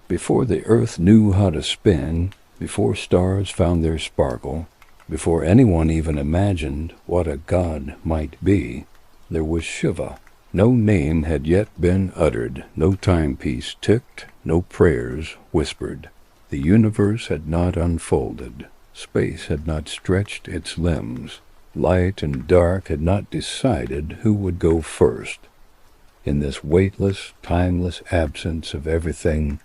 Before the earth knew how to spin, before stars found their sparkle, before anyone even imagined what a god might be, there was Shiva. No name had yet been uttered, no timepiece ticked, no prayers whispered. The universe had not unfolded, space had not stretched its limbs, light and dark had not decided who would go first. In this weightless, timeless absence of everything,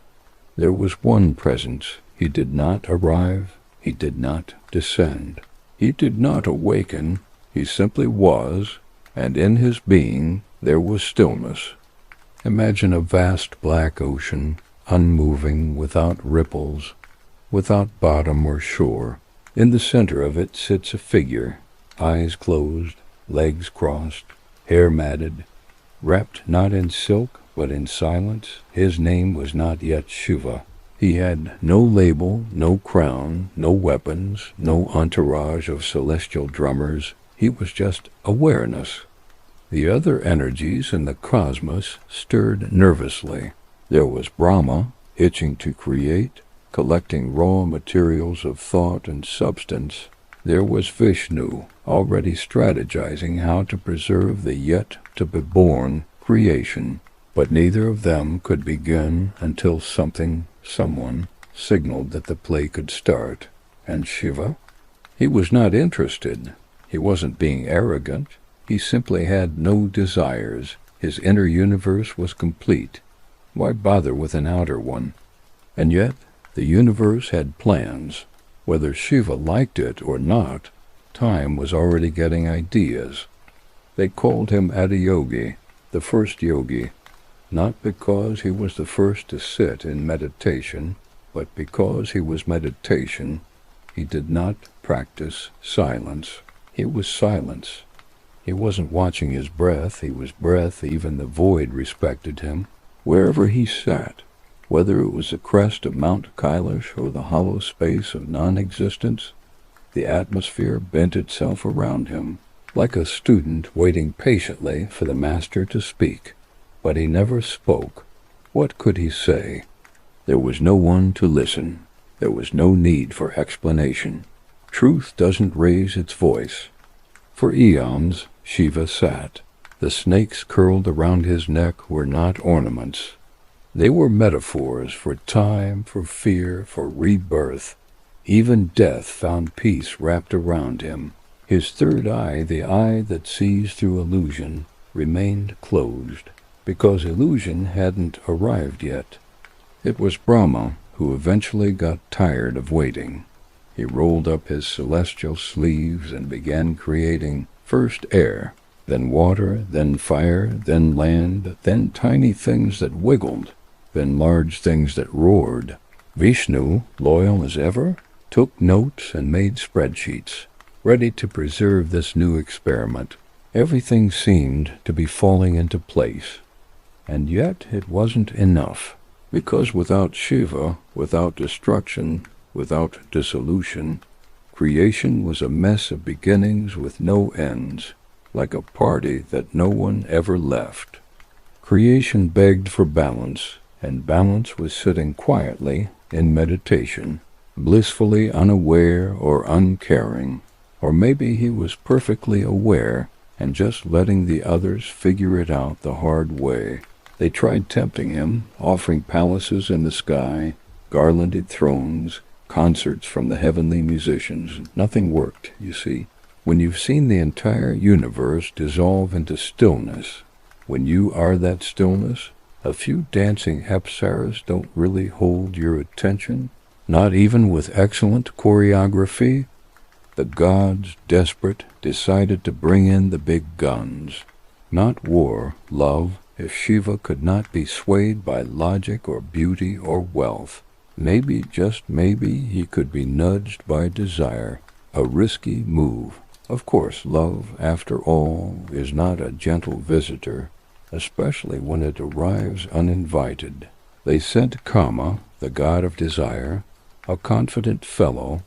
there was one presence. He did not arrive, he did not descend. He did not awaken, he simply was, and in his being there was stillness. Imagine a vast black ocean, unmoving, without ripples, without bottom or shore. In the center of it sits a figure, eyes closed, legs crossed, hair matted, wrapped not in silk but in silence. His name was not yet Shiva. He had no label, no crown, no weapons, no entourage of celestial drummers. He was just awareness. The other energies in the cosmos stirred nervously. There was Brahma, itching to create, collecting raw materials of thought and substance. There was Vishnu, already strategizing how to preserve the yet-to-be-born creation. But neither of them could begin until someone signaled that the play could start. And Shiva? He was not interested. He wasn't being arrogant. He simply had no desires. His inner universe was complete. Why bother with an outer one? And yet, the universe had plans. Whether Shiva liked it or not, time was already getting ideas. They called him Adiyogi, the first yogi, not because he was the first to sit in meditation, but because he was meditation. He did not practice silence. He was silence. He wasn't watching his breath. He was breath. Even the void respected him. Wherever he sat, whether it was the crest of Mount Kailash or the hollow space of non-existence, the atmosphere bent itself around him, like a student waiting patiently for the master to speak. But he never spoke. What could he say? There was no one to listen. There was no need for explanation. Truth doesn't raise its voice. For eons, Shiva sat. The snakes curled around his neck were not ornaments. They were metaphors for time, for fear, for rebirth. Even death found peace wrapped around him. His third eye, the eye that sees through illusion, remained closed, because illusion hadn't arrived yet. It was Brahma who eventually got tired of waiting. He rolled up his celestial sleeves and began creating first air, then water, then fire, then land, then tiny things that wiggled, then large things that roared. Vishnu, loyal as ever, took notes and made spreadsheets, ready to preserve this new experiment. Everything seemed to be falling into place. And yet it wasn't enough, because without Shiva, without destruction, without dissolution, creation was a mess of beginnings with no ends, like a party that no one ever left. Creation begged for balance, and balance was sitting quietly in meditation, blissfully unaware or uncaring, or maybe he was perfectly aware and just letting the others figure it out the hard way. They tried tempting him, offering palaces in the sky, garlanded thrones, concerts from the heavenly musicians. Nothing worked, you see. When you've seen the entire universe dissolve into stillness, when you are that stillness, a few dancing apsaras don't really hold your attention, not even with excellent choreography. The gods, desperate, decided to bring in the big guns. Not war, love. If Shiva could not be swayed by logic or beauty or wealth, maybe, just maybe, he could be nudged by desire, a risky move. Of course, love, after all, is not a gentle visitor, especially when it arrives uninvited. They sent Kama, the god of desire, a confident fellow,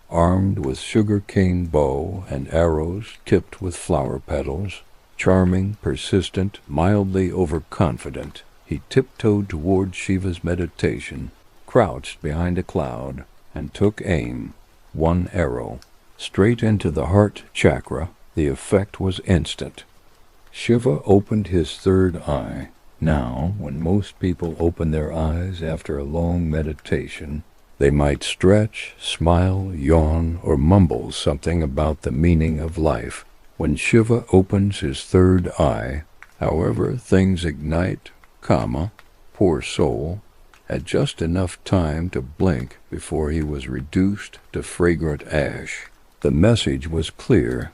armed with sugar-cane bow and arrows tipped with flower petals. Charming, persistent, mildly overconfident, he tiptoed toward Shiva's meditation, crouched behind a cloud and took aim, one arrow, straight into the heart chakra. The effect was instant. Shiva opened his third eye. Now, when most people open their eyes after a long meditation, they might stretch, smile, yawn, or mumble something about the meaning of life. When Shiva opens his third eye, however, things ignite. Poor soul, had just enough time to blink before he was reduced to fragrant ash. The message was clear.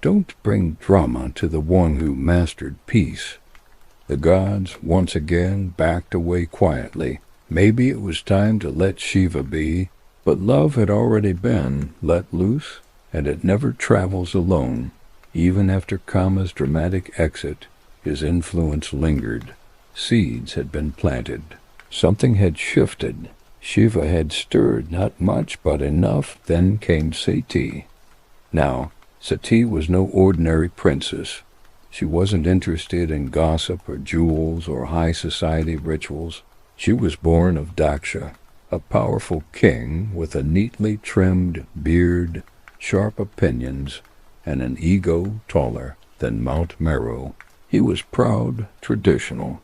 Don't bring drama to the one who mastered peace. The gods once again backed away quietly. Maybe it was time to let Shiva be, but love had already been let loose, and it never travels alone. Even after Kama's dramatic exit, his influence lingered. Seeds had been planted. Something had shifted. Shiva had stirred, not much, but enough. Then came Sati. Now, Sati was no ordinary princess. She wasn't interested in gossip or jewels or high society rituals. She was born of Daksha, a powerful king with a neatly trimmed beard, sharp opinions, and an ego taller than Mount Meru. He was proud, traditional,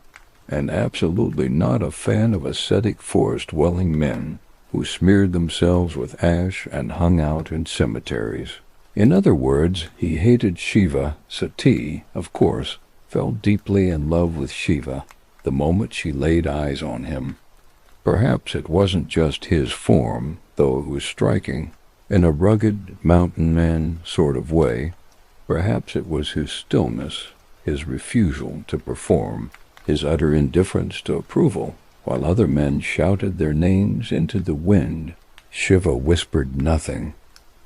and absolutely not a fan of ascetic forest-dwelling men who smeared themselves with ash and hung out in cemeteries. In other words, he hated Shiva. Sati, of course, fell deeply in love with Shiva the moment she laid eyes on him. Perhaps it wasn't just his form, though it was striking, in a rugged mountain man sort of way. Perhaps it was his stillness, his refusal to perform, his utter indifference to approval. While other men shouted their names into the wind, Shiva whispered nothing,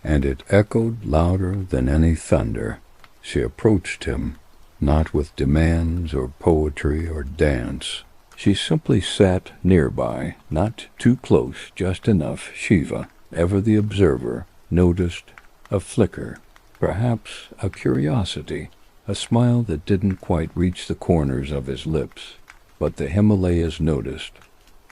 and it echoed louder than any thunder. She approached him, not with demands or poetry or dance. She simply sat nearby, not too close, just enough. Shiva, ever the observer, noticed a flicker, perhaps a curiosity, a smile that didn't quite reach the corners of his lips. But the Himalayas noticed.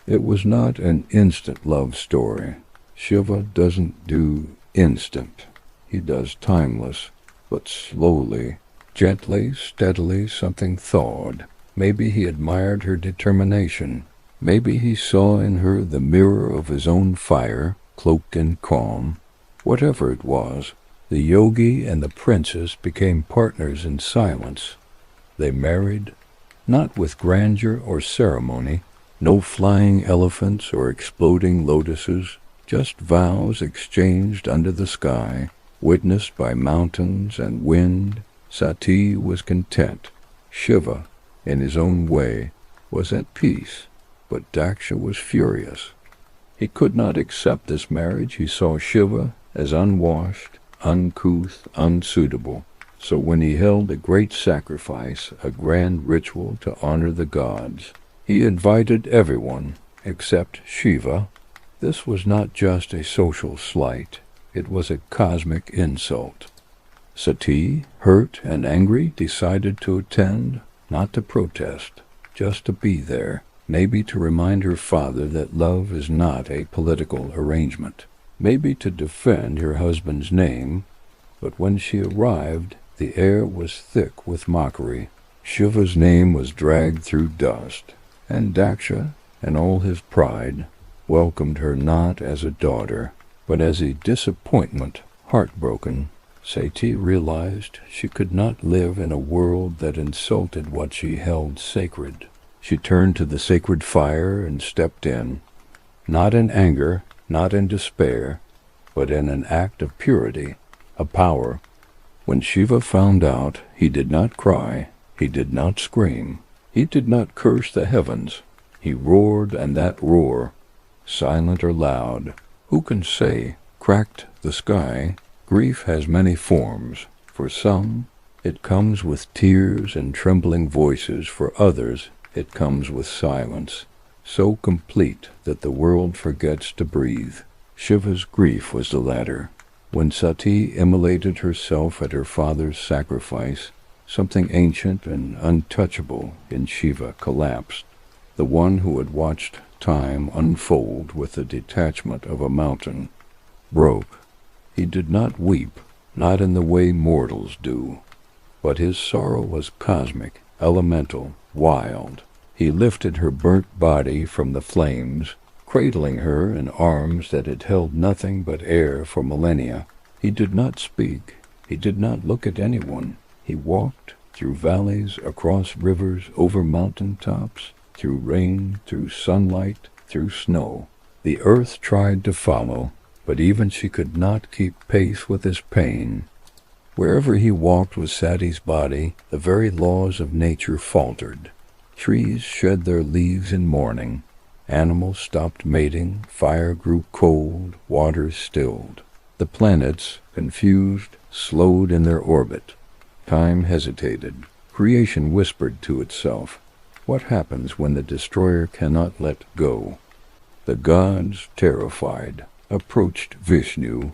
It was not an instant love story. Shiva doesn't do instant. He does timeless, but slowly, gently, steadily. Something thawed. Maybe he admired her determination. Maybe he saw in her the mirror of his own fire, cloaked in calm. Whatever it was, the yogi and the princess became partners in silence. They married, not with grandeur or ceremony, no flying elephants or exploding lotuses, just vows exchanged under the sky, witnessed by mountains and wind. Sati was content. Shiva, in his own way, was at peace, but Daksha was furious. He could not accept this marriage. He saw Shiva as unwashed, uncouth, unsuitable. So when he held a great sacrifice, a grand ritual to honor the gods, he invited everyone except Shiva. This was not just a social slight. It was a cosmic insult. Sati, hurt and angry, decided to attend, not to protest, just to be there, maybe to remind her father that love is not a political arrangement, maybe to defend her husband's name. But when she arrived, the air was thick with mockery. Shiva's name was dragged through dust, and Daksha, in all his pride, welcomed her not as a daughter, but as a disappointment. Heartbroken, Sati realized she could not live in a world that insulted what she held sacred. She turned to the sacred fire and stepped in, not in anger, not in despair, but in an act of purity, a power. When Shiva found out, he did not cry, he did not scream, he did not curse the heavens. He roared, and that roar, silent or loud, who can say, cracked the sky. Grief has many forms. For some, it comes with tears and trembling voices. For others, it comes with silence, so complete that the world forgets to breathe. Shiva's grief was the latter. When Sati immolated herself at her father's sacrifice, something ancient and untouchable in Shiva collapsed. The one who had watched time unfold with the detachment of a mountain. Broke. He did not weep, not in the way mortals do, but his sorrow was cosmic, elemental, wild. He lifted her burnt body from the flames, cradling her in arms that had held nothing but air for millennia. He did not speak. He did not look at anyone. He walked through valleys, across rivers, over mountain tops, through rain, through sunlight, through snow. The earth tried to follow, but even she could not keep pace with his pain. Wherever he walked with Sati's body, the very laws of nature faltered. Trees shed their leaves in mourning. Animals stopped mating, fire grew cold, waters stilled. The planets, confused, slowed in their orbit. Time hesitated. Creation whispered to itself, "What happens when the destroyer cannot let go?" The gods, terrified, approached Vishnu,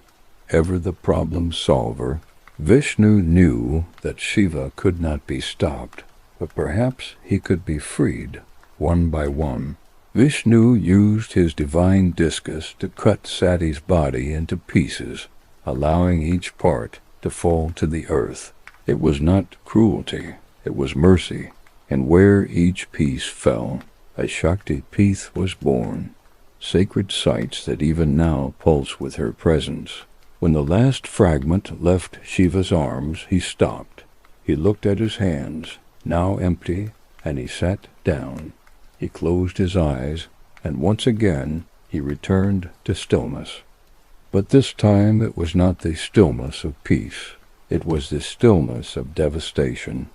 ever the problem solver. Vishnu knew that Shiva could not be stopped, but perhaps he could be freed, one by one. Vishnu used his divine discus to cut Sati's body into pieces, allowing each part to fall to the earth. It was not cruelty, it was mercy, and where each piece fell, a Shakti Peeth was born, sacred sites that even now pulse with her presence. When the last fragment left Shiva's arms, he stopped. He looked at his hands, now empty, and he sat down. He closed his eyes, and once again he returned to stillness. But this time it was not the stillness of peace. It was the stillness of devastation,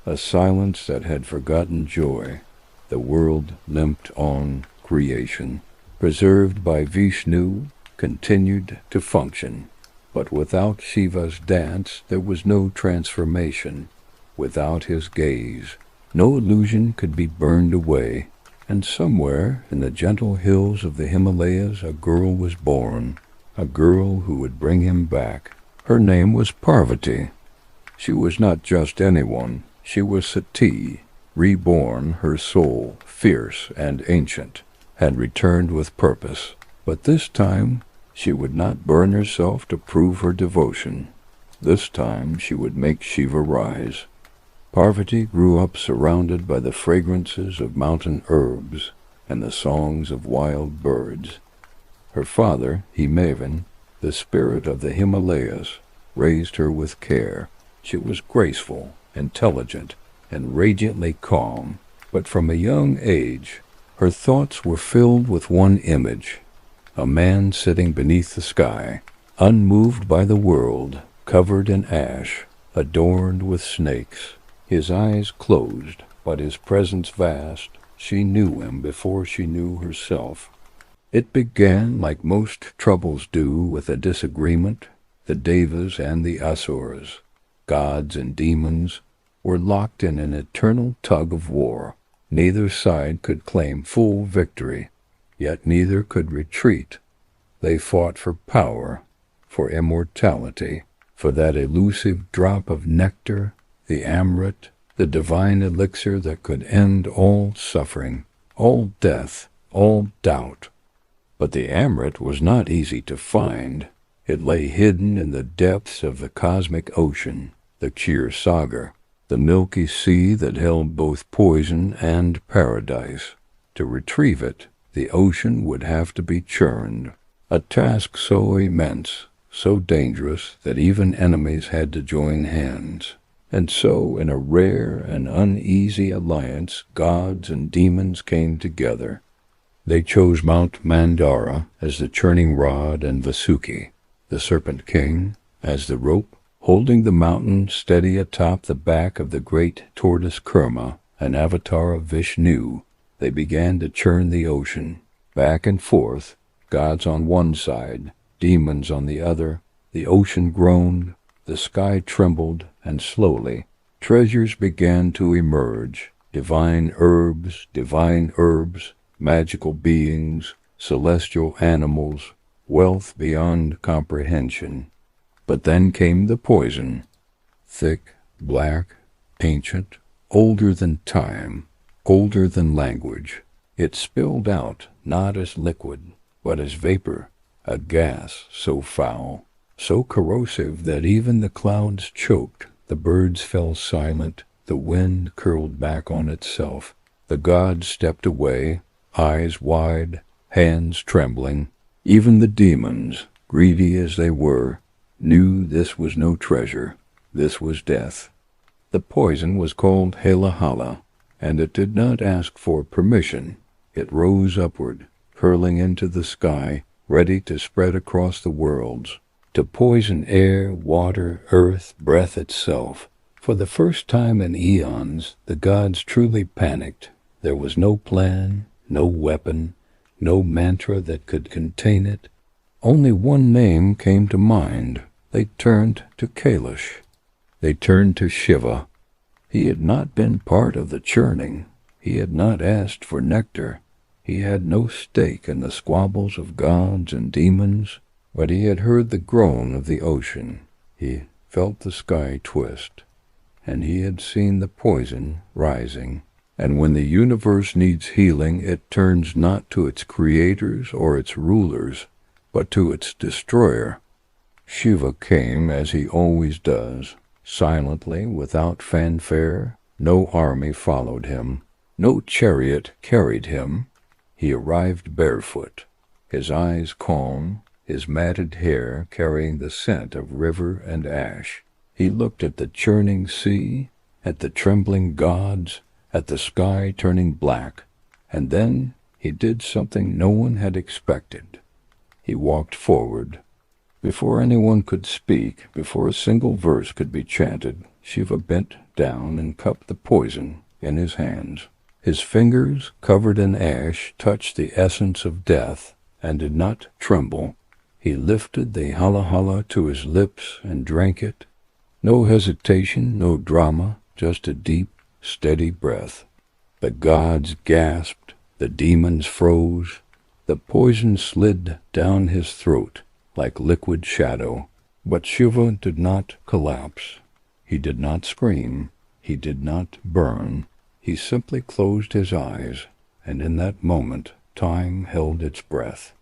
a silence that had forgotten joy. The world limped on. Creation, preserved by Vishnu, continued to function. But without Shiva's dance there was no transformation. Without his gaze, no illusion could be burned away. And somewhere in the gentle hills of the Himalayas a girl was born, a girl who would bring him back. Her name was Parvati. She was not just anyone. She was Sati, reborn, her soul, fierce and ancient, had returned with purpose. But this time she would not burn herself to prove her devotion. This time she would make Shiva rise. Parvati grew up surrounded by the fragrances of mountain herbs and the songs of wild birds. Her father, Himavan, the spirit of the Himalayas, raised her with care. She was graceful, intelligent, and radiantly calm, but from a young age her thoughts were filled with one image, a man sitting beneath the sky, unmoved by the world, covered in ash, adorned with snakes. His eyes closed, but his presence vast. She knew him before she knew herself. It began like most troubles do with a disagreement. The Devas and the Asuras, gods and demons, were locked in an eternal tug of war. Neither side could claim full victory, yet neither could retreat. They fought for power, for immortality, for that elusive drop of nectar, the amrit, the divine elixir that could end all suffering, all death, all doubt. But the amrit was not easy to find. It lay hidden in the depths of the cosmic ocean, the Ksir-Sagar, the milky sea that held both poison and paradise. To retrieve it, the ocean would have to be churned, a task so immense, so dangerous that even enemies had to join hands. And so, in a rare and uneasy alliance, gods and demons came together. They chose Mount Mandara as the churning rod and Vasuki, the serpent king, as the rope, holding the mountain steady atop the back of the great tortoise Kurma, an avatar of Vishnu. They began to churn the ocean, back and forth, gods on one side, demons on the other. The ocean groaned, the sky trembled, and slowly treasures began to emerge, divine herbs, magical beings, celestial animals, wealth beyond comprehension. But then came the poison, thick, black, ancient, older than time, older than language. It spilled out, not as liquid, but as vapor, a gas so foul, so corrosive that even the clouds choked, the birds fell silent, the wind curled back on itself. The gods stepped away, eyes wide, hands trembling. Even the demons, greedy as they were, knew this was no treasure, this was death. The poison was called Halahala, and it did not ask for permission. It rose upward, hurling into the sky, ready to spread across the worlds, to poison air, water, earth, breath itself. For the first time in eons, the gods truly panicked. There was no plan, no weapon, no mantra that could contain it. Only one name came to mind. They turned to Kailash. They turned to Shiva. He had not been part of the churning. He had not asked for nectar. He had no stake in the squabbles of gods and demons, but he had heard the groan of the ocean. He felt the sky twist, and he had seen the poison rising. And when the universe needs healing, it turns not to its creators or its rulers, but to its destroyer. Shiva came as he always does, silently, without fanfare. No army followed him. No chariot carried him. He arrived barefoot, his eyes calm, his matted hair carrying the scent of river and ash. He looked at the churning sea, at the trembling gods, at the sky turning black, and then he did something no one had expected. He walked forward. Before anyone could speak, before a single verse could be chanted, Shiva bent down and cupped the poison in his hands. His fingers, covered in ash, touched the essence of death, and did not tremble. He lifted the Halahala to his lips and drank it. No hesitation, no drama, just a deep, steady breath. The gods gasped, the demons froze. The poison slid down his throat like liquid shadow. But Shiva did not collapse. He did not scream. He did not burn. He simply closed his eyes, and in that moment time held its breath.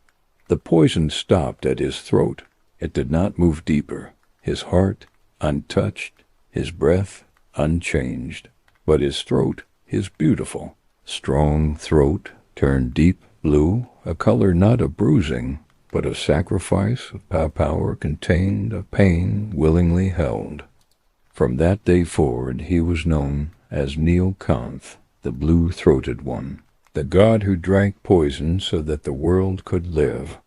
The poison stopped at his throat. It did not move deeper. His heart untouched, his breath unchanged. But his throat, his beautiful, strong throat, turned deep blue, a color not of bruising, but of sacrifice, of power contained, of pain willingly held. From that day forward he was known as Neelkanth, the blue-throated one, the god who drank poison so that the world could live.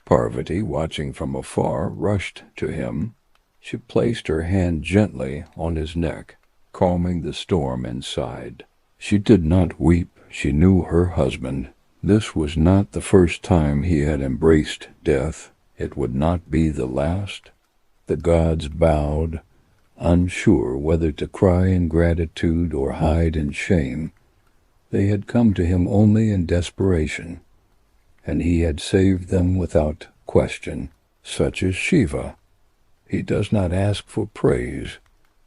Parvati, watching from afar, rushed to him. She placed her hand gently on his neck, calming the storm inside. She did not weep. She knew her husband. This was not the first time he had embraced death. It would not be the last. The gods bowed, unsure whether to cry in gratitude or hide in shame. They had come to him only in desperation, and he had saved them without question. Such is Shiva. He does not ask for praise.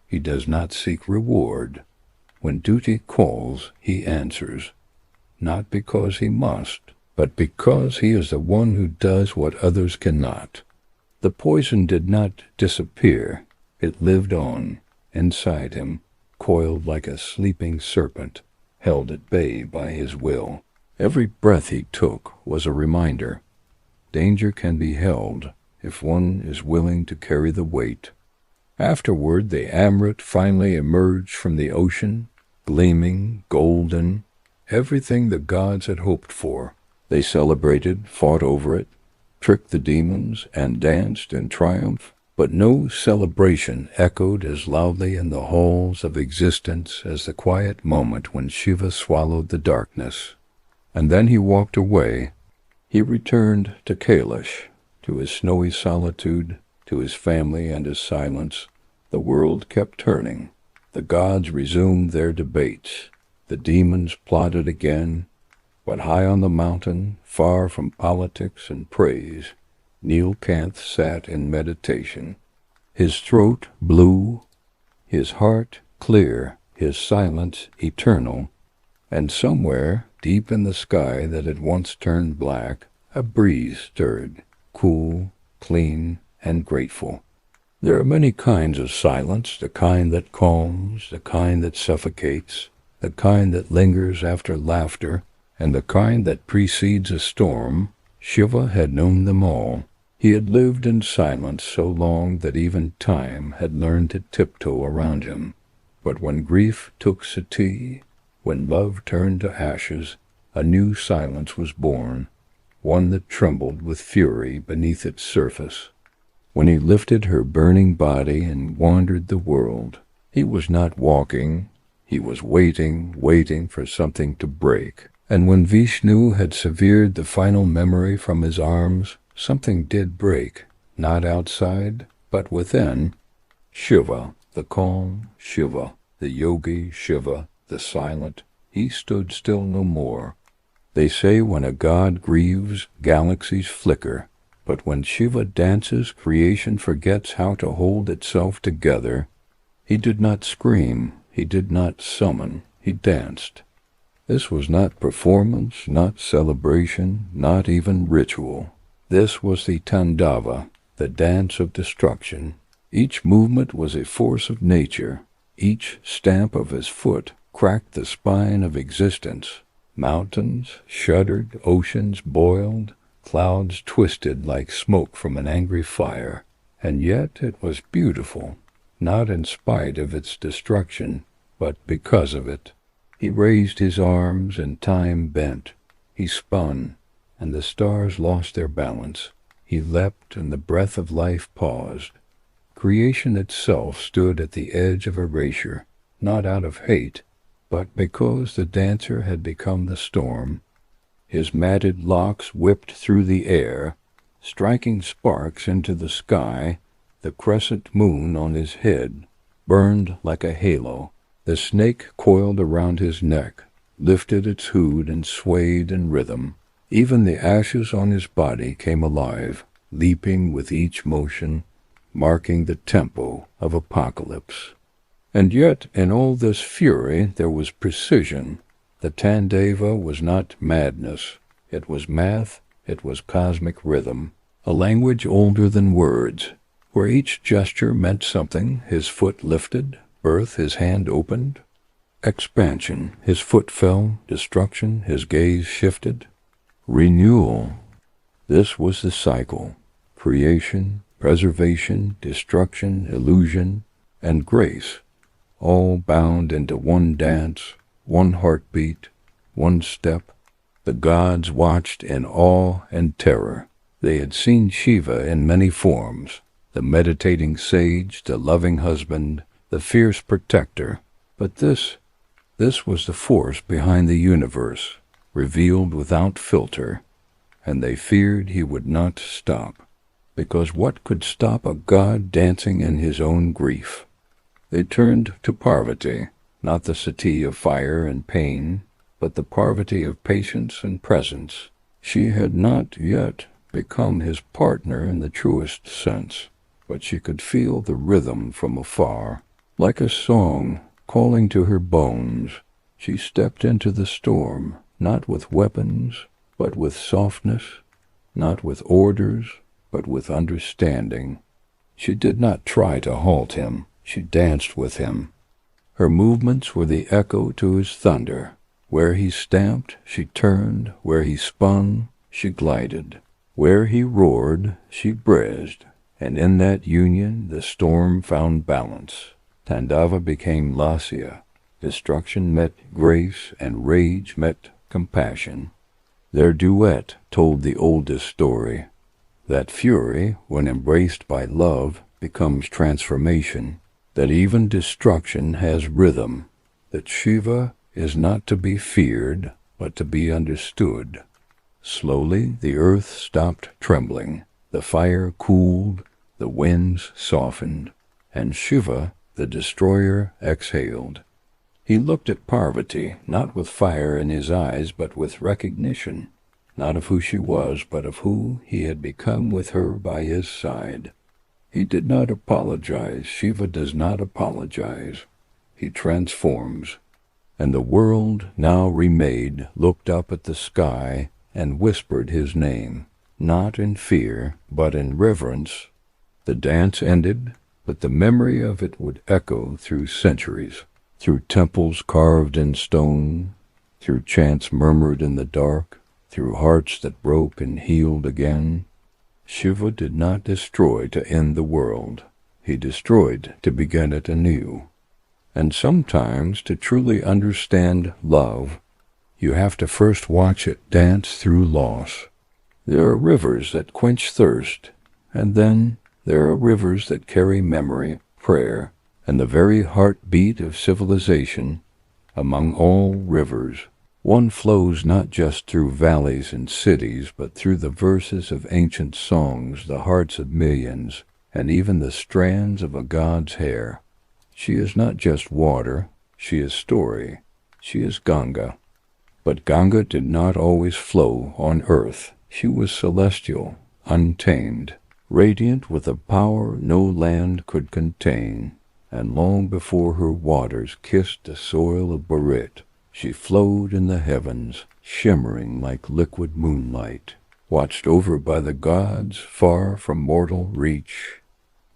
He does not seek reward. When duty calls, he answers, not because he must, but because he is the one who does what others cannot. The poison did not disappear. It lived on, inside him, coiled like a sleeping serpent, held at bay by his will. Every breath he took was a reminder. Danger can be held if one is willing to carry the weight. Afterward, the Amrit finally emerged from the ocean, gleaming, golden, everything the gods had hoped for. They celebrated, fought over it, tricked the demons, and danced in triumph. But no celebration echoed as loudly in the halls of existence as the quiet moment when Shiva swallowed the darkness. And then he walked away. He returned to Kailash, to his snowy solitude, to his family and his silence. The world kept turning. The gods resumed their debates. The demons plotted again. But high on the mountain, far from politics and praise, Neelkanth sat in meditation, his throat blue, his heart clear, his silence eternal, and somewhere deep in the sky that had once turned black, a breeze stirred, cool, clean, and grateful. There are many kinds of silence, the kind that calms, the kind that suffocates, the kind that lingers after laughter, and the kind that precedes a storm. Shiva had known them all. He had lived in silence so long that even time had learned to tiptoe around him. But when grief took sati, when love turned to ashes, a new silence was born, one that trembled with fury beneath its surface. When he lifted her burning body and wandered the world, he was not walking, he was waiting for something to break. And when Vishnu had severed the final memory from his arms, something did break, not outside, but within. Shiva, the calm Shiva, the yogi Shiva, the silent, he stood still no more. They say when a god grieves, galaxies flicker, but when Shiva dances, creation forgets how to hold itself together. He did not scream, he did not summon, he danced. This was not performance, not celebration, not even ritual. This was the Tandava, the dance of destruction. Each movement was a force of nature. Each stamp of his foot cracked the spine of existence. Mountains shuddered, oceans boiled, clouds twisted like smoke from an angry fire. And yet it was beautiful, not in spite of its destruction, but because of it. He raised his arms, and time bent. He spun, and the stars lost their balance. He leapt, and the breath of life paused. Creation itself stood at the edge of erasure, not out of hate, but because the dancer had become the storm. His matted locks whipped through the air, striking sparks into the sky. The crescent moon on his head burned like a halo. The snake coiled around his neck, lifted its hood and swayed in rhythm. Even the ashes on his body came alive, leaping with each motion, marking the tempo of apocalypse. And yet in all this fury there was precision. The Tandava was not madness. It was math, it was cosmic rhythm, a language older than words. Where each gesture meant something, his foot lifted, birth, his hand opened. Expansion, his foot fell. Destruction, his gaze shifted. Renewal, this was the cycle. Creation, preservation, destruction, illusion, and grace, all bound into one dance, one heartbeat, one step. The gods watched in awe and terror. They had seen Shiva in many forms, the meditating sage, the loving husband, the fierce protector. But this was the force behind the universe, revealed without filter, and they feared he would not stop, because what could stop a god dancing in his own grief? They turned to Parvati, not the Sati of fire and pain, but the Parvati of patience and presence. She had not yet become his partner in the truest sense, but she could feel the rhythm from afar. Like a song calling to her bones, she stepped into the storm, not with weapons, but with softness, not with orders, but with understanding. She did not try to halt him, she danced with him. Her movements were the echo to his thunder. Where he stamped, she turned. Where he spun, she glided. Where he roared, she breathed. And in that union the storm found balance. Tandava became Lasya. Destruction met grace, and rage met compassion. Their duet told the oldest story, that fury, when embraced by love, becomes transformation, that even destruction has rhythm, that Shiva is not to be feared, but to be understood. Slowly the earth stopped trembling, the fire cooled, the winds softened, and Shiva, the destroyer, exhaled. He looked at Parvati, not with fire in his eyes, but with recognition, not of who she was, but of who he had become with her by his side. He did not apologize. Shiva does not apologize. He transforms. And the world, now remade, looked up at the sky and whispered his name, not in fear, but in reverence. The dance ended, but the memory of it would echo through centuries, through temples carved in stone, through chants murmured in the dark, through hearts that broke and healed again. Shiva did not destroy to end the world. He destroyed to begin it anew. And sometimes, to truly understand love, you have to first watch it dance through loss. There are rivers that quench thirst, and then there are rivers that carry memory, prayer, and the very heartbeat of civilization. Among all rivers, one flows not just through valleys and cities, but through the verses of ancient songs, the hearts of millions, and even the strands of a god's hair. She is not just water, she is story, she is Ganga. But Ganga did not always flow on earth. She was celestial, untamed, radiant with a power no land could contain, and long before her waters kissed the soil of Bharat, she flowed in the heavens, shimmering like liquid moonlight, watched over by the gods far from mortal reach.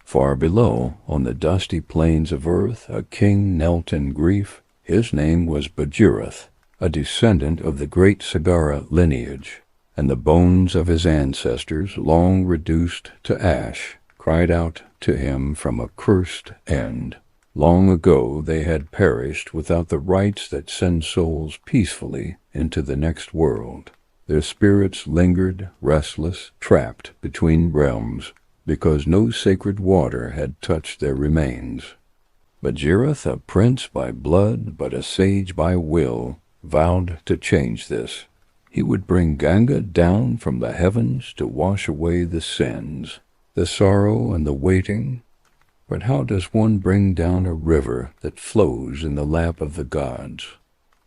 Far below, on the dusty plains of earth, a king knelt in grief. His name was Bhagirath, a descendant of the great Sagara lineage, and the bones of his ancestors, long reduced to ash, cried out to him from a cursed end. Long ago they had perished without the rites that send souls peacefully into the next world. Their spirits lingered, restless, trapped between realms, because no sacred water had touched their remains. Bhagirath, a prince by blood but a sage by will, vowed to change this. He would bring Ganga down from the heavens to wash away the sins, the sorrow and the waiting. But how does one bring down a river that flows in the lap of the gods?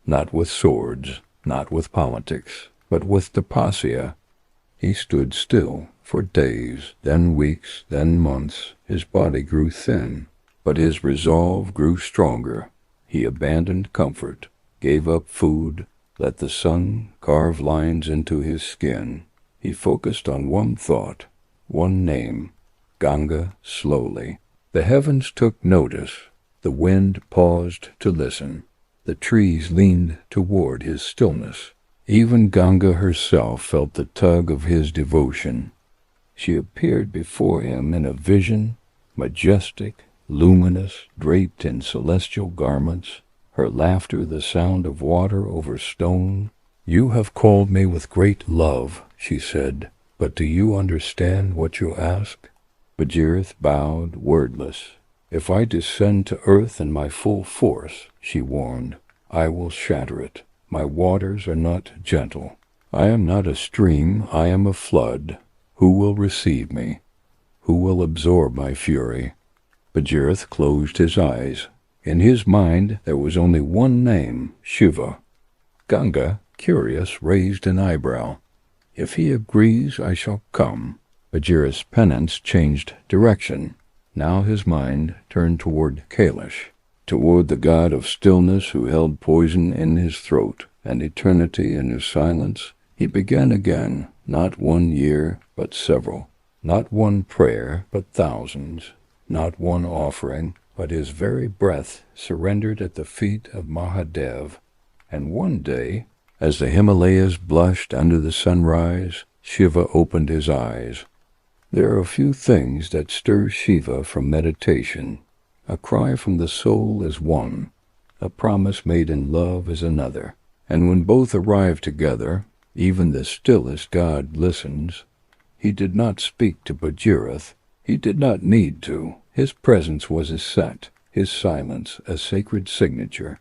Not with swords, not with politics, but with tapasya. He stood still for days, then weeks, then months. His body grew thin, but his resolve grew stronger. He abandoned comfort, gave up food, let the sun carve lines into his skin. He focused on one thought, one name, Ganga. Slowly the heavens took notice. The wind paused to listen. The trees leaned toward his stillness. Even Ganga herself felt the tug of his devotion. She appeared before him in a vision, majestic, luminous, draped in celestial garments, her laughter the sound of water over stone. "You have called me with great love," she said, "but do you understand what you ask?" Bhagirath bowed, wordless. "If I descend to earth in my full force," she warned, "I will shatter it. My waters are not gentle. I am not a stream, I am a flood. Who will receive me? Who will absorb my fury?" Bhagirath closed his eyes. In his mind there was only one name, Shiva. Ganga, curious, raised an eyebrow. "If he agrees, I shall come." Bhagirath's penance changed direction. Now his mind turned toward Kailash, toward the god of stillness who held poison in his throat and eternity in his silence. He began again, not 1 year, but several. Not one prayer, but thousands. Not one offering, but his very breath surrendered at the feet of Mahadeva. And one day, as the Himalayas blushed under the sunrise, Shiva opened his eyes. There are a few things that stir Shiva from meditation. A cry from the soul is one, a promise made in love is another. And when both arrive together, even the stillest god listens. He did not speak to Bhagirath. He did not need to. His presence was a set, his silence a sacred signature.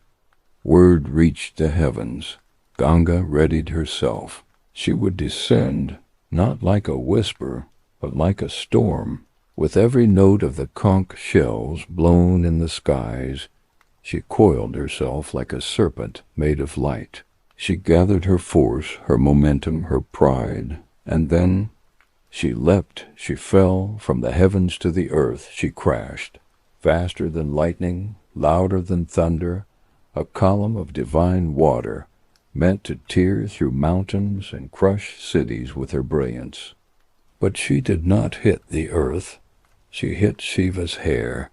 Word reached the heavens. Ganga readied herself. She would descend, not like a whisper, but like a storm. With every note of the conch shells blown in the skies, she coiled herself like a serpent made of light. She gathered her force, her momentum, her pride, and then she leapt, she fell, from the heavens to the earth she crashed. Faster than lightning, louder than thunder, a column of divine water, meant to tear through mountains and crush cities with her brilliance. But she did not hit the earth. She hit Shiva's hair,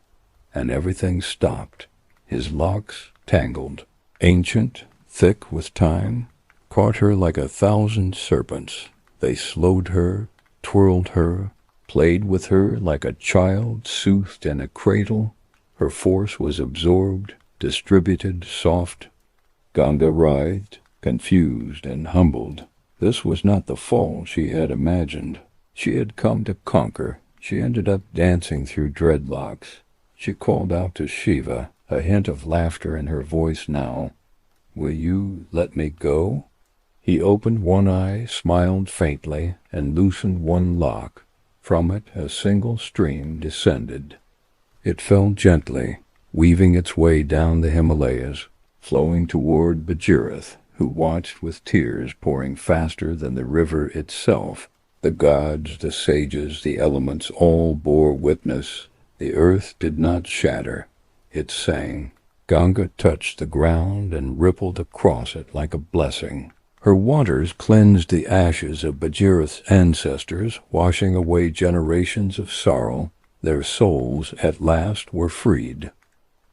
and everything stopped. His locks tangled, ancient, thick with time, caught her like 1,000 serpents. They slowed her, twirled her, played with her like a child soothed in a cradle. Her force was absorbed, distributed, soft. Ganga writhed, confused and humbled. This was not the fall she had imagined. She had come to conquer. She ended up dancing through dreadlocks. She called out to Shiva, a hint of laughter in her voice now. "Will you let me go?" He opened one eye, smiled faintly, and loosened one lock. From it a single stream descended. It fell gently, weaving its way down the Himalayas, flowing toward Bajirath, who watched with tears pouring faster than the river itself. The gods, the sages, the elements all bore witness. The earth did not shatter. It sang. Ganga touched the ground and rippled across it like a blessing. Her waters cleansed the ashes of Bajirath's ancestors, washing away generations of sorrow. Their souls at last were freed.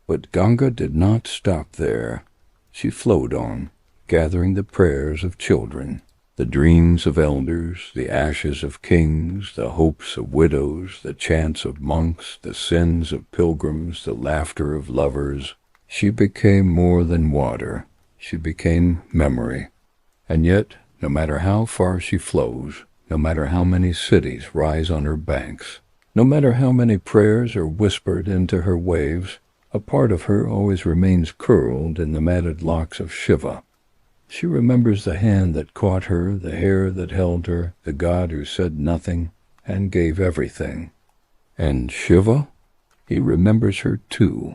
But Ganga did not stop there. She flowed on, gathering the prayers of children, the dreams of elders, the ashes of kings, the hopes of widows, the chants of monks, the sins of pilgrims, the laughter of lovers. She became more than water. She became memory. And yet, no matter how far she flows, no matter how many cities rise on her banks, no matter how many prayers are whispered into her waves, a part of her always remains curled in the matted locks of Shiva. She remembers the hand that caught her, the hair that held her, the god who said nothing and gave everything. And Shiva? He remembers her too,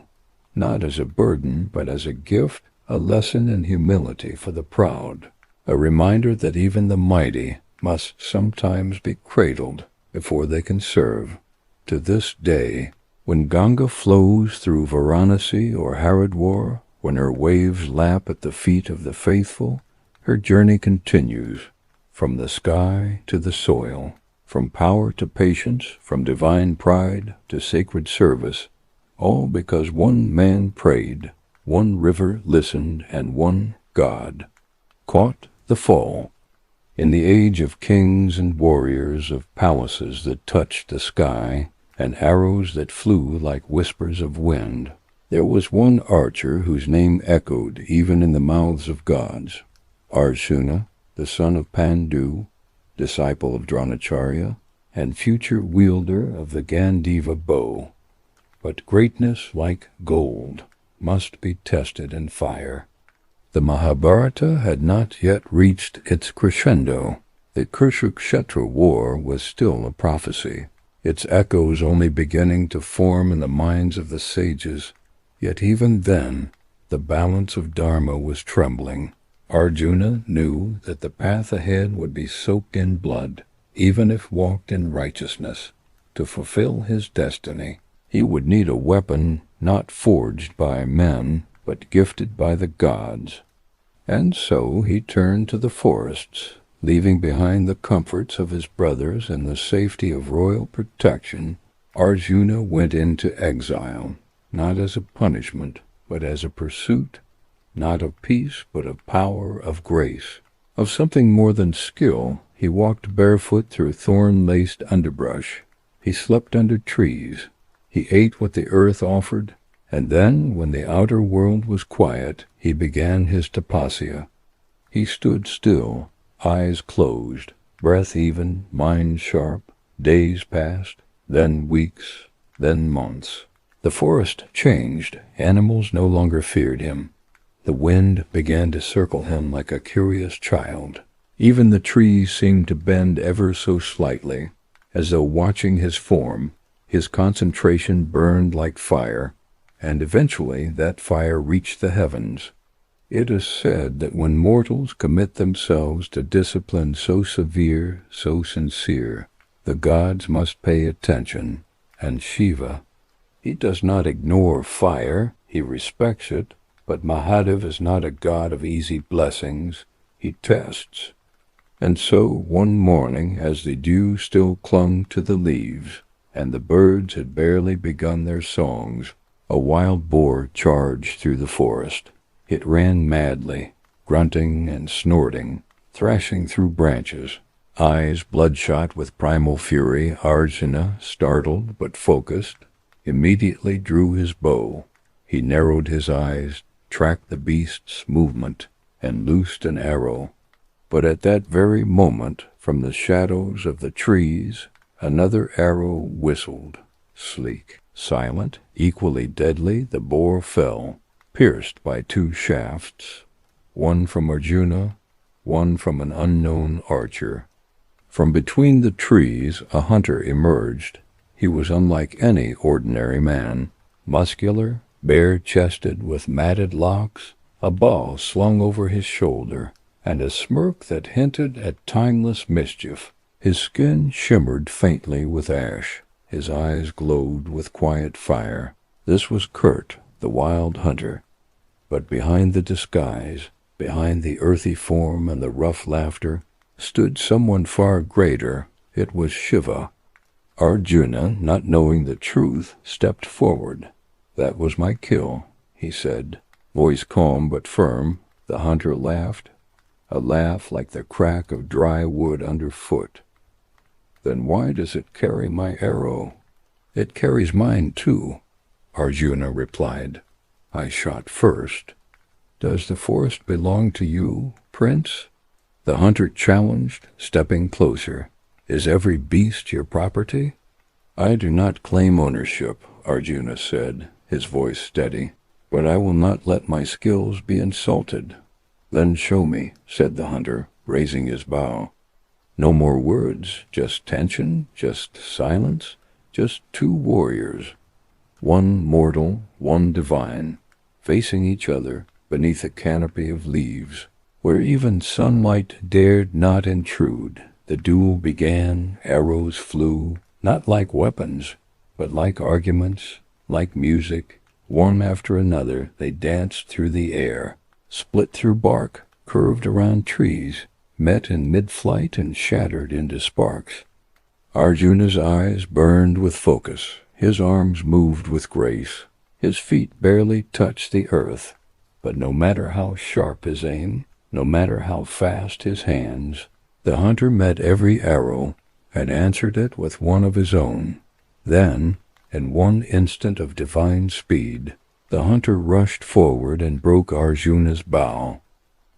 not as a burden, but as a gift, a lesson in humility for the proud, a reminder that even the mighty must sometimes be cradled before they can serve. To this day, when Ganga flows through Varanasi or Haridwar, when her waves lap at the feet of the faithful, her journey continues, from the sky to the soil, from power to patience, from divine pride to sacred service, all because one man prayed, one river listened, and one God caught the fall. In the age of kings and warriors, of palaces that touched the sky, and arrows that flew like whispers of wind, there was one archer whose name echoed even in the mouths of gods. Arjuna, the son of Pandu, disciple of Dronacharya, and future wielder of the Gandiva bow. But greatness, like gold, must be tested in fire. The Mahabharata had not yet reached its crescendo. The Kurukshetra war was still a prophecy, its echoes only beginning to form in the minds of the sages. Yet even then, the balance of Dharma was trembling. Arjuna knew that the path ahead would be soaked in blood, even if walked in righteousness. To fulfill his destiny, he would need a weapon not forged by men, but gifted by the gods. And so he turned to the forests, leaving behind the comforts of his brothers and the safety of royal protection. Arjuna went into exile, not as a punishment, but as a pursuit, not of peace, but of power, of grace, of something more than skill. He walked barefoot through thorn-laced underbrush. He slept under trees. He ate what the earth offered, and then, when the outer world was quiet, he began his tapasya. He stood still, eyes closed, breath even, mind sharp. Days passed, then weeks, then months. The forest changed. Animals no longer feared him. The wind began to circle him like a curious child. Even the trees seemed to bend ever so slightly, as though watching his form. His concentration burned like fire, and eventually that fire reached the heavens. It is said that when mortals commit themselves to discipline so severe, so sincere, the gods must pay attention, and Shiva, he does not ignore fire, he respects it, But Mahadeva is not a god of easy blessings. He tests. And so one morning, as the dew still clung to the leaves, and the birds had barely begun their songs, a wild boar charged through the forest. It ran madly, grunting and snorting, thrashing through branches. Eyes bloodshot with primal fury, Arjuna, startled but focused, immediately drew his bow. He narrowed his eyes, tracked the beast's movement, and loosed an arrow. But at that very moment, from the shadows of the trees, another arrow whistled. Sleek, silent, equally deadly, the boar fell, pierced by two shafts, one from Arjuna, one from an unknown archer. From between the trees a hunter emerged. He was unlike any ordinary man, muscular, bare-chested, with matted locks, a bow slung over his shoulder, and a smirk that hinted at timeless mischief. His skin shimmered faintly with ash. His eyes glowed with quiet fire. This was Kurt, the wild hunter. But behind the disguise, behind the earthy form and the rough laughter, stood someone far greater. It was Shiva. Arjuna, not knowing the truth, stepped forward. "That was my kill," he said, voice calm but firm. The hunter laughed, a laugh like the crack of dry wood underfoot. "Then why does it carry my arrow?" "It carries mine too," Arjuna replied. "I shot first." "Does the forest belong to you, Prince?" The hunter challenged, stepping closer. "Is every beast your property?" "I do not claim ownership," Arjuna said, his voice steady, "but I will not let my skills be insulted." "Then show me," said the hunter, raising his bow. No more words, just tension, just silence, just two warriors, one mortal, one divine, facing each other beneath a canopy of leaves, where even sunlight dared not intrude. The duel began, arrows flew, not like weapons, but like arguments, like music. One after another they danced through the air, split through bark, curved around trees, met in mid-flight and shattered into sparks. Arjuna's eyes burned with focus, his arms moved with grace, his feet barely touched the earth. But no matter how sharp his aim, no matter how fast his hands, the hunter met every arrow and answered it with one of his own. Then, in one instant of divine speed, the hunter rushed forward and broke Arjuna's bow.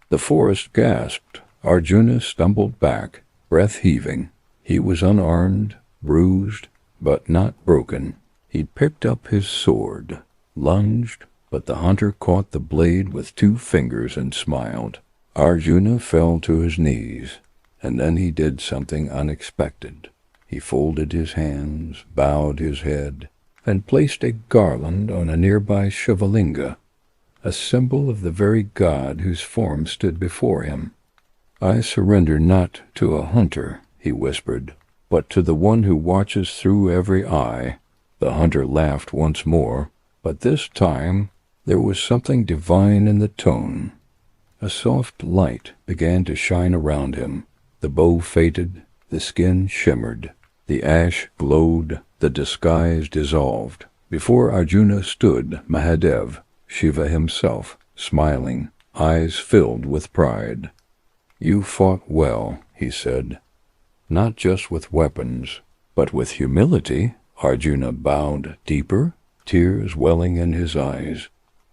The forest gasped. Arjuna stumbled back, breath heaving. He was unarmed, bruised, but not broken. He picked up his sword, lunged, but the hunter caught the blade with 2 fingers and smiled. Arjuna fell to his knees, and then he did something unexpected. He folded his hands, bowed his head, and placed a garland on a nearby Shivalinga, a symbol of the very god whose form stood before him. "I surrender not to a hunter," he whispered, "but to the one who watches through every eye." The hunter laughed once more, but this time there was something divine in the tone. A soft light began to shine around him. The bow faded, the skin shimmered, the ash glowed, the disguise dissolved. Before Arjuna stood Mahadeva, Shiva himself, smiling, eyes filled with pride. "You fought well," he said, "not just with weapons, but with humility." Arjuna bowed deeper, tears welling in his eyes.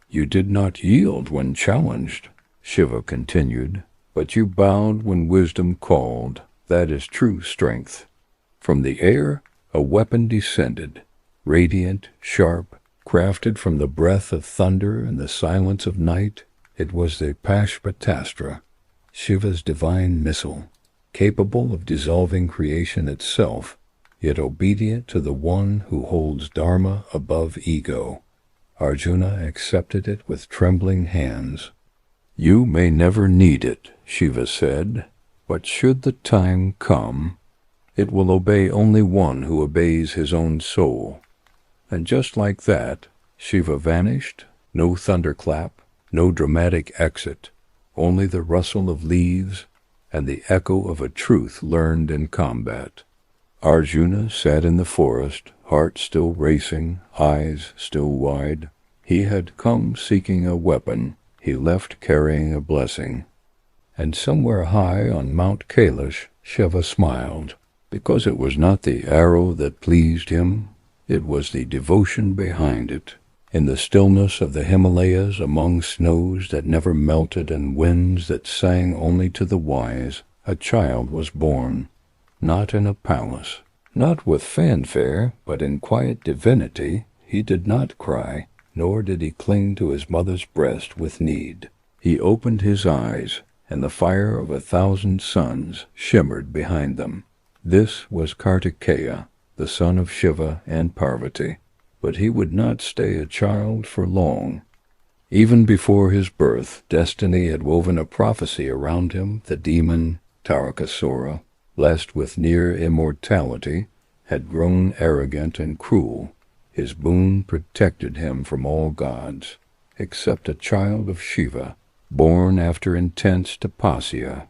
"You did not yield when challenged," Shiva continued, "but you bowed when wisdom called. That is true strength." From the air a weapon descended, radiant, sharp, crafted from the breath of thunder and the silence of night. It was the Pashpatastra, Shiva's divine missile, capable of dissolving creation itself, yet obedient to the one who holds Dharma above ego. Arjuna accepted it with trembling hands. "You may never need it," Shiva said, "but should the time come, it will obey only one who obeys his own soul." And just like that, Shiva vanished, no thunderclap, no dramatic exit, only the rustle of leaves and the echo of a truth learned in combat. Arjuna sat in the forest, heart still racing, eyes still wide. He had come seeking a weapon, he left carrying a blessing. And somewhere high on Mount Kailash, Shiva smiled, because it was not the arrow that pleased him, it was the devotion behind it. In the stillness of the Himalayas, among snows that never melted and winds that sang only to the wise, a child was born. Not in a palace, not with fanfare, but in quiet divinity. He did not cry, nor did he cling to his mother's breast with need. He opened his eyes, and the fire of 1,000 suns shimmered behind them. This was Kartikeya, the son of Shiva and Parvati. But he would not stay a child for long. Even before his birth, destiny had woven a prophecy around him. The demon Tarakasura, blessed with near immortality, had grown arrogant and cruel. His boon protected him from all gods, except a child of Shiva, born after intense tapasya.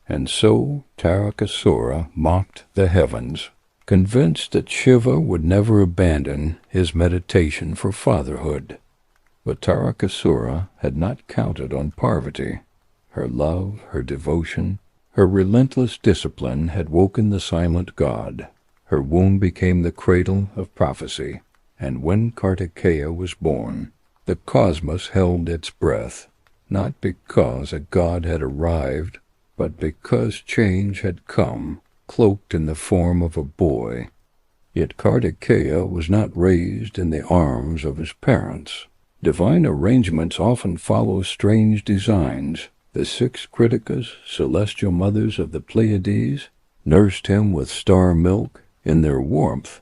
And so Tarakasura mocked the heavens, convinced that Shiva would never abandon his meditation for fatherhood. But Tarakasura had not counted on Parvati. Her love, her devotion, her relentless discipline had woken the silent god. Her womb became the cradle of prophecy, and when Kartikeya was born, the cosmos held its breath, not because a god had arrived, but because change had come, cloaked in the form of a boy. Yet Kartikeya was not raised in the arms of his parents. Divine arrangements often follow strange designs. The 6 Kritikas, celestial mothers of the Pleiades, nursed him with star milk. In their warmth,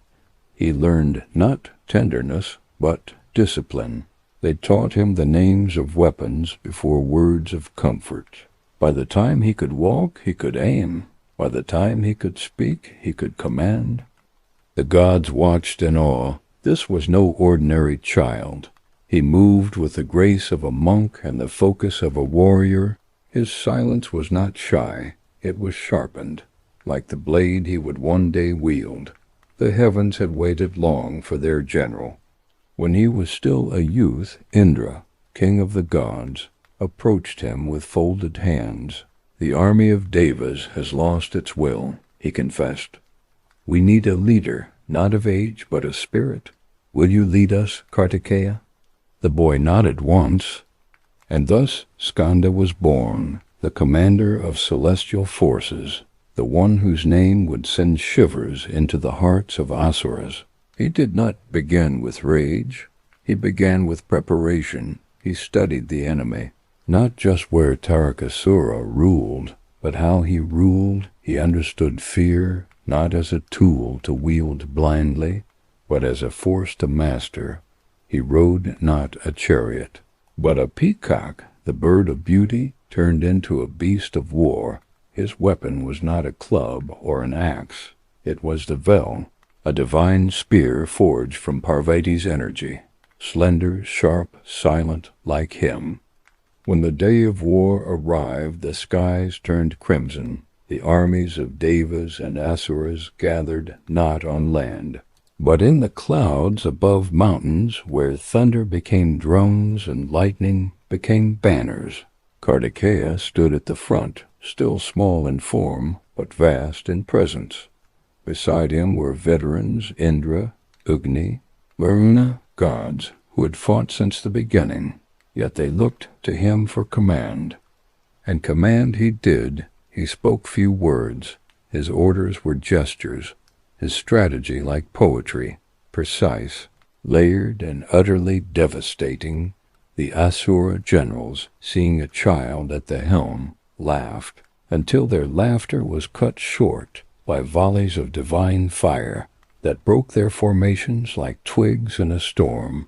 he learned not tenderness, but discipline. They taught him the names of weapons before words of comfort. By the time he could walk, he could aim. By the time he could speak, he could command. The gods watched in awe. This was no ordinary child. He moved with the grace of a monk and the focus of a warrior. His silence was not shy. It was sharpened, like the blade he would one day wield. The heavens had waited long for their general. When he was still a youth, Indra, king of the gods, approached him with folded hands. The army of Devas has lost its will, he confessed. We need a leader, not of age, but of spirit. Will you lead us, Kartikeya? The boy nodded once, and thus Skanda was born, the commander of celestial forces, the one whose name would send shivers into the hearts of asuras. He did not begin with rage. He began with preparation. He studied the enemy. Not just where Tarakasura ruled, but how he ruled. He understood fear, not as a tool to wield blindly, but as a force to master. He rode not a chariot, but a peacock, the bird of beauty, turned into a beast of war. His weapon was not a club or an axe. It was the vel, a divine spear forged from Parvati's energy, slender, sharp, silent, like him. When the day of war arrived, the skies turned crimson. The armies of Devas and Asuras gathered not on land, but in the clouds above mountains, where thunder became drones and lightning became banners. Kartikeya stood at the front, still small in form, but vast in presence. Beside him were veterans, Indra, Agni, Varuna, gods, who had fought since the beginning. Yet they looked to him for command. And command he did. He spoke few words. His orders were gestures. His strategy like poetry, precise, layered and utterly devastating. The Asura generals, seeing a child at the helm, laughed, until their laughter was cut short by volleys of divine fire that broke their formations like twigs in a storm.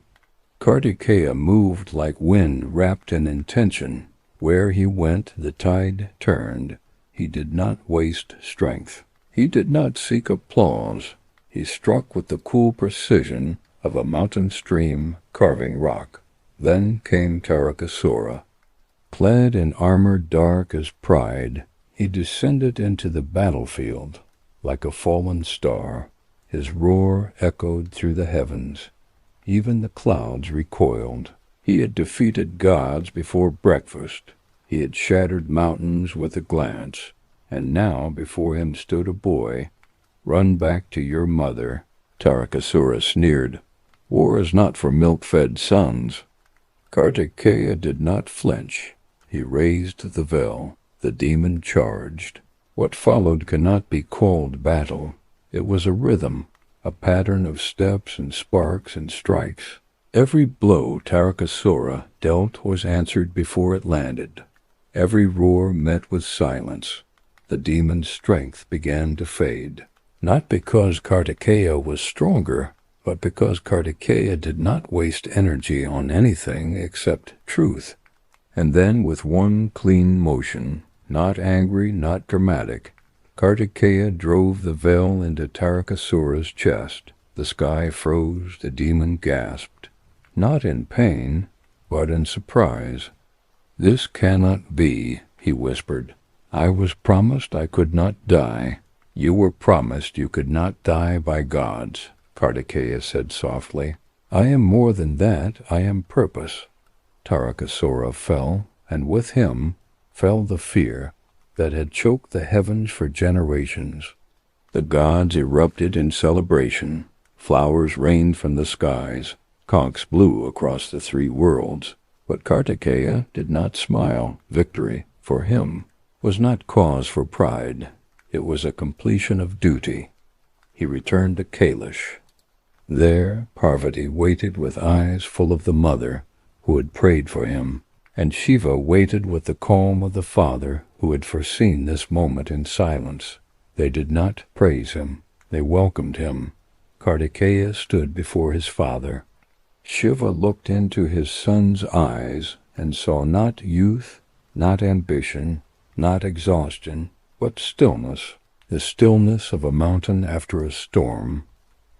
Kartikeya moved like wind wrapped in intention. Where he went, the tide turned. He did not waste strength. He did not seek applause. He struck with the cool precision of a mountain stream carving rock. Then came Tarakasura, Clad in armor dark as pride, he descended into the battlefield like a fallen star. His roar echoed through the heavens. Even the clouds recoiled. He had defeated gods before breakfast. He had shattered mountains with a glance. And now before him stood a boy. "Run back to your mother," Tarakasura sneered. "War is not for milk-fed sons." Kartikeya did not flinch. He raised the veil. The demon charged. What followed cannot be called battle. It was a rhythm, a pattern of steps and sparks and strikes. Every blow Tarakasura dealt was answered before it landed. Every roar met with silence. The demon's strength began to fade. Not because Kartikeya was stronger, but because Kartikeya did not waste energy on anything except truth. And then with one clean motion, not angry, not dramatic, Kartikeya drove the veil into Tarakasura's chest. The sky froze, the demon gasped, not in pain, but in surprise. "This cannot be," he whispered. "I was promised I could not die." "You were promised you could not die by gods," Kartikeya said softly. "I am more than that, I am purpose." Tarakasura fell, and with him fell the fear that had choked the heavens for generations. The gods erupted in celebration. Flowers rained from the skies. Conchs blew across the three worlds. But Kartikeya did not smile. Victory, for him, was not cause for pride. It was a completion of duty. He returned to Kailash. There Parvati waited with eyes full of the mother who had prayed for him, and Shiva waited with the calm of the father who had foreseen this moment in silence. They did not praise him. They welcomed him. Kartikeya stood before his father. Shiva looked into his son's eyes and saw not youth, not ambition, not exhaustion, but stillness, the stillness of a mountain after a storm.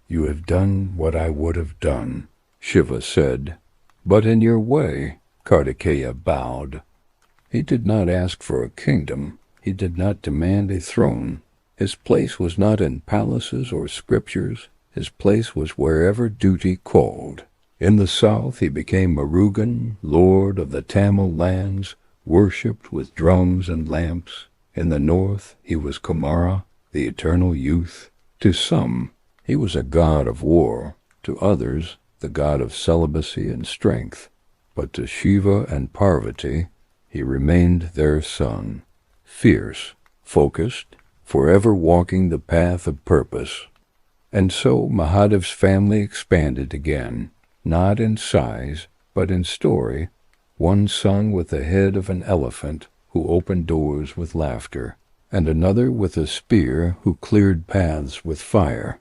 "You have done what I would have done," Shiva said. "But in your way," Kartikeya bowed. He did not ask for a kingdom. He did not demand a throne. His place was not in palaces or scriptures. His place was wherever duty called. In the south he became Murugan, lord of the Tamil lands, worshipped with drums and lamps. In the north he was Kumara, the eternal youth. To some he was a god of war, to others the god of celibacy and strength. But to Shiva and Parvati he remained their son, fierce, focused, forever walking the path of purpose. And so Mahadev's family expanded again, not in size, but in story. One son with the head of an elephant who opened doors with laughter, and another with a spear who cleared paths with fire.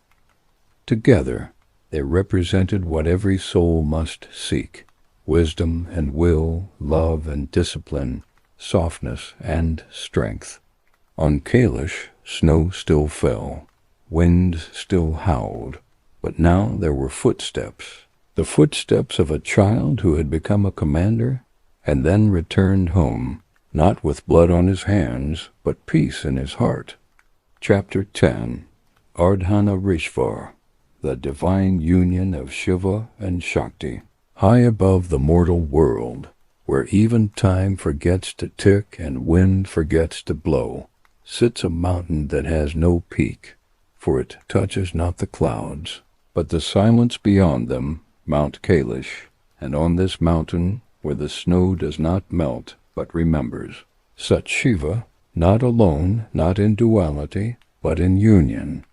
Together they represented what every soul must seek: wisdom and will, love and discipline, softness and strength. On Kailash snow still fell, wind still howled, but now there were footsteps, the footsteps of a child who had become a commander and then returned home, not with blood on his hands, but peace in his heart. Chapter 10. Ardhanarishvara, the divine union of Shiva and Shakti. High above the mortal world, where even time forgets to tick and wind forgets to blow, sits a mountain that has no peak, for it touches not the clouds, but the silence beyond them, Mount Kailash. And on this mountain, where the snow does not melt, but remembers, sat Shiva, not alone, not in duality, but in union.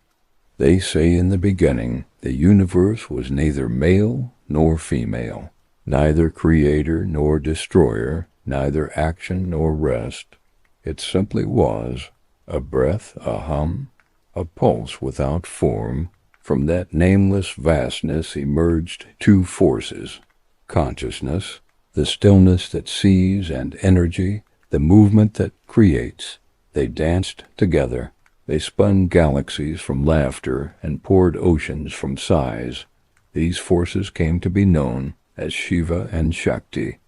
They say in the beginning the universe was neither male nor female, neither creator nor destroyer, neither action nor rest. It simply was, a breath, a hum, a pulse without form. From that nameless vastness emerged two forces: consciousness, the stillness that sees, and energy, the movement that creates. They danced together. They spun galaxies from laughter and poured oceans from sighs. These forces came to be known as Shiva and Shakti.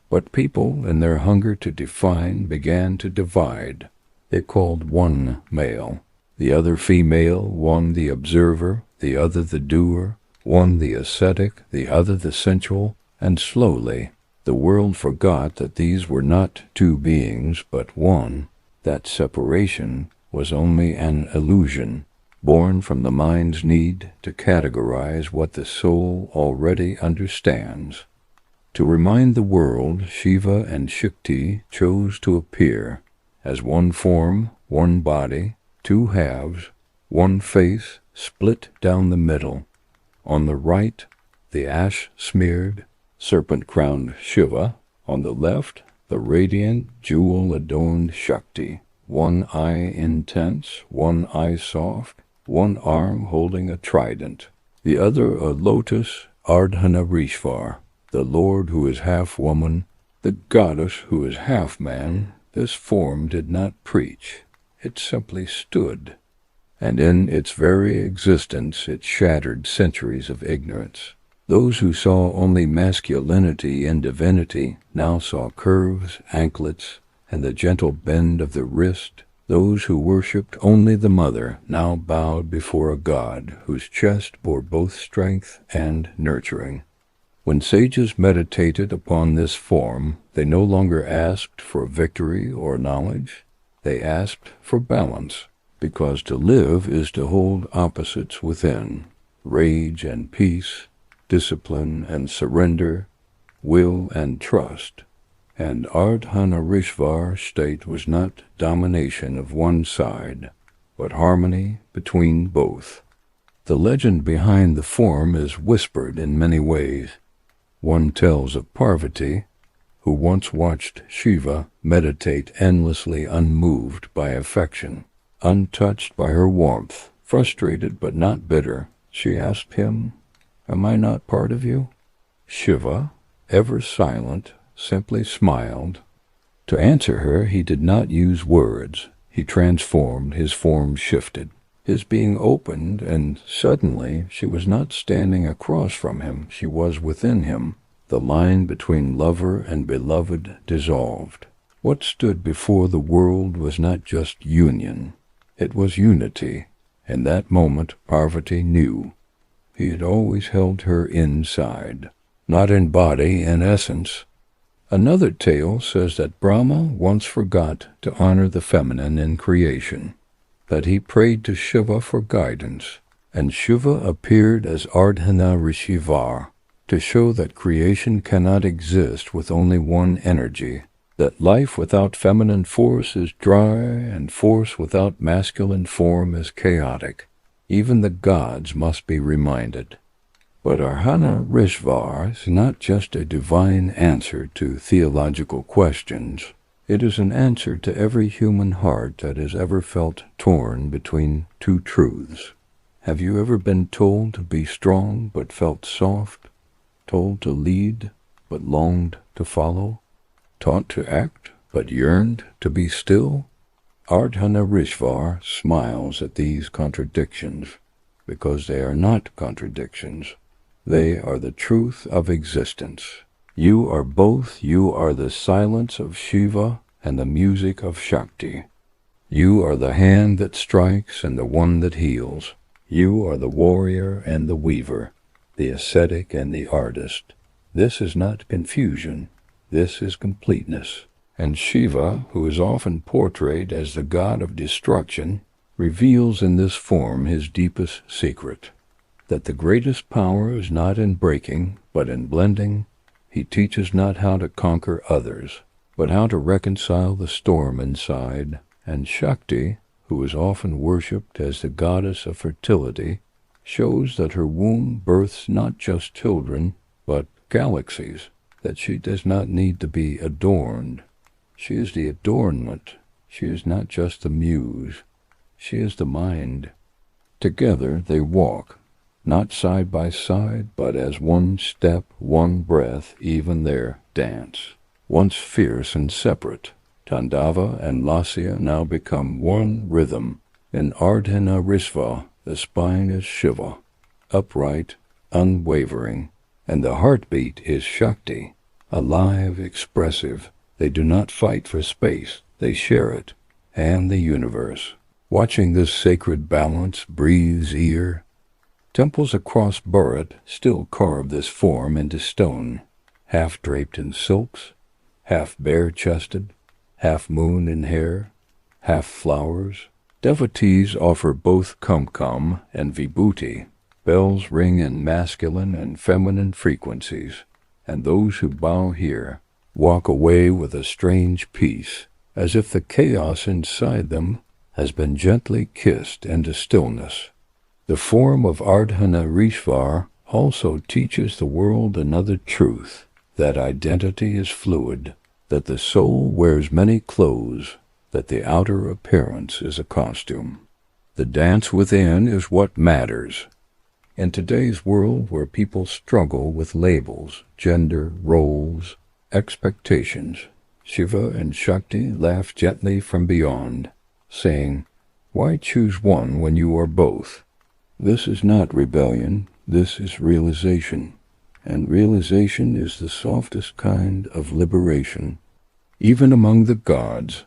But people, in their hunger to define, began to divide. They called one male, the other female, one the observer, the other the doer, one the ascetic, the other the sensual, and slowly the world forgot that these were not two beings, but one. That separation was only an illusion, born from the mind's need to categorize what the soul already understands. To remind the world, Shiva and Shakti chose to appear as one form, one body, two halves, one face split down the middle. On the right, the ash-smeared, serpent-crowned Shiva. On the left, the radiant, jewel-adorned Shakti. One eye intense, one eye soft, one arm holding a trident, the other a lotus, Ardhanarishvara, the Lord who is half woman, the goddess who is half man. This form did not preach, it simply stood, and in its very existence it shattered centuries of ignorance. Those who saw only masculinity in divinity now saw curves, anklets, and the gentle bend of the wrist. Those who worshipped only the mother now bowed before a god whose chest bore both strength and nurturing. When sages meditated upon this form, they no longer asked for victory or knowledge. They asked for balance, because to live is to hold opposites within, rage and peace, discipline and surrender, will and trust. And Ardhanarishvara state was not domination of one side, but harmony between both. The legend behind the form is whispered in many ways. One tells of Parvati, who once watched Shiva meditate endlessly unmoved by affection, untouched by her warmth, frustrated but not bitter. She asked him, "Am I not part of you?" Shiva, ever silent, simply smiled. To answer her, he did not use words. He transformed, his form shifted. His being opened, and suddenly she was not standing across from him, she was within him. The line between lover and beloved dissolved. What stood before the world was not just union, it was unity. In that moment Parvati knew. He had always held her inside, not in body, in essence. Another tale says that Brahma once forgot to honor the feminine in creation, that he prayed to Shiva for guidance, and Shiva appeared as Ardhanarishvara to show that creation cannot exist with only one energy, that life without feminine force is dry, and force without masculine form is chaotic. Even the gods must be reminded. But Ardhanarishvara is not just a divine answer to theological questions. It is an answer to every human heart that has ever felt torn between two truths. Have you ever been told to be strong but felt soft? Told to lead but longed to follow? Taught to act but yearned to be still? Ardhanarishvara smiles at these contradictions, because they are not contradictions. They are the truth of existence. You are both. You are the silence of Shiva and the music of Shakti. You are the hand that strikes and the one that heals. You are the warrior and the weaver, the ascetic and the artist. This is not confusion. This is completeness. And Shiva, who is often portrayed as the god of destruction, reveals in this form his deepest secret, that the greatest power is not in breaking, but in blending. He teaches not how to conquer others, but how to reconcile the storm inside. And Shakti, who is often worshipped as the goddess of fertility, shows that her womb births not just children, but galaxies, that she does not need to be adorned. She is the adornment. She is not just the muse. She is the mind. Together they walk, not side by side, but as one step, one breath, even their dance. Once fierce and separate, Tandava and Lasya now become one rhythm. In Ardhanarishvara, the spine is Shiva, upright, unwavering, and the heartbeat is Shakti. alive, expressive. They do not fight for space, they share it, and the universe. Watching this sacred balance breathes ear. Temples across Bharat still carve this form into stone, half draped in silks, half bare-chested, half moon in hair, half flowers. Devotees offer both kumkum and vibhuti. Bells ring in masculine and feminine frequencies, and those who bow here walk away with a strange peace, as if the chaos inside them has been gently kissed into stillness. The form of Ardhanarishvara also teaches the world another truth, that identity is fluid, that the soul wears many clothes, that the outer appearance is a costume. The dance within is what matters. In today's world where people struggle with labels, gender, roles, expectations, Shiva and Shakti laugh gently from beyond, saying, "Why choose one when you are both?" This is not rebellion, this is realization, and realization is the softest kind of liberation. Even among the gods,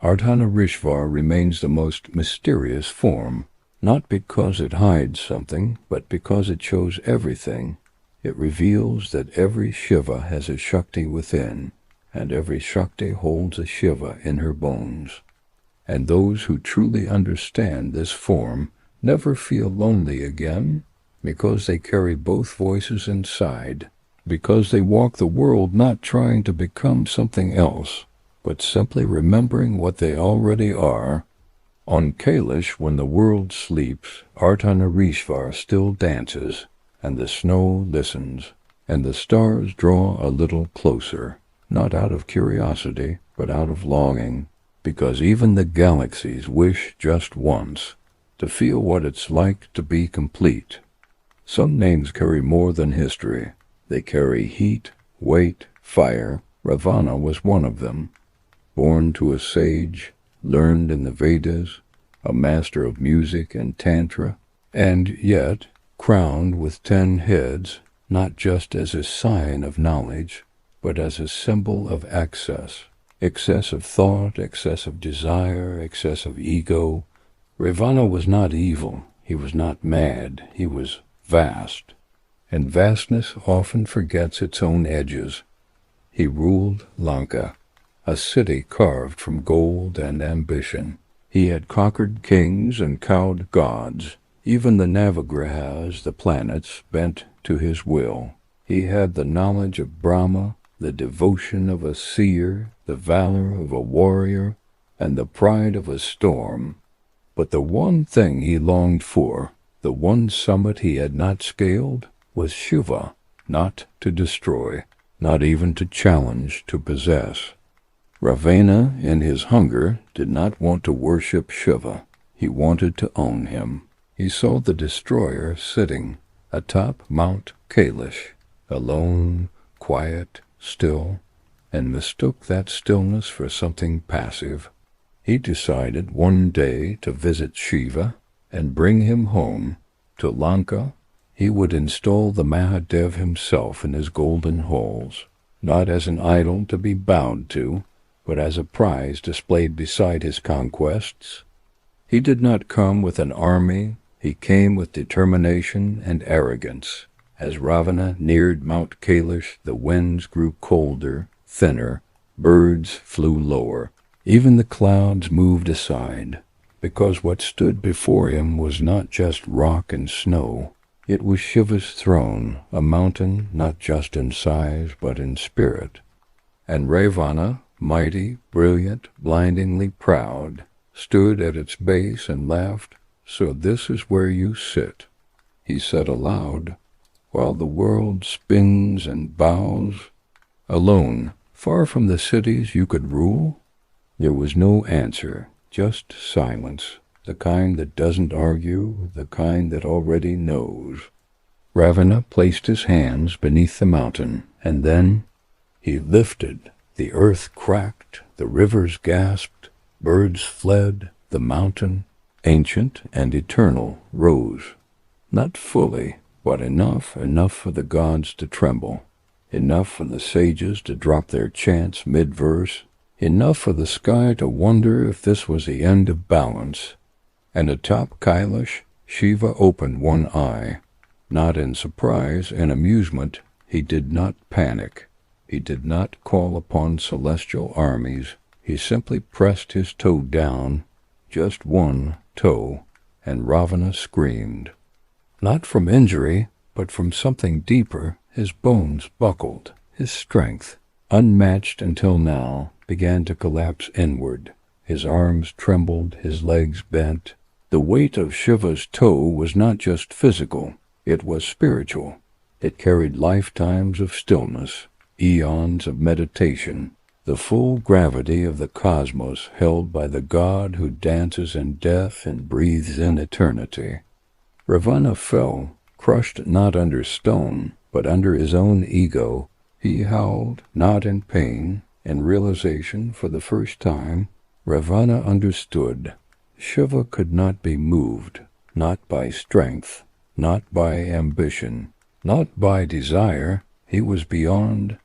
Ardhanarishvara remains the most mysterious form, not because it hides something, but because it shows everything. It reveals that every Shiva has a Shakti within, and every Shakti holds a Shiva in her bones. And those who truly understand this form never feel lonely again, because they carry both voices inside, because they walk the world not trying to become something else, but simply remembering what they already are. On Kailash, when the world sleeps, Ardhanarishvara still dances, and the snow listens, and the stars draw a little closer, not out of curiosity, but out of longing, because even the galaxies wish just once to feel what it's like to be complete. Some names carry more than history. They carry heat, weight, fire. Ravana was one of them. Born to a sage, learned in the Vedas, a master of music and tantra, and yet crowned with 10 heads, not just as a sign of knowledge, but as a symbol of excess. Excess of thought, excess of desire, excess of ego. Ravana was not evil, he was not mad, he was vast, and vastness often forgets its own edges. He ruled Lanka, a city carved from gold and ambition. He had conquered kings and cowed gods, even the Navagrahas, the planets, bent to his will. He had the knowledge of Brahma, the devotion of a seer, the valor of a warrior, and the pride of a storm. But the one thing he longed for, the one summit he had not scaled, was Shiva, not to destroy, not even to challenge, to possess. Ravana, in his hunger, did not want to worship Shiva. He wanted to own him. He saw the destroyer sitting atop Mount Kailash, alone, quiet, still, and mistook that stillness for something passive. He decided one day to visit Shiva and bring him home to Lanka. He would install the Mahadeva himself in his golden halls, not as an idol to be bowed to, but as a prize displayed beside his conquests. He did not come with an army, he came with determination and arrogance. As Ravana neared Mount Kailash, the winds grew colder, thinner, birds flew lower. Even the clouds moved aside, because what stood before him was not just rock and snow. It was Shiva's throne, a mountain not just in size but in spirit. And Ravana, mighty, brilliant, blindingly proud, stood at its base and laughed. "So this is where you sit," he said aloud, "while the world spins and bows, alone, far from the cities you could rule?" There was no answer, just silence, the kind that doesn't argue, the kind that already knows. Ravana placed his hands beneath the mountain, and then he lifted. The earth cracked, the rivers gasped, birds fled, the mountain, ancient and eternal, rose. Not fully, but enough for the gods to tremble. enough for the sages to drop their chants mid-verse, enough for the sky to wonder if this was the end of balance. And atop Kailash, Shiva opened one eye. Not in surprise and amusement, he did not panic. He did not call upon celestial armies. He simply pressed his toe down, just one toe, and Ravana screamed. Not from injury, but from something deeper. His bones buckled. His strength, unmatched until now, began to collapse inward. His arms trembled, his legs bent. The weight of Shiva's toe was not just physical, it was spiritual. It carried lifetimes of stillness, eons of meditation, the full gravity of the cosmos held by the God who dances in death and breathes in eternity. Ravana fell, crushed not under stone, but under his own ego. He howled, not in pain. In realization, for the first time, Ravana understood. Shiva could not be moved, not by strength, not by ambition, not by desire. He was beyond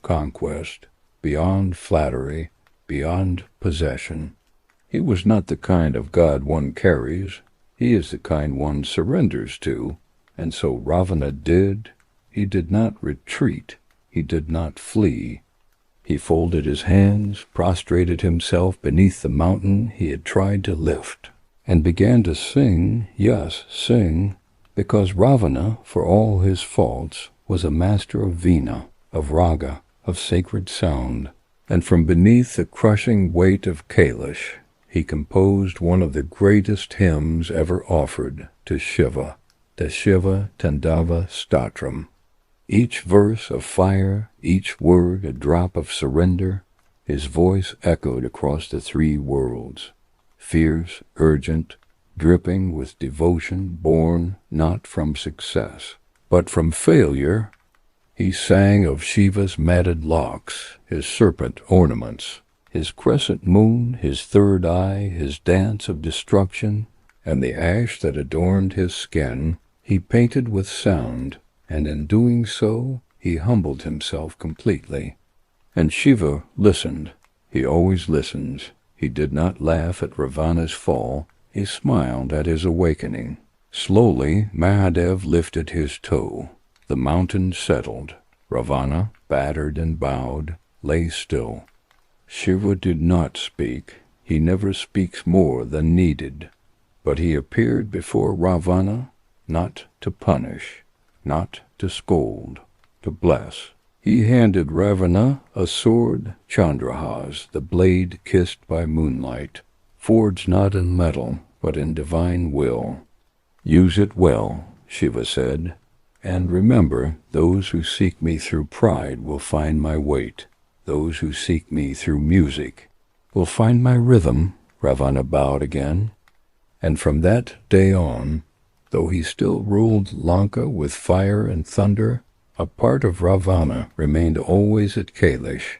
conquest, beyond flattery, beyond possession. He was not the kind of God one carries. He is the kind one surrenders to. And so Ravana did. He did not retreat. He did not flee. He folded his hands, prostrated himself beneath the mountain he had tried to lift, and began to sing, yes, sing, because Ravana, for all his faults, was a master of vina, of raga, of sacred sound, and from beneath the crushing weight of Kailash, he composed one of the greatest hymns ever offered to Shiva, the Shiva Tandava Statram. Each verse a fire, each word a drop of surrender. His voice echoed across the three worlds, fierce, urgent, dripping with devotion born not from success, but from failure. He sang of Shiva's matted locks, his serpent ornaments, his crescent moon, his third eye, his dance of destruction, and the ash that adorned his skin. He painted with sound, and in doing so, he humbled himself completely. And Shiva listened. He always listens. He did not laugh at Ravana's fall. He smiled at his awakening. Slowly, Mahadeva lifted his toe. The mountain settled. Ravana, battered and bowed, lay still. Shiva did not speak. He never speaks more than needed. But he appeared before Ravana, not to punish, not to scold, to bless. He handed Ravana a sword, Chandrahas, the blade kissed by moonlight, forged not in metal, but in divine will. Use it well, Shiva said, and remember, those who seek me through pride will find my weight. Those who seek me through music will find my rhythm. Ravana bowed again, and from that day on, though he still ruled Lanka with fire and thunder, a part of Ravana remained always at Kailash,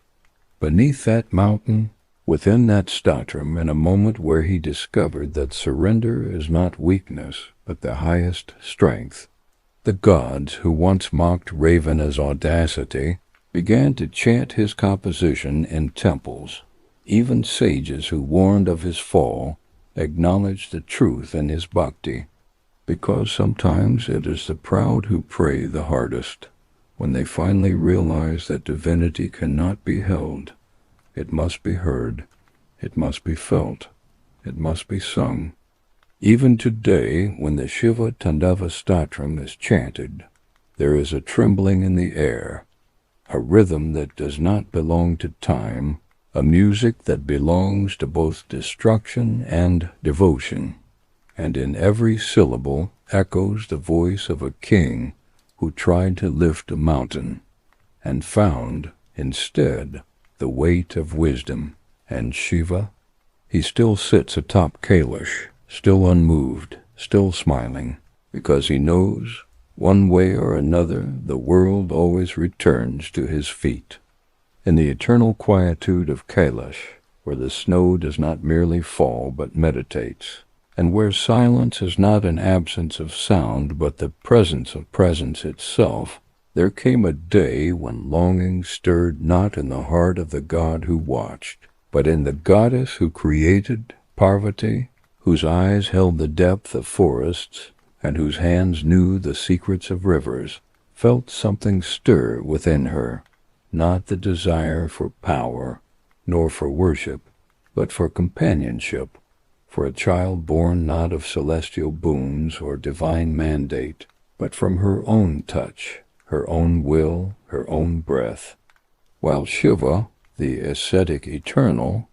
beneath that mountain, within that statram, in a moment where he discovered that surrender is not weakness, but the highest strength. The gods, who once mocked Ravana's audacity, began to chant his composition in temples. Even sages who warned of his fall acknowledged the truth in his bhakti, because sometimes it is the proud who pray the hardest. When they finally realize that divinity cannot be held, it must be heard, it must be felt, it must be sung. Even today, when the Shiva Tandava Statram is chanted, there is a trembling in the air, a rhythm that does not belong to time, a music that belongs to both destruction and devotion. And in every syllable echoes the voice of a king who tried to lift a mountain, and found, instead, the weight of wisdom. And Shiva, he still sits atop Kailash, still unmoved, still smiling, because he knows, one way or another, the world always returns to his feet. In the eternal quietude of Kailash, where the snow does not merely fall but meditates, and where silence is not an absence of sound but the presence of presence itself, There came a day when longing stirred not in the heart of the god who watched, but in the goddess who created, Parvati, whose eyes held the depth of forests, and whose hands knew the secrets of rivers, felt something stir within her, not the desire for power, nor for worship, but for companionship, for a child born not of celestial boons or divine mandate, but from her own touch, her own will, her own breath. While Shiva, the ascetic eternal,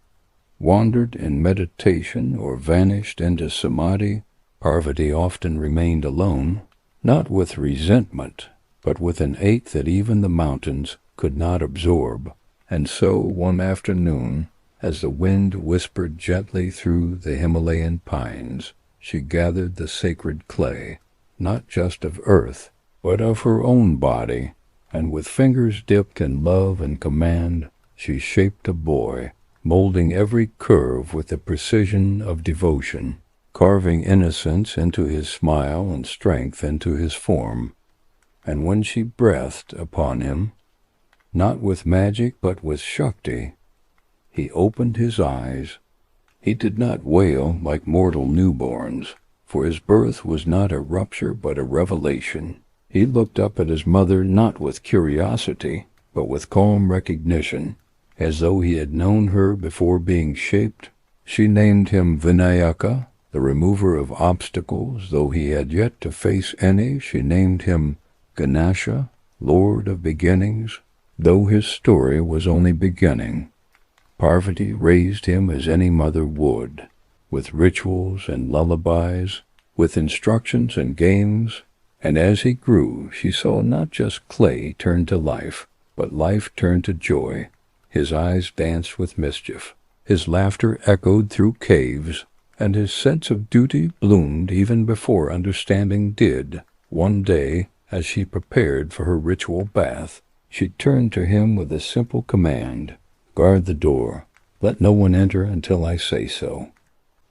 wandered in meditation or vanished into samadhi, Parvati often remained alone, not with resentment, but with an ache that even the mountains could not absorb. And so one afternoon, as the wind whispered gently through the Himalayan pines, she gathered the sacred clay, not just of earth, but of her own body, and with fingers dipped in love and command, she shaped a boy, molding every curve with the precision of devotion, carving innocence into his smile and strength into his form. And when she breathed upon him, not with magic but with Shakti, he opened his eyes. He did not wail like mortal newborns, for his birth was not a rupture but a revelation. He looked up at his mother not with curiosity, but with calm recognition, as though he had known her before being shaped. She named him Vinayaka, the remover of obstacles, though he had yet to face any. She named him Ganesha, Lord of Beginnings, though his story was only beginning. Parvati raised him as any mother would, with rituals and lullabies, with instructions and games, and as he grew she saw not just clay turn to life, but life turn to joy. His eyes danced with mischief, his laughter echoed through caves, and his sense of duty bloomed even before understanding did. One day, as she prepared for her ritual bath, she turned to him with a simple command, "Guard the door. Let no one enter until I say so."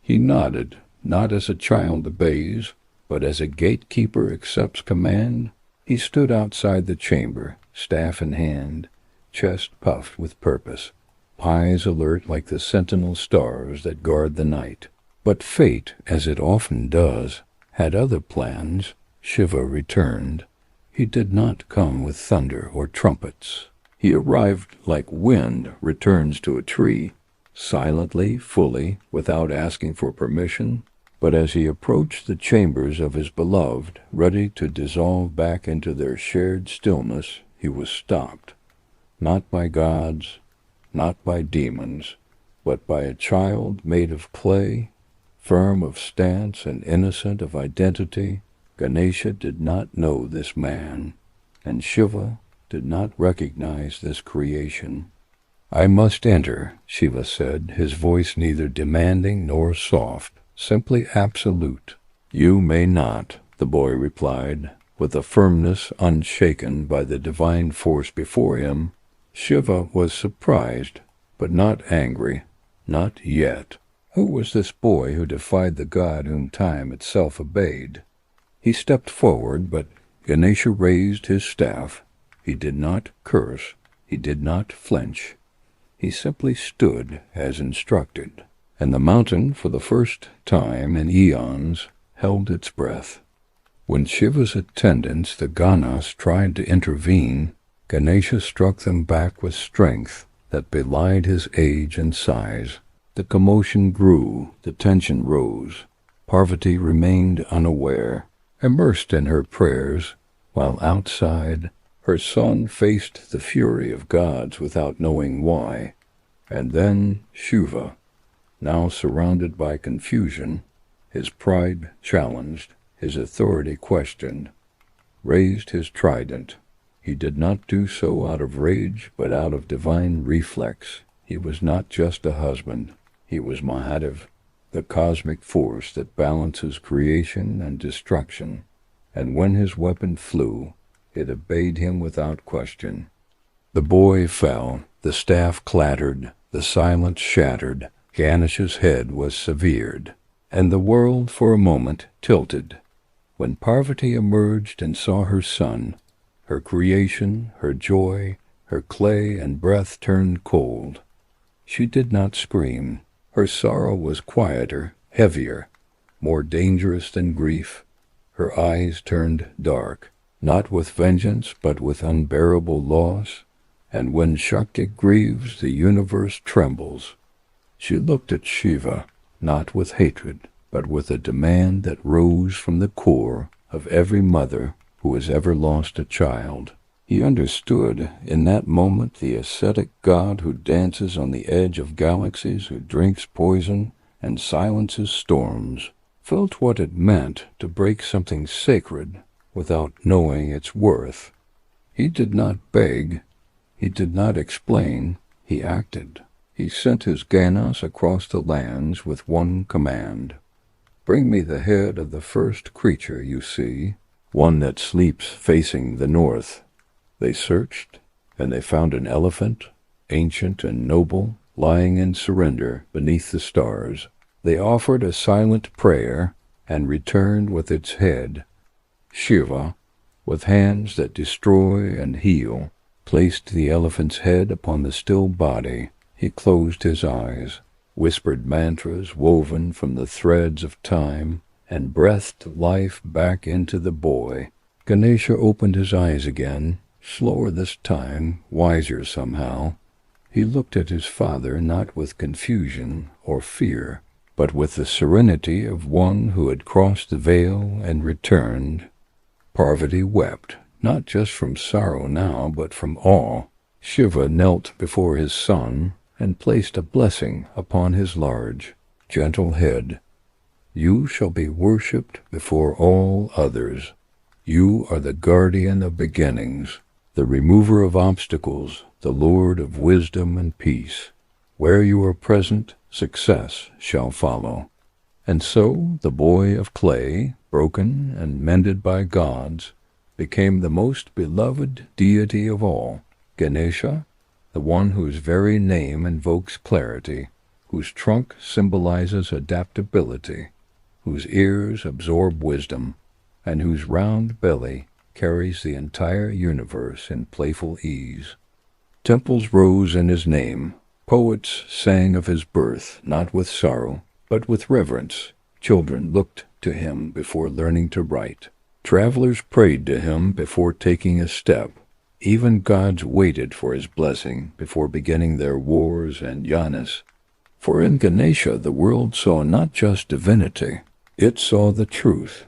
He nodded, not as a child obeys, but as a gatekeeper accepts command. He stood outside the chamber, staff in hand, chest puffed with purpose, eyes alert like the sentinel stars that guard the night. But fate, as it often does, had other plans. Shiva returned. He did not come with thunder or trumpets. He arrived like wind returns to a tree, silently, fully, without asking for permission. But as he approached the chambers of his beloved, ready to dissolve back into their shared stillness, he was stopped, not by gods, not by demons, but by a child made of clay, firm of stance and innocent of identity. Ganesha did not know this man, and Shiva did not recognize this creation. "I must enter," Shiva said, his voice neither demanding nor soft, simply absolute. "You may not," the boy replied, with a firmness unshaken by the divine force before him. Shiva was surprised, but not angry. Not yet. Who was this boy who defied the god whom time itself obeyed? He stepped forward, but Ganesha raised his staff. He did not curse. He did not flinch. He simply stood as instructed, and the mountain, for the first time in eons, held its breath. When Shiva's attendants, the Ganas, tried to intervene, Ganesha struck them back with strength that belied his age and size. The commotion grew, the tension rose. Parvati remained unaware, immersed in her prayers, while outside her son faced the fury of gods without knowing why. And then Shiva, now surrounded by confusion, his pride challenged, his authority questioned, raised his trident. He did not do so out of rage, but out of divine reflex. He was not just a husband. He was Mahadeva, the cosmic force that balances creation and destruction. And when his weapon flew, it obeyed him without question. The boy fell, the staff clattered, the silence shattered, Ganesha's head was severed, and the world for a moment tilted. When Parvati emerged and saw her son, her creation, her joy, her clay and breath turned cold. She did not scream. Her sorrow was quieter, heavier, more dangerous than grief. Her eyes turned dark, not with vengeance, but with unbearable loss. And when Shakti grieves, the universe trembles. She looked at Shiva, not with hatred, but with a demand that rose from the core of every mother who has ever lost a child. He understood in that moment the ascetic god who dances on the edge of galaxies, who drinks poison and silences storms, felt what it meant to break something sacred without knowing its worth. He did not beg, he did not explain, he acted. He sent his Ganas across the lands with one command. Bring me the head of the first creature you see, one that sleeps facing the north. They searched, and they found an elephant, ancient and noble, lying in surrender beneath the stars. They offered a silent prayer and returned with its head. Shiva, with hands that destroy and heal, placed the elephant's head upon the still body. He closed his eyes, whispered mantras woven from the threads of time, and breathed life back into the boy. Ganesha opened his eyes again, slower this time, wiser somehow. He looked at his father not with confusion or fear, but with the serenity of one who had crossed the veil and returned. Parvati wept, not just from sorrow now, but from awe. Shiva knelt before his son and placed a blessing upon his large, gentle head. You shall be worshipped before all others. You are the guardian of beginnings, the remover of obstacles, the Lord of wisdom and peace. Where you are present, success shall follow. And so the boy of clay, broken and mended by gods, became the most beloved deity of all, Ganesha, the one whose very name invokes clarity, whose trunk symbolizes adaptability, whose ears absorb wisdom, and whose round belly carries the entire universe in playful ease. Temples rose in his name. Poets sang of his birth, not with sorrow, but with reverence. Children looked to him before learning to write. Travelers prayed to him before taking a step. Even gods waited for his blessing before beginning their wars and yanas. For in Ganesha the world saw not just divinity, it saw the truth,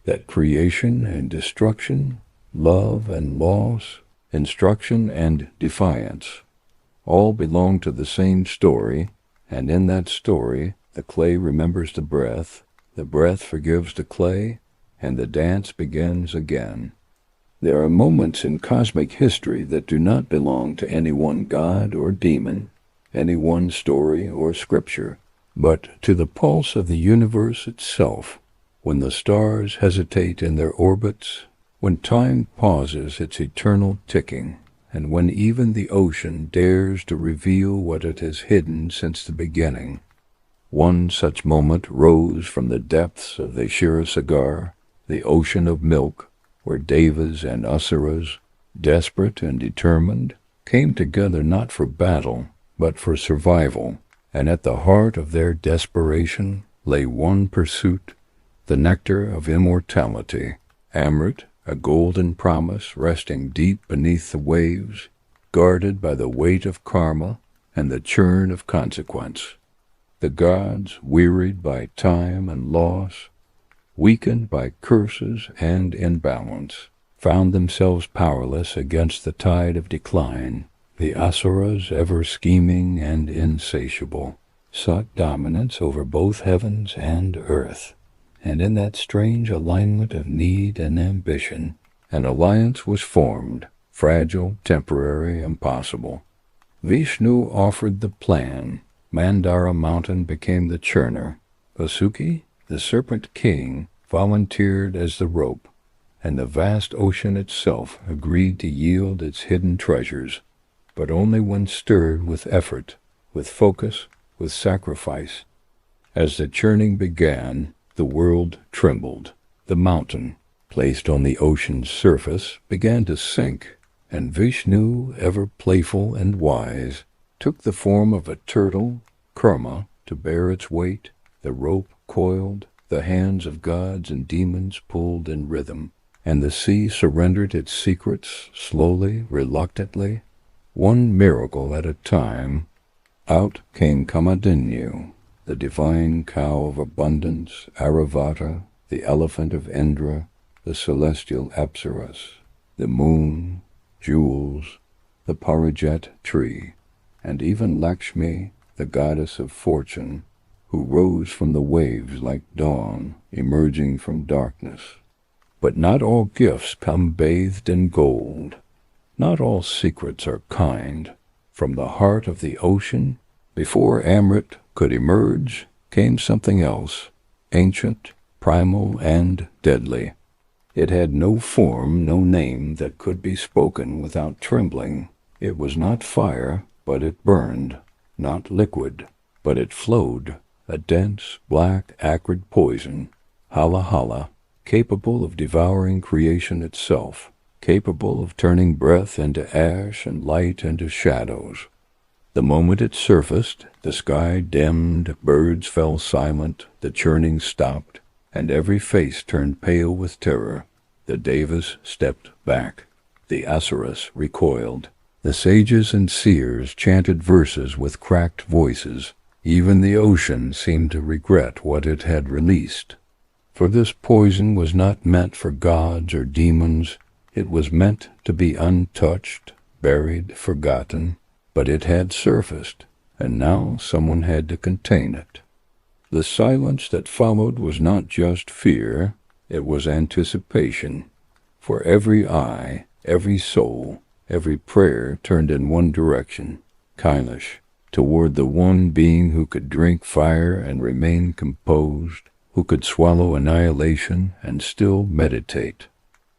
that creation and destruction, love and loss, instruction and defiance, all belong to the same story, and in that story the clay remembers the breath forgives the clay, and the dance begins again. There are moments in cosmic history that do not belong to any one god or demon, any one story or scripture, but to the pulse of the universe itself, when the stars hesitate in their orbits, when time pauses its eternal ticking, and when even the ocean dares to reveal what it has hidden since the beginning. One such moment rose from the depths of the Kshirosagar, the ocean of milk, where devas and asuras, desperate and determined, came together not for battle, but for survival, and at the heart of their desperation lay one pursuit, the nectar of immortality, Amrit, a golden promise resting deep beneath the waves, guarded by the weight of karma and the churn of consequence. The gods, wearied by time and loss, weakened by curses and imbalance, found themselves powerless against the tide of decline. The asuras, ever scheming and insatiable, sought dominance over both heavens and earth. And in that strange alignment of need and ambition, an alliance was formed, fragile, temporary, impossible. Vishnu offered the plan. Mandara mountain became the churner. Vasuki, the serpent king, volunteered as the rope, and the vast ocean itself agreed to yield its hidden treasures, but only when stirred with effort, with focus, with sacrifice. As the churning began, the world trembled. The mountain, placed on the ocean's surface, began to sink, and Vishnu, ever playful and wise, took the form of a turtle, Karma, to bear its weight. The rope coiled, the hands of gods and demons pulled in rhythm, and the sea surrendered its secrets slowly, reluctantly, one miracle at a time. Out came Kamadinyu, the divine cow of abundance, Aravata, the elephant of Indra, the celestial Apsaras, the moon, jewels, the Parijat tree, and even Lakshmi, the goddess of fortune, who rose from the waves like dawn, emerging from darkness. But not all gifts come bathed in gold. Not all secrets are kind. From the heart of the ocean, before Amrit could emerge, came something else, ancient, primal, and deadly. It had no form, no name that could be spoken without trembling. It was not fire, but it burned, not liquid, but it flowed, a dense, black, acrid poison, hala hala, capable of devouring creation itself, capable of turning breath into ash and light into shadows. The moment it surfaced, the sky dimmed, birds fell silent, the churning stopped, and every face turned pale with terror. The Devas stepped back. The Asuras recoiled. The sages and seers chanted verses with cracked voices. Even the ocean seemed to regret what it had released. For this poison was not meant for gods or demons. It was meant to be untouched, buried, forgotten. But it had surfaced, and now someone had to contain it. The silence that followed was not just fear, it was anticipation. For every eye, every soul, every prayer turned in one direction, Kailash, toward the one being who could drink fire and remain composed, who could swallow annihilation and still meditate,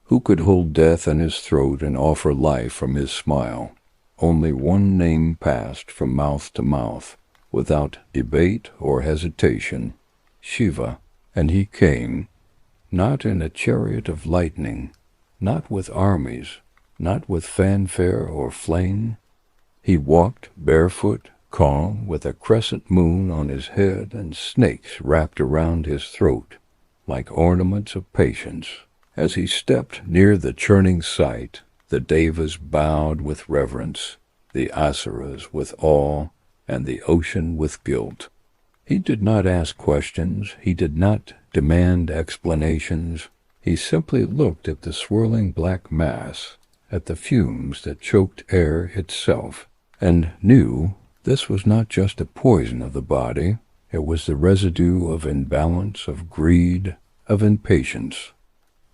who could hold death in his throat and offer life from his smile. Only one name passed from mouth to mouth, without debate or hesitation, Shiva, and he came, not in a chariot of lightning, not with armies, not with fanfare or flame. He walked barefoot, calm, with a crescent moon on his head and snakes wrapped around his throat, like ornaments of patience. As he stepped near the churning sight, the Devas bowed with reverence, the Asuras with awe, and the ocean with guilt. He did not ask questions, he did not demand explanations. He simply looked at the swirling black mass, at the fumes that choked air itself, and knew this was not just a poison of the body, it was the residue of imbalance, of greed, of impatience.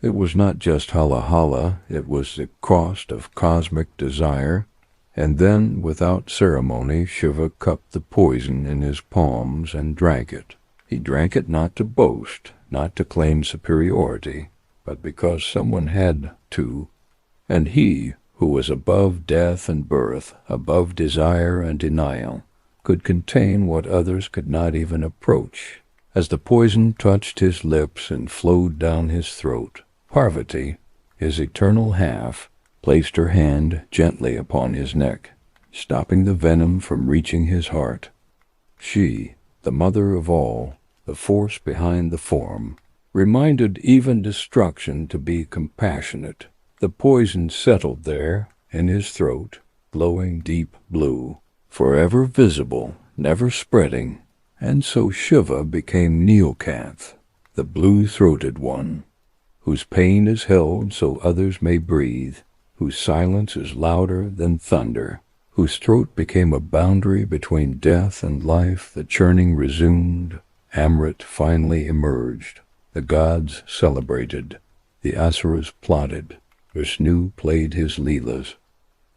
It was not just hala hala, it was the cost of cosmic desire. And then, without ceremony, Shiva cupped the poison in his palms and drank it. He drank it not to boast, not to claim superiority, but because someone had to. And he, who was above death and birth, above desire and denial, could contain what others could not even approach. As the poison touched his lips and flowed down his throat, Parvati, his eternal half, placed her hand gently upon his neck, stopping the venom from reaching his heart. She, the mother of all, the force behind the form, reminded even destruction to be compassionate. The poison settled there, in his throat, glowing deep blue, forever visible, never spreading, and so Shiva became Neelkanth, the blue-throated one, whose pain is held so others may breathe, whose silence is louder than thunder, whose throat became a boundary between death and life. The churning resumed, Amrit finally emerged, the gods celebrated, the Asuras plotted, Vishnu played his Leelas.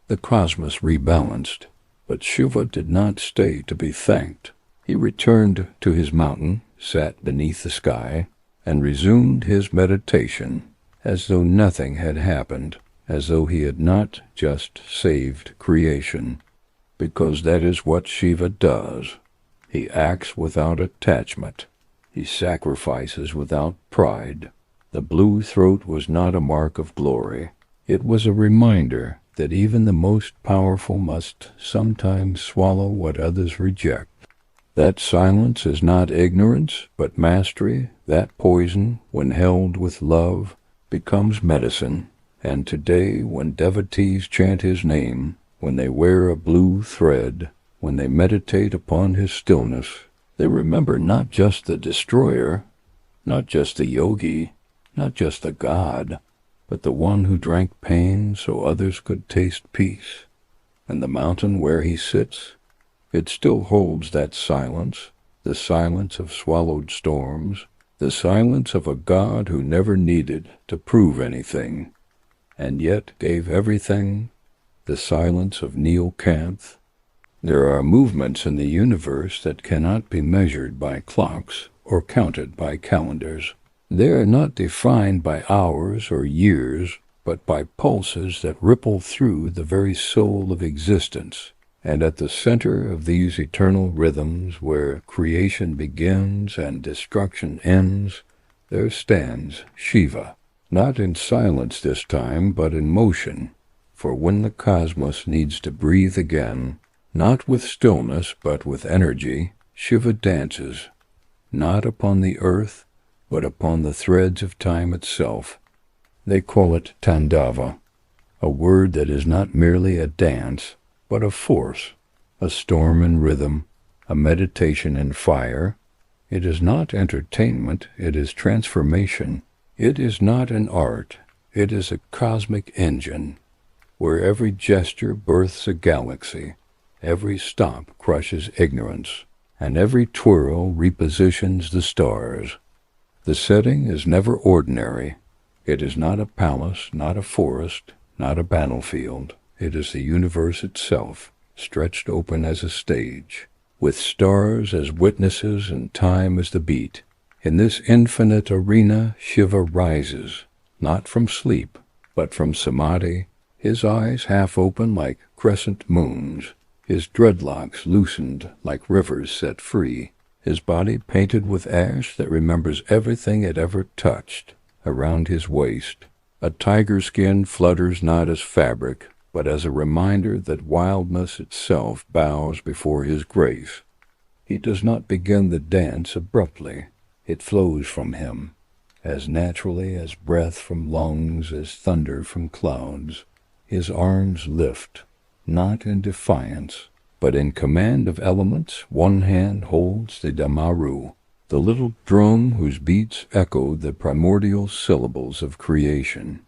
The cosmos rebalanced, but Shiva did not stay to be thanked. He returned to his mountain, sat beneath the sky, and resumed his meditation, as though nothing had happened, as though he had not just saved creation, because that is what Shiva does. He acts without attachment. He sacrifices without pride. The blue throat was not a mark of glory. It was a reminder that even the most powerful must sometimes swallow what others reject. That silence is not ignorance, but mastery. That poison, when held with love, becomes medicine. And today, when devotees chant his name, when they wear a blue thread, when they meditate upon his stillness, they remember not just the destroyer, not just the yogi, not just the god, but the one who drank pain so others could taste peace. And the mountain where he sits, it still holds that silence, the silence of swallowed storms, the silence of a god who never needed to prove anything, and yet gave everything, the silence of Neelkanth. There are movements in the universe that cannot be measured by clocks or counted by calendars. They are not defined by hours or years, but by pulses that ripple through the very soul of existence. And at the center of these eternal rhythms, where creation begins and destruction ends, there stands Shiva, not in silence this time, but in motion. For when the cosmos needs to breathe again, not with stillness, but with energy, Shiva dances, not upon the earth, but upon the threads of time itself. They call it Tandava, a word that is not merely a dance, but a force, a storm in rhythm, a meditation in fire. It is not entertainment, it is transformation. It is not an art, it is a cosmic engine, where every gesture births a galaxy, every stop crushes ignorance, and every twirl repositions the stars. The setting is never ordinary. It is not a palace, not a forest, not a battlefield. It is the universe itself, stretched open as a stage, with stars as witnesses and time as the beat. In this infinite arena, Shiva rises, not from sleep, but from samadhi, his eyes half open like crescent moons, his dreadlocks loosened like rivers set free, his body painted with ash that remembers everything it ever touched. Around his waist, a tiger skin flutters not as fabric, but as a reminder that wildness itself bows before his grace. He does not begin the dance abruptly. It flows from him, as naturally as breath from lungs, as thunder from clouds. His arms lift, not in defiance, but in command of elements. One hand holds the damaru, the little drum whose beats echo the primordial syllables of creation.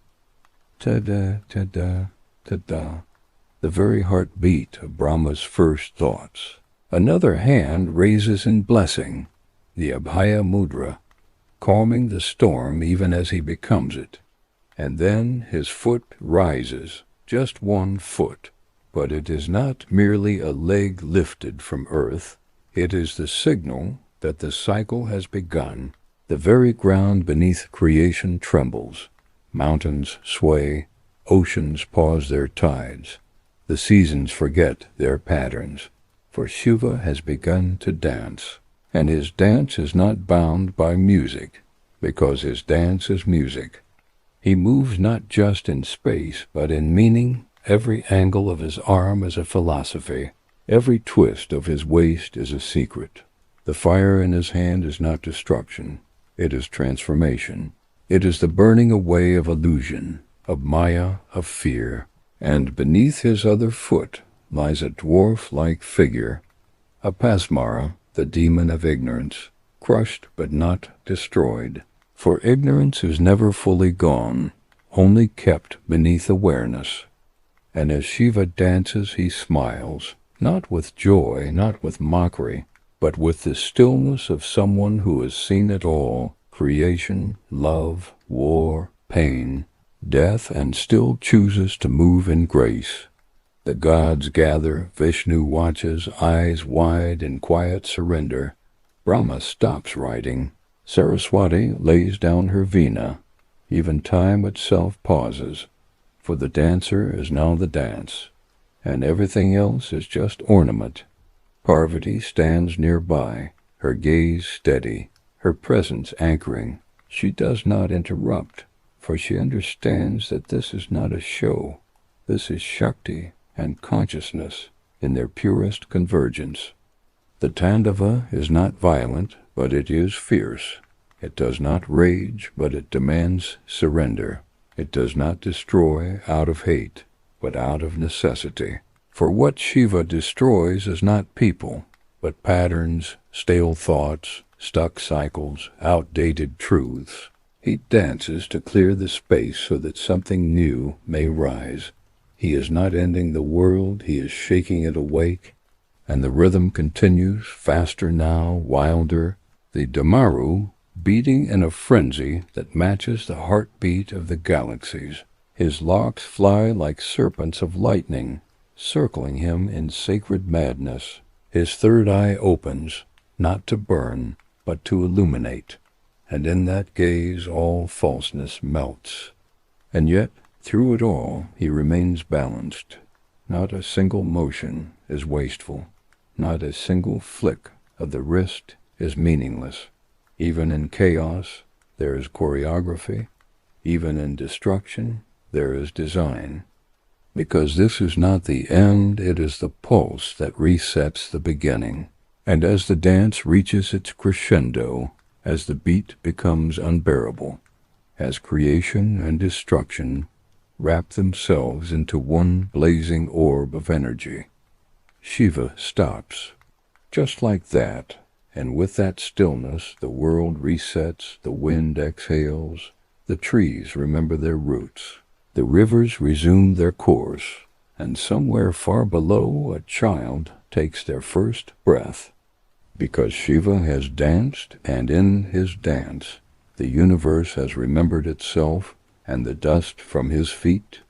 Ta-da, ta-da, ta-da, the very heartbeat of Brahma's first thoughts. Another hand raises in blessing, the Abhaya Mudra, calming the storm even as he becomes it. And then his foot rises, just 1 foot. But it is not merely a leg lifted from earth. It is the signal that the cycle has begun. The very ground beneath creation trembles. Mountains sway. Oceans pause their tides. The seasons forget their patterns. For Shiva has begun to dance. And his dance is not bound by music, because his dance is music. He moves not just in space, but in meaning. Every angle of his arm is a philosophy. Every twist of his waist is a secret. The fire in his hand is not destruction. It is transformation. It is the burning away of illusion, of maya, of fear. And beneath his other foot lies a dwarf-like figure, a Pasmara, the demon of ignorance, crushed but not destroyed. For ignorance is never fully gone, only kept beneath awareness. And as Shiva dances, he smiles, not with joy, not with mockery, but with the stillness of someone who has seen it all, creation, love, war, pain, death, and still chooses to move in grace. The gods gather, Vishnu watches, eyes wide in quiet surrender. Brahma stops writing. Saraswati lays down her veena. Even time itself pauses. For the dancer is now the dance, and everything else is just ornament. Parvati stands nearby, her gaze steady, her presence anchoring. She does not interrupt, for she understands that this is not a show. This is Shakti and consciousness in their purest convergence. The Tandava is not violent, but it is fierce. It does not rage, but it demands surrender. It does not destroy out of hate, but out of necessity. For what Shiva destroys is not people, but patterns, stale thoughts, stuck cycles, outdated truths. He dances to clear the space so that something new may rise. He is not ending the world, he is shaking it awake, and the rhythm continues, faster now, wilder, the Damaru beating in a frenzy that matches the heartbeat of the galaxies. His locks fly like serpents of lightning, circling him in sacred madness. His third eye opens, not to burn, but to illuminate, and in that gaze all falseness melts. And yet, through it all, he remains balanced. Not a single motion is wasteful. Not a single flick of the wrist is meaningless. Even in chaos, there is choreography. Even in destruction, there is design. Because this is not the end, it is the pulse that resets the beginning. And as the dance reaches its crescendo, as the beat becomes unbearable, as creation and destruction wrap themselves into one blazing orb of energy, Shiva stops. Just like that, and with that stillness the world resets, the wind exhales, the trees remember their roots, the rivers resume their course, and somewhere far below a child takes their first breath. Because Shiva has danced, and in his dance the universe has remembered itself and the dust from his feet.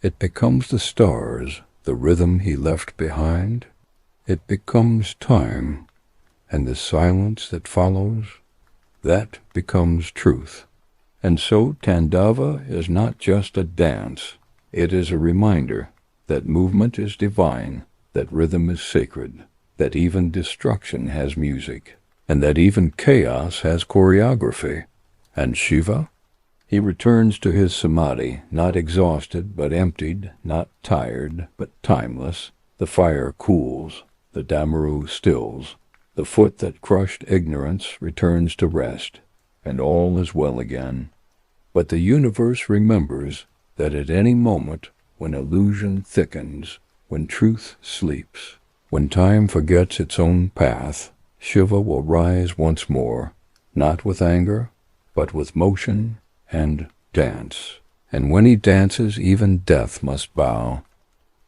It becomes the stars, the rhythm he left behind. It becomes time, and the silence that follows, that becomes truth. And so Tandava is not just a dance, it is a reminder that movement is divine, that rhythm is sacred, that even destruction has music, and that even chaos has choreography. And Shiva? He returns to his samadhi, not exhausted but emptied, not tired but timeless. The fire cools, the Damaru stills, the foot that crushed ignorance returns to rest, and all is well again. But the universe remembers that at any moment, when illusion thickens, when truth sleeps, when time forgets its own path, Shiva will rise once more, not with anger, but with motion and dance. And when he dances, even death must bow.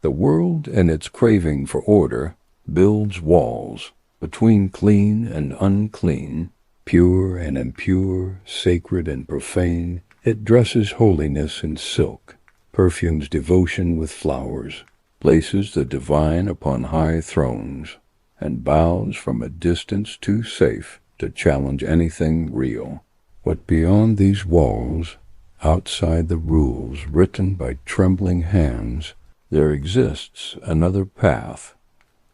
The world, in its craving for order, builds walls between clean and unclean, pure and impure, sacred and profane. It dresses holiness in silk, perfumes devotion with flowers, places the divine upon high thrones, and bows from a distance too safe to challenge anything real. But beyond these walls, outside the rules written by trembling hands, there exists another path,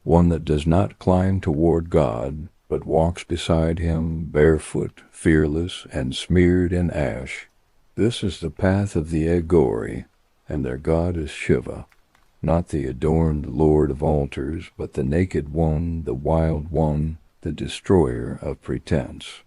one that does not climb toward God, but walks beside him, barefoot, fearless, and smeared in ash. This is the path of the Agori, and their god is Shiva, not the adorned lord of altars, but the naked one, the wild one, the destroyer of pretense.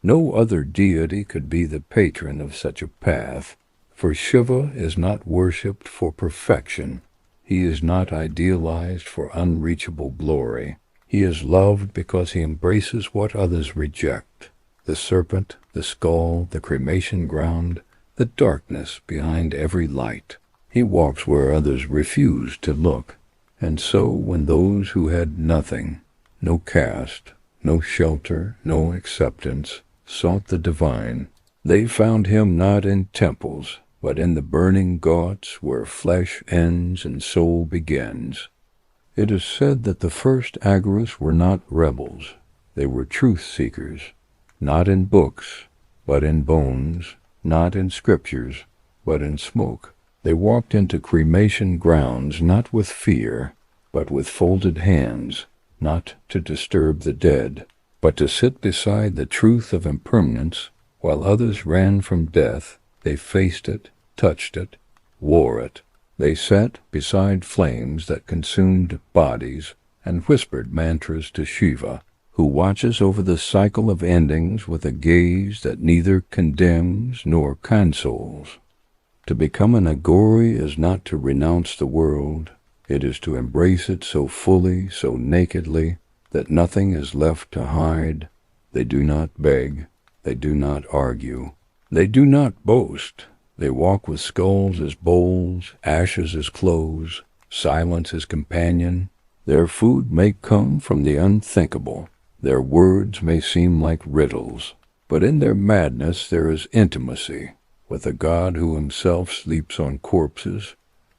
No other deity could be the patron of such a path, for Shiva is not worshipped for perfection. He is not idealized for unreachable glory. He is loved because he embraces what others reject: the serpent, the skull, the cremation ground, the darkness behind every light. He walks where others refuse to look. And so when those who had nothing, no caste, no shelter, no acceptance, sought the divine, they found him not in temples, but in the burning ghats where flesh ends and soul begins. It is said that the first Agaras were not rebels. They were truth-seekers, not in books, but in bones, not in scriptures, but in smoke. They walked into cremation grounds not with fear, but with folded hands, not to disturb the dead, but to sit beside the truth of impermanence, While others ran from death, they faced it, touched it, wore it. They sat beside flames that consumed bodies and whispered mantras to Shiva, who watches over the cycle of endings with a gaze that neither condemns nor consoles. To become an Aghori is not to renounce the world. It is to embrace it so fully, so nakedly, that nothing is left to hide. They do not beg. They do not argue. They do not boast. They walk with skulls as bowls, ashes as clothes, silence as companion. Their food may come from the unthinkable. Their words may seem like riddles. But in their madness there is intimacy with a God who himself sleeps on corpses,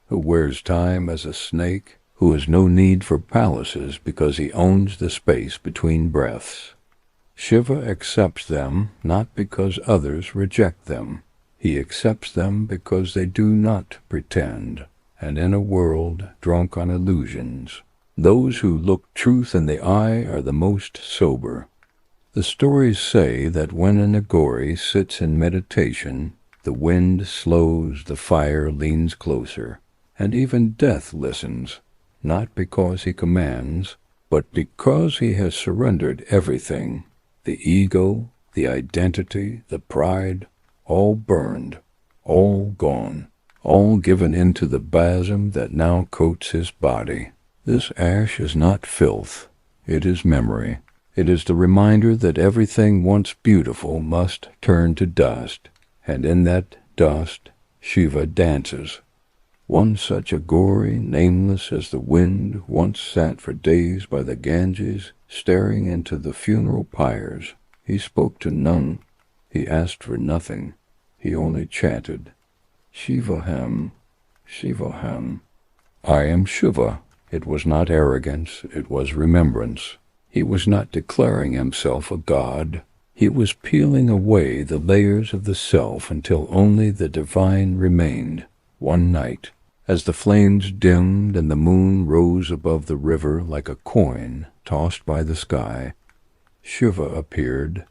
who wears time as a snake, who has no need for palaces because he owns the space between breaths. Shiva accepts them not because others reject them. He accepts them because they do not pretend. And in a world drunk on illusions, those who look truth in the eye are the most sober. The stories say that when an Aghori sits in meditation, the wind slows, the fire leans closer, and even death listens, not because he commands, but because he has surrendered everything. The ego, the identity, the pride, all burned, all gone, all given into the besom that now coats his body. This ash is not filth, it is memory. It is the reminder that everything once beautiful must turn to dust, and in that dust Shiva dances. One such Aghori, nameless as the wind, once sat for days by the Ganges, staring into the funeral pyres. He spoke to none. He asked for nothing. He only chanted, Shivaham, Shivaham. I am Shiva. It was not arrogance, it was remembrance. He was not declaring himself a god. He was peeling away the layers of the self until only the divine remained. One night, as the flames dimmed and the moon rose above the river like a coin tossed by the sky, Shiva appeared,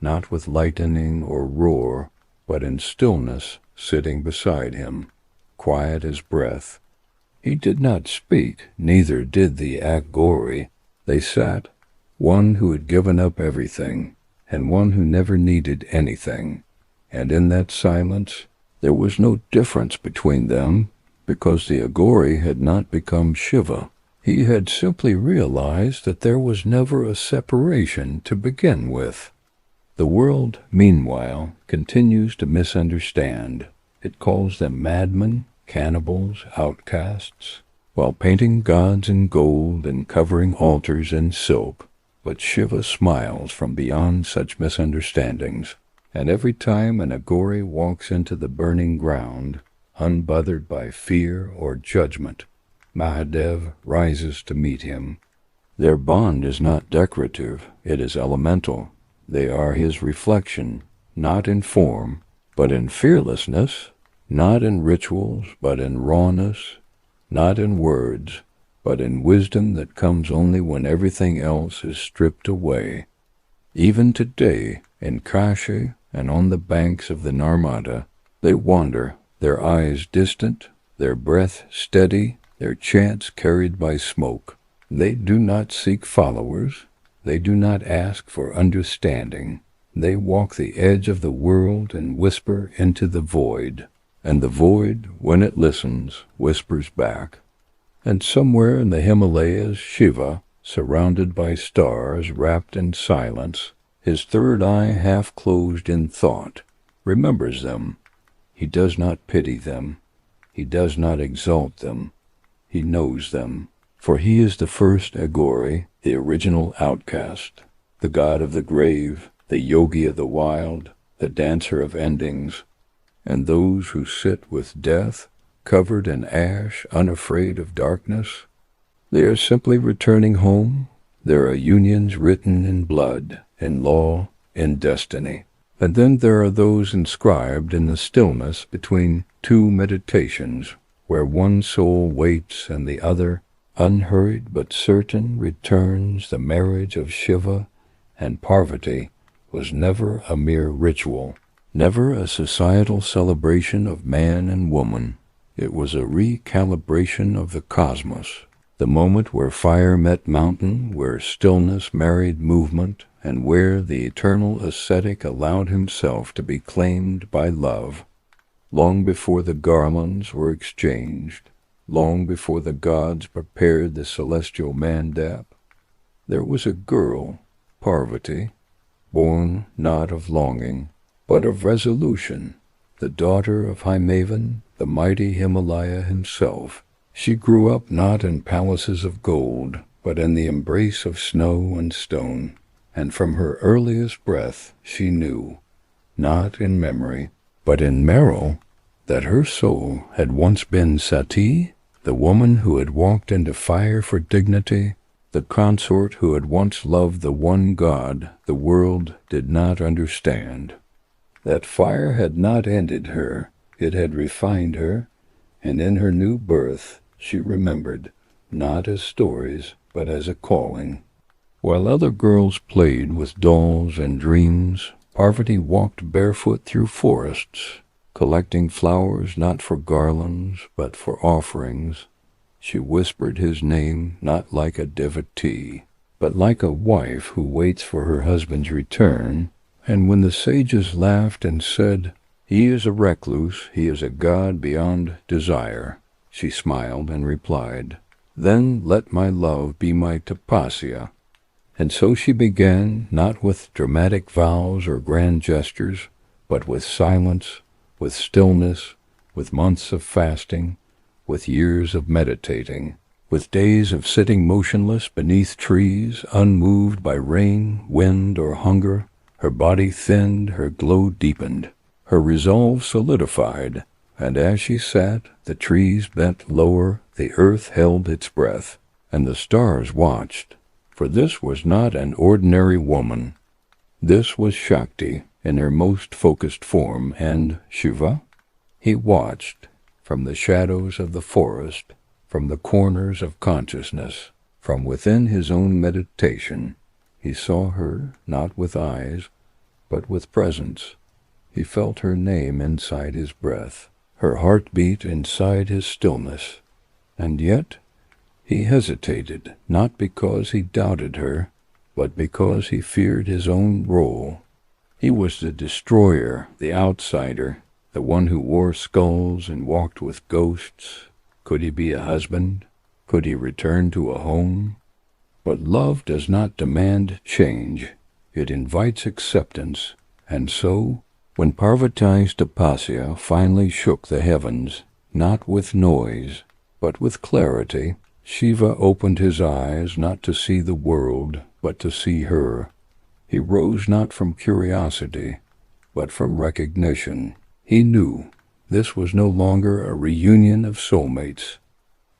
not with lightning or roar, but in stillness, sitting beside him, quiet as breath. He did not speak, neither did the Aghori. They sat, one who had given up everything, and one who never needed anything. And in that silence, there was no difference between them, because the Aghori had not become Shiva. He had simply realized that there was never a separation to begin with. The world, meanwhile, continues to misunderstand. It calls them madmen, cannibals, outcasts, while painting gods in gold and covering altars in silk. But Shiva smiles from beyond such misunderstandings, and every time an Aghori walks into the burning ground, unbothered by fear or judgment, Mahadeva rises to meet him. Their bond is not decorative, it is elemental. They are his reflection, not in form, but in fearlessness, not in rituals, but in rawness, not in words, but in wisdom that comes only when everything else is stripped away. Even today, in Kashi and on the banks of the Narmada, they wander, their eyes distant, their breath steady, their chants carried by smoke. They do not seek followers. They do not ask for understanding. They walk the edge of the world and whisper into the void. And the void, when it listens, whispers back. And somewhere in the Himalayas, Shiva, surrounded by stars, wrapped in silence, his third eye half closed in thought, remembers them. He does not pity them. He does not exalt them. He knows them. For he is the first Aghori, the original outcast, the god of the grave, the yogi of the wild, the dancer of endings. And those who sit with death, covered in ash, unafraid of darkness, they are simply returning home. There are unions written in blood, in law, in destiny. And then there are those inscribed in the stillness between two meditations, where one soul waits and the other, unhurried but certain, returns, the marriage of Shiva and Parvati, was never a mere ritual, never a societal celebration of man and woman. It was a recalibration of the cosmos, the moment where fire met mountain, where stillness married movement, and where the eternal ascetic allowed himself to be claimed by love. Long before the garlands were exchanged, long before the gods prepared the celestial mandap, there was a girl, Parvati, born not of longing, but of resolution, the daughter of Himavan, the mighty Himalaya himself. She grew up not in palaces of gold, but in the embrace of snow and stone, and from her earliest breath she knew, not in memory, but in marrow, that her soul had once been Sati, the woman who had walked into fire for dignity, the consort who had once loved the one God the world did not understand. That fire had not ended her, it had refined her, and in her new birth she remembered, not as stories, but as a calling. While other girls played with dolls and dreams, Parvati walked barefoot through forests, collecting flowers not for garlands, but for offerings. She whispered his name not like a devotee, but like a wife who waits for her husband's return, and when the sages laughed and said, "He is a recluse, he is a god beyond desire," she smiled and replied, "Then let my love be my tapasya." And so she began, not with dramatic vows or grand gestures, but with silence, with stillness, with months of fasting, with years of meditating, with days of sitting motionless beneath trees, unmoved by rain, wind, or hunger. Her body thinned, her glow deepened, her resolve solidified, and as she sat, the trees bent lower, the earth held its breath, and the stars watched, for this was not an ordinary woman. This was Shakti in her most focused form, and Shiva? He watched, from the shadows of the forest, from the corners of consciousness, from within his own meditation. He saw her, not with eyes, but with presence. He felt her name inside his breath, her heartbeat inside his stillness. And yet he hesitated, not because he doubted her, but because he feared his own role. He was the destroyer, the outsider, the one who wore skulls and walked with ghosts. Could he be a husband? Could he return to a home? But love does not demand change. It invites acceptance. And so, when Parvati's tapasya finally shook the heavens, not with noise, but with clarity, Shiva opened his eyes not to see the world, but to see her. He rose not from curiosity, but from recognition. He knew this was no longer a reunion of soulmates.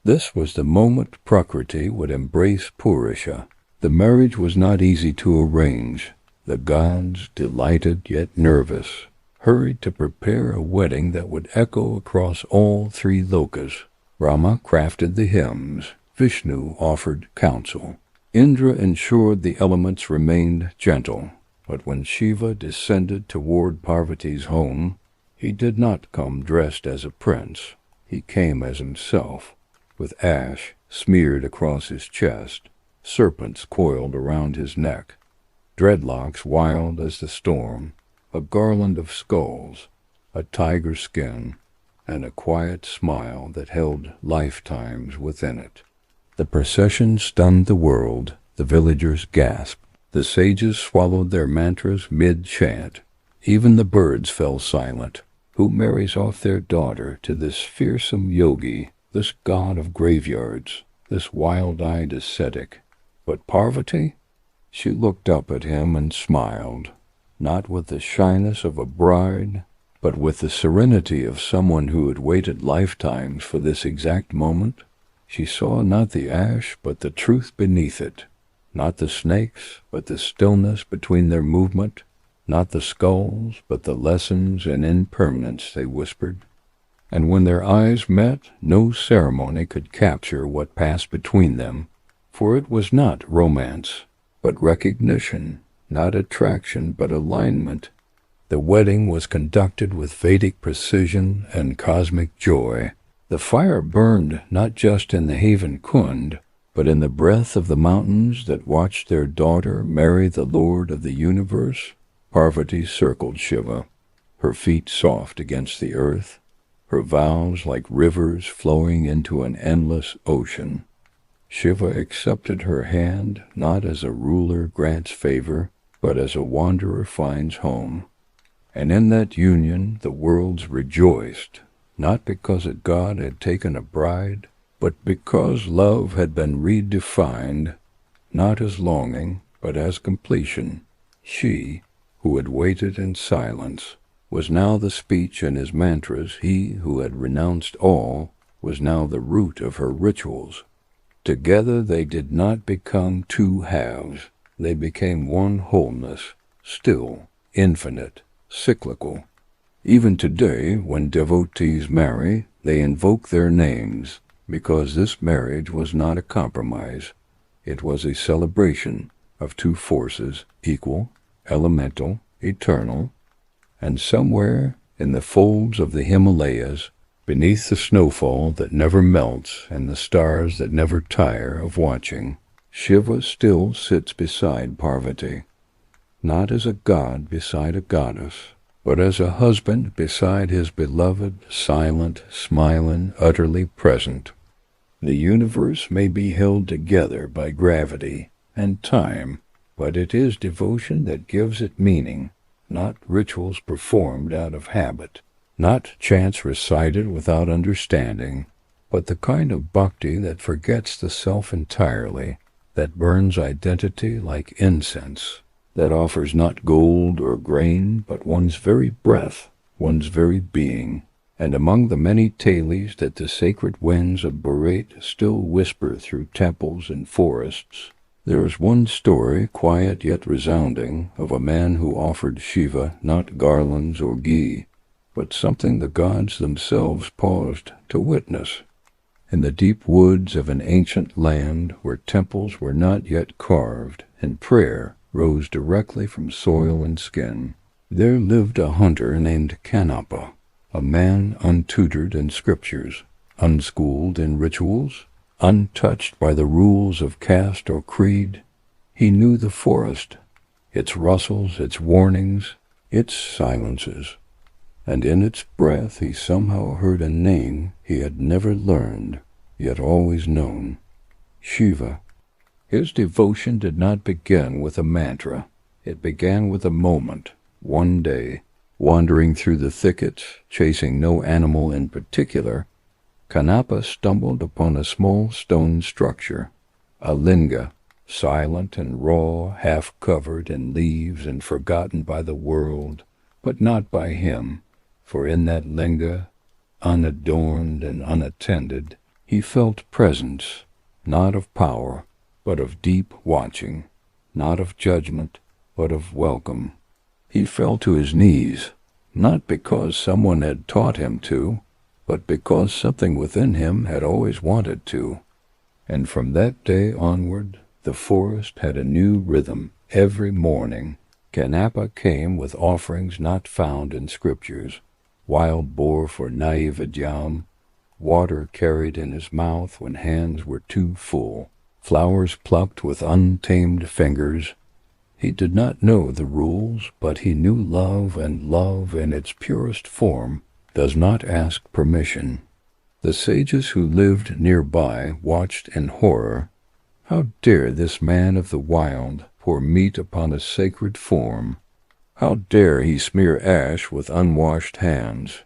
This was the moment Prakriti would embrace Purusha. The marriage was not easy to arrange. The gods, delighted yet nervous, hurried to prepare a wedding that would echo across all three lokas. Rama crafted the hymns, Vishnu offered counsel. Indra ensured the elements remained gentle, but when Shiva descended toward Parvati's home, he did not come dressed as a prince. He came as himself, with ash smeared across his chest, serpents coiled around his neck, dreadlocks wild as the storm, a garland of skulls, a tiger skin, and a quiet smile that held lifetimes within it. The procession stunned the world. The villagers gasped. The sages swallowed their mantras mid-chant. Even the birds fell silent. Who marries off their daughter to this fearsome yogi, this god of graveyards, this wild-eyed ascetic? But Parvati? She looked up at him and smiled, not with the shyness of a bride, but with the serenity of someone who had waited lifetimes for this exact moment. She saw not the ash, but the truth beneath it, not the snakes, but the stillness between their movement, not the skulls, but the lessons in impermanence, they whispered. And when their eyes met, no ceremony could capture what passed between them, for it was not romance, but recognition, not attraction but alignment. The wedding was conducted with Vedic precision and cosmic joy. The fire burned not just in the Haven Kund, but in the breath of the mountains that watched their daughter marry the Lord of the universe. Parvati circled Shiva, her feet soft against the earth, her vows like rivers flowing into an endless ocean. Shiva accepted her hand not as a ruler grants favor, but as a wanderer finds home. And in that union the worlds rejoiced, not because a god had taken a bride, but because love had been redefined, not as longing, but as completion. She, who had waited in silence, was now the speech in his mantras. He who had renounced all was now the root of her rituals. Together they did not become two halves. They became one wholeness, still, infinite, cyclical. Even today, when devotees marry, they invoke their names, because this marriage was not a compromise. It was a celebration of two forces, equal, elemental, eternal, and somewhere in the folds of the Himalayas, beneath the snowfall that never melts and the stars that never tire of watching, Shiva still sits beside Parvati, not as a god beside a goddess, but as a husband beside his beloved, silent, smiling, utterly present. The universe may be held together by gravity and time, but it is devotion that gives it meaning, not rituals performed out of habit, not chants recited without understanding, but the kind of bhakti that forgets the self entirely, that burns identity like incense, that offers not gold or grain, but one's very breath, one's very being. And among the many tales that the sacred winds of Bharat still whisper through temples and forests, there is one story, quiet yet resounding, of a man who offered Shiva not garlands or ghee, but something the gods themselves paused to witness. In the deep woods of an ancient land where temples were not yet carved and prayer rose directly from soil and skin, there lived a hunter named Kanapa, a man untutored in scriptures, unschooled in rituals, untouched by the rules of caste or creed. He knew the forest, its rustles, its warnings, its silences, and in its breath he somehow heard a name he had never learned, yet always known: Shiva. His devotion did not begin with a mantra. It began with a moment, one day. Wandering through the thickets, chasing no animal in particular, Kanapa stumbled upon a small stone structure, a linga, silent and raw, half covered in leaves and forgotten by the world, but not by him, for in that linga, unadorned and unattended, he felt presence, not of power, but of deep watching, not of judgment, but of welcome. He fell to his knees, not because someone had taught him to, but because something within him had always wanted to. And from that day onward, the forest had a new rhythm. Every morning, Kanapa came with offerings not found in scriptures: wild boar for naivedyam, water carried in his mouth when hands were too full, flowers plucked with untamed fingers. He did not know the rules, but he knew love, and love in its purest form does not ask permission. The sages who lived nearby watched in horror. How dare this man of the wild pour meat upon a sacred form? How dare he smear ash with unwashed hands?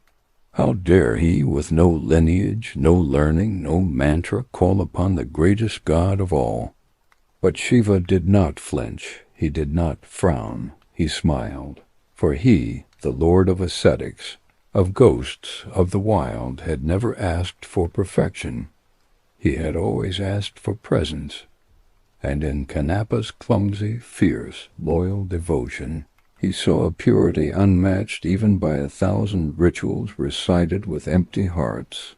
How dare he, with no lineage, no learning, no mantra, call upon the greatest god of all? But Shiva did not flinch. He did not frown, he smiled, for he, the lord of ascetics, of ghosts, of the wild, had never asked for perfection. He had always asked for presence, and in Kanapa's clumsy, fierce, loyal devotion, he saw a purity unmatched even by 1,000 rituals recited with empty hearts.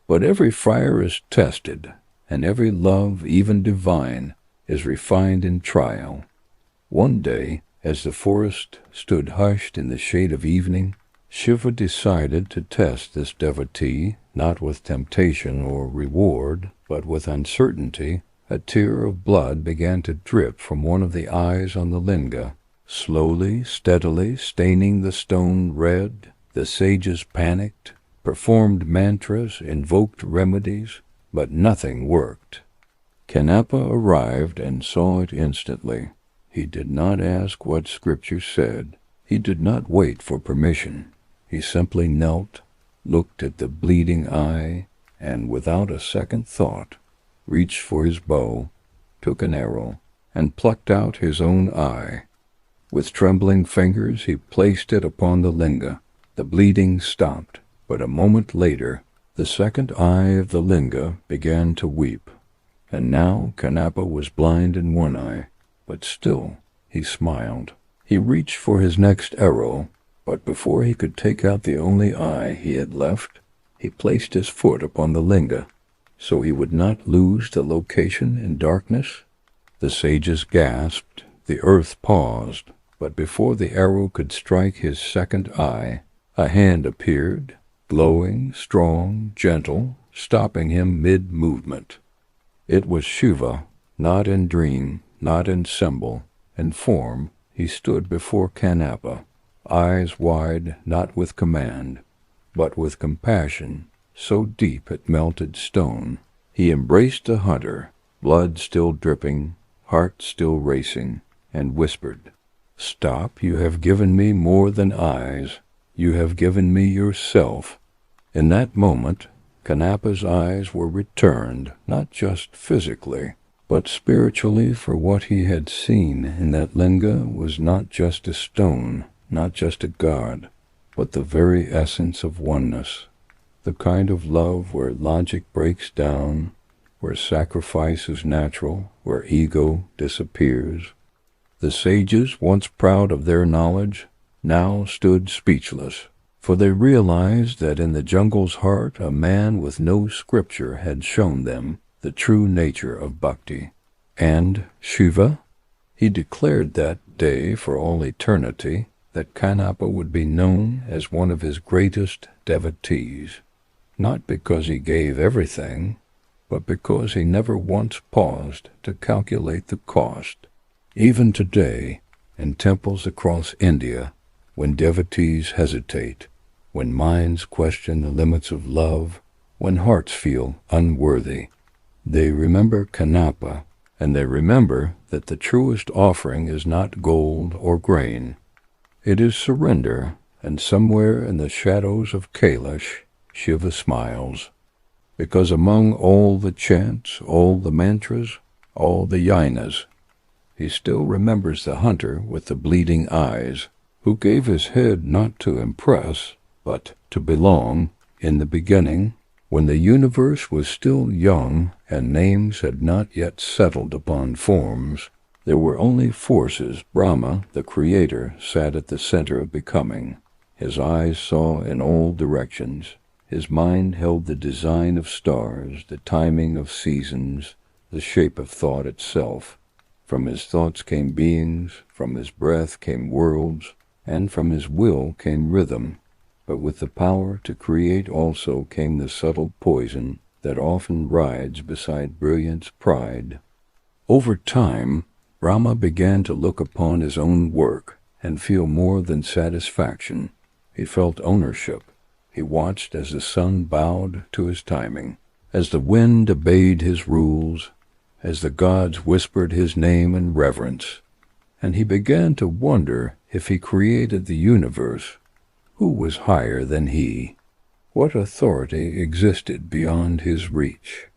But every fire is tested, and every love, even divine, is refined in trial. One day, as the forest stood hushed in the shade of evening, Shiva decided to test this devotee, not with temptation or reward, but with uncertainty. A tear of blood began to drip from one of the eyes on the linga, slowly, steadily staining the stone red. The sages panicked, performed mantras, invoked remedies, but nothing worked. Kanapa arrived and saw it instantly. He did not ask what Scripture said. He did not wait for permission. He simply knelt, looked at the bleeding eye, and without a second thought, reached for his bow, took an arrow, and plucked out his own eye. With trembling fingers he placed it upon the linga. The bleeding stopped, but a moment later the second eye of the linga began to weep. And now Kanapa was blind in one eye, but still he smiled. He reached for his next arrow, but before he could take out the only eye he had left, he placed his foot upon the linga, so he would not lose the location in darkness. The sages gasped, the earth paused, but before the arrow could strike his second eye, a hand appeared, glowing, strong, gentle, stopping him mid-movement. It was Shiva, not in dream, not in symbol. In form, he stood before Kanapa, eyes wide, not with command, but with compassion, so deep it melted stone. He embraced the hunter, blood still dripping, heart still racing, and whispered, "Stop, you have given me more than eyes. You have given me yourself." In that moment, Kanapa's eyes were returned, not just physically, but spiritually, for what he had seen in that linga was not just a stone, not just a god, but the very essence of oneness, the kind of love where logic breaks down, where sacrifice is natural, where ego disappears. The sages, once proud of their knowledge, now stood speechless, for they realized that in the jungle's heart a man with no scripture had shown them the true nature of bhakti. And Shiva? He declared that day for all eternity that Kanapa would be known as one of his greatest devotees, not because he gave everything, but because he never once paused to calculate the cost. Even today, in temples across India, when devotees hesitate, when minds question the limits of love, when hearts feel unworthy, they remember Kanapa, and they remember that the truest offering is not gold or grain. It is surrender, and somewhere in the shadows of Kailash, Shiva smiles, because among all the chants, all the mantras, all the yanas, he still remembers the hunter with the bleeding eyes, who gave his head not to impress, but to belong. In the beginning, when the universe was still young and names had not yet settled upon forms, there were only forces. Brahma, the creator, sat at the center of becoming. His eyes saw in all directions. His mind held the design of stars, the timing of seasons, the shape of thought itself. From his thoughts came beings, from his breath came worlds, and from his will came rhythm. But with the power to create also came the subtle poison that often rides beside brilliance pride. Over time, Brahma began to look upon his own work and feel more than satisfaction. He felt ownership. He watched as the sun bowed to his timing, as the wind obeyed his rules, as the gods whispered his name in reverence, and he began to wonder if he created the universe, who was higher than he? What authority existed beyond his reach?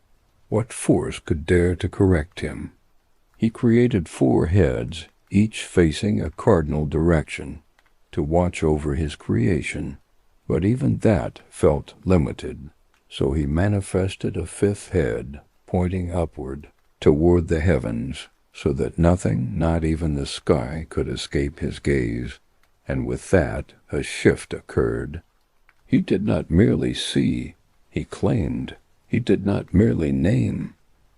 What force could dare to correct him? He created 4 heads, each facing a cardinal direction, to watch over his creation, but even that felt limited, so he manifested a 5th head, pointing upward, toward the heavens, so that nothing, not even the sky, could escape his gaze, and with that a shift occurred. He did not merely see, he claimed. He did not merely name,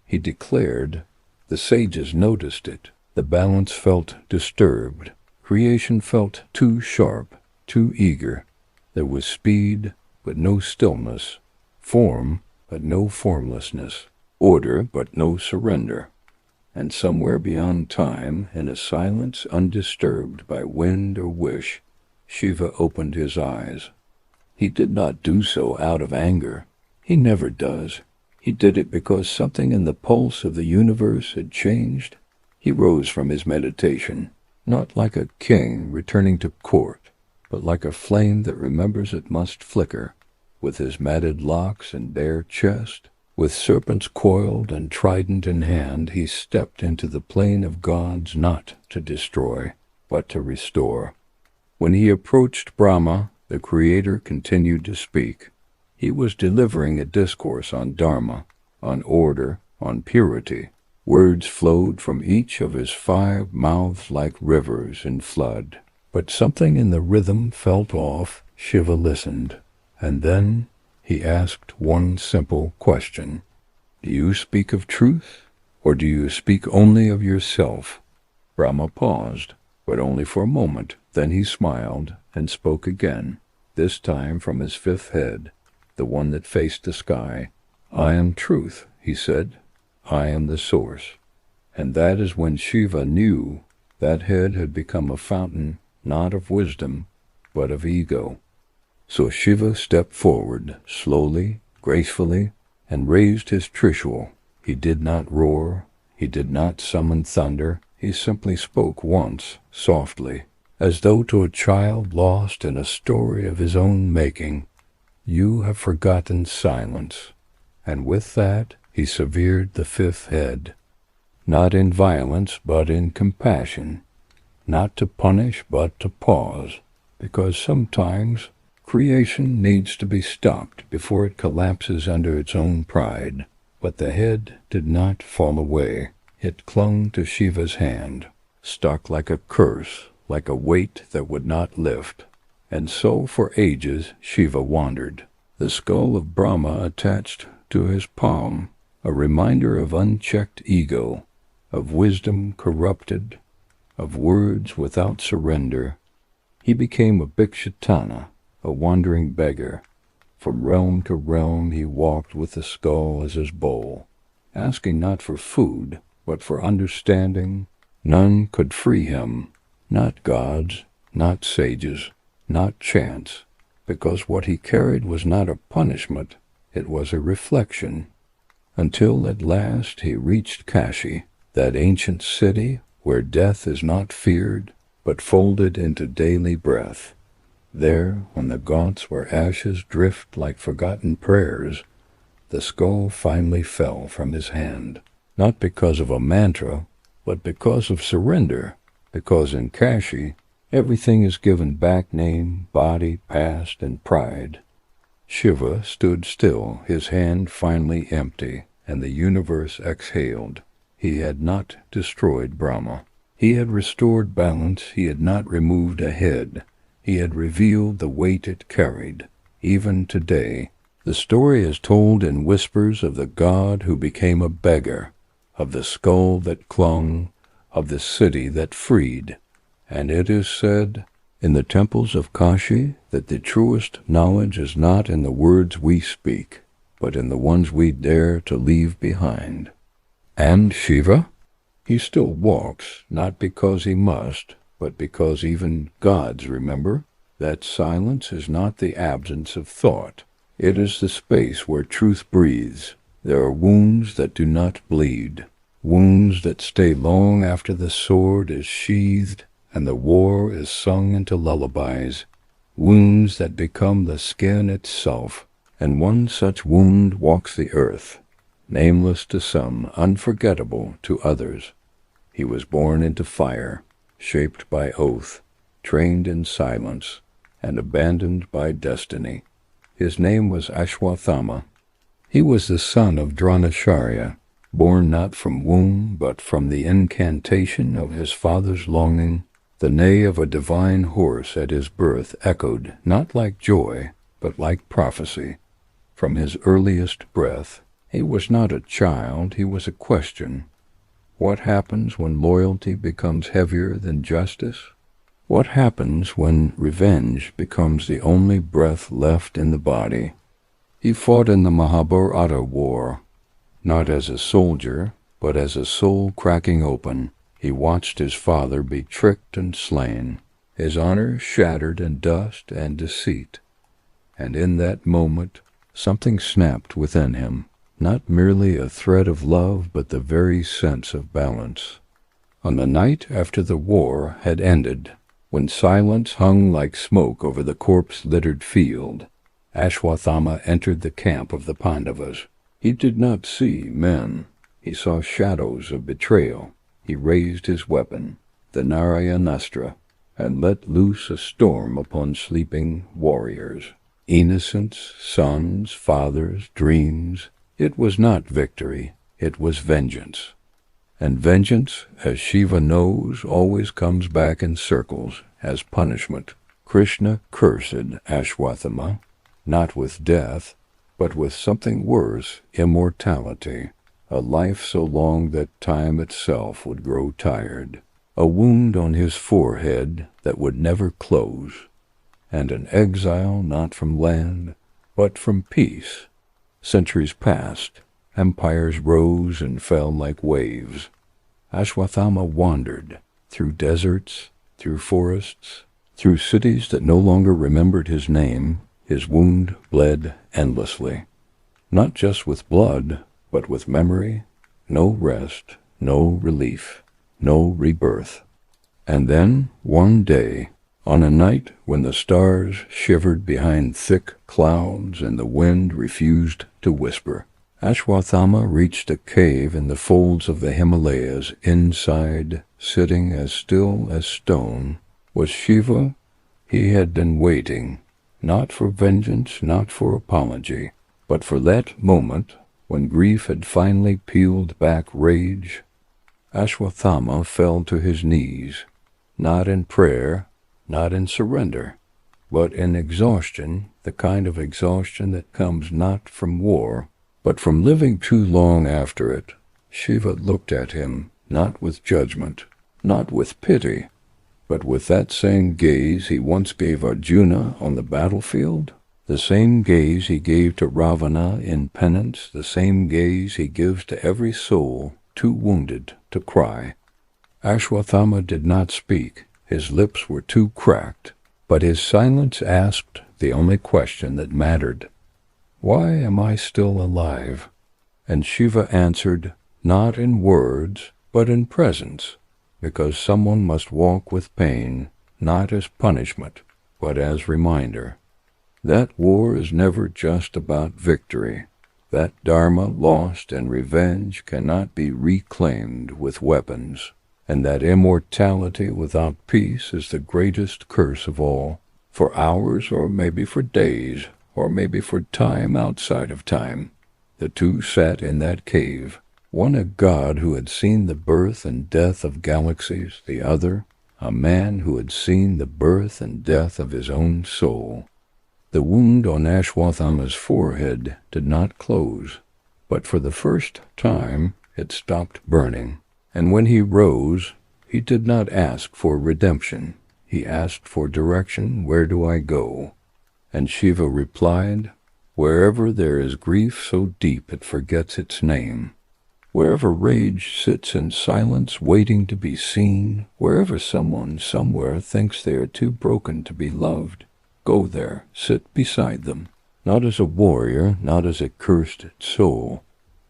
he declared. The sages noticed it. The balance felt disturbed. Creation felt too sharp, too eager. There was speed, but no stillness. Form, but no formlessness. Order, but no surrender. And somewhere beyond time, in a silence undisturbed by wind or wish, Shiva opened his eyes. He did not do so out of anger. He never does. He did it because something in the pulse of the universe had changed. He rose from his meditation, not like a king returning to court, but like a flame that remembers it must flicker. With his matted locks and bare chest, with serpents coiled and trident in hand, he stepped into the plane of gods not to destroy, but to restore. When he approached Brahma, the Creator continued to speak. He was delivering a discourse on Dharma, on order, on purity. Words flowed from each of his 5 mouths like rivers in flood. But something in the rhythm felt off. Shiva listened, and then he asked one simple question. Do you speak of truth, or do you speak only of yourself? Brahma paused, but only for a moment. Then he smiled and spoke again, this time from his 5th head, the one that faced the sky. I am truth, he said. I am the source. And that is when Shiva knew that head had become a fountain not of wisdom, but of ego. So Shiva stepped forward, slowly, gracefully, and raised his Trishul. He did not roar. He did not summon thunder. He simply spoke once, softly, as though to a child lost in a story of his own making. You have forgotten silence. And with that, he severed the 5th head, not in violence, but in compassion, not to punish, but to pause, because sometimes creation needs to be stopped before it collapses under its own pride. But the head did not fall away. It clung to Shiva's hand, stuck like a curse, like a weight that would not lift. And so for ages Shiva wandered, the skull of Brahma attached to his palm, a reminder of unchecked ego, of wisdom corrupted, of words without surrender. He became a bhikshatana, a wandering beggar. From realm to realm he walked with the skull as his bowl, asking not for food, but for understanding. None could free him, not gods, not sages, not chance, because what he carried was not a punishment, it was a reflection. Until at last he reached Kashi, that ancient city where death is not feared, but folded into daily breath. There, when the gaunts where ashes drift like forgotten prayers, the skull finally fell from his hand, not because of a mantra, but because of surrender, because in Kashi, everything is given back name, body, past, and pride. Shiva stood still, his hand finally empty, and the universe exhaled. He had not destroyed Brahma. He had restored balance. He had not removed a head. He had revealed the weight it carried. Even today, the story is told in whispers of the god who became a beggar, of the skull that clung, of the city that freed. And it is said in the temples of Kashi that the truest knowledge is not in the words we speak, but in the ones we dare to leave behind. And Shiva? He still walks, not because he must, but because even gods remember that silence is not the absence of thought. It is the space where truth breathes. There are wounds that do not bleed, wounds that stay long after the sword is sheathed and the war is sung into lullabies, wounds that become the skin itself. And one such wound walks the earth, nameless to some, unforgettable to others. He was born into fire, shaped by oath, trained in silence, and abandoned by destiny. His name was Ashwathama. He was the son of Ardhanarishvara, born not from womb, but from the incantation of his father's longing. The neigh of a divine horse at his birth echoed, not like joy, but like prophecy. From his earliest breath, he was not a child, he was a question. What happens when loyalty becomes heavier than justice? What happens when revenge becomes the only breath left in the body? He fought in the Mahabharata war, not as a soldier, but as a soul cracking open. He watched his father be tricked and slain, his honor shattered in dust and deceit. And in that moment, something snapped within him, not merely a thread of love, but the very sense of balance. On the night after the war had ended, when silence hung like smoke over the corpse-littered field, Ashwatthama entered the camp of the Pandavas. He did not see men. He saw shadows of betrayal. He raised his weapon, the Narayanastra, and let loose a storm upon sleeping warriors. Innocents, sons, fathers, dreams. It was not victory, it was vengeance. And vengeance, as Shiva knows, always comes back in circles as punishment. Krishna cursed Ashwatthama, not with death, but with something worse, immortality, a life so long that time itself would grow tired, a wound on his forehead that would never close, and an exile not from land, but from peace. Centuries passed, empires rose and fell like waves. Ashwatthama wandered through deserts, through forests, through cities that no longer remembered his name. His wound bled endlessly, not just with blood, but with memory. No rest, no relief, no rebirth. And then, one day, on a night when the stars shivered behind thick clouds and the wind refused to whisper, Ashwatthama reached a cave in the folds of the Himalayas. Inside, sitting as still as stone, was Shiva. He had been waiting, not for vengeance, not for apology, but for that moment when grief had finally peeled back rage. Ashwatthama fell to his knees, not in prayer, not in surrender, but in exhaustion, the kind of exhaustion that comes not from war, but from living too long after it. Shiva looked at him, not with judgment, not with pity, but with that same gaze he once gave Arjuna on the battlefield, the same gaze he gave to Ravana in penance, the same gaze he gives to every soul too wounded to cry. Ashwatthama did not speak. His lips were too cracked, but his silence asked the only question that mattered. Why am I still alive? And Shiva answered, not in words, but in presence, because someone must walk with pain, not as punishment, but as reminder. That war is never just about victory. That dharma lost in revenge cannot be reclaimed with weapons. And that immortality without peace is the greatest curse of all. For hours, or maybe for days, or maybe for time outside of time, the two sat in that cave, one a god who had seen the birth and death of galaxies, the other a man who had seen the birth and death of his own soul. The wound on Ashwatthama's forehead did not close, but for the first time it stopped burning. And when he rose, he did not ask for redemption. He asked for direction. Where do I go? And Shiva replied, wherever there is grief so deep it forgets its name, wherever rage sits in silence waiting to be seen, wherever someone somewhere thinks they are too broken to be loved, go there, sit beside them, not as a warrior, not as a cursed soul,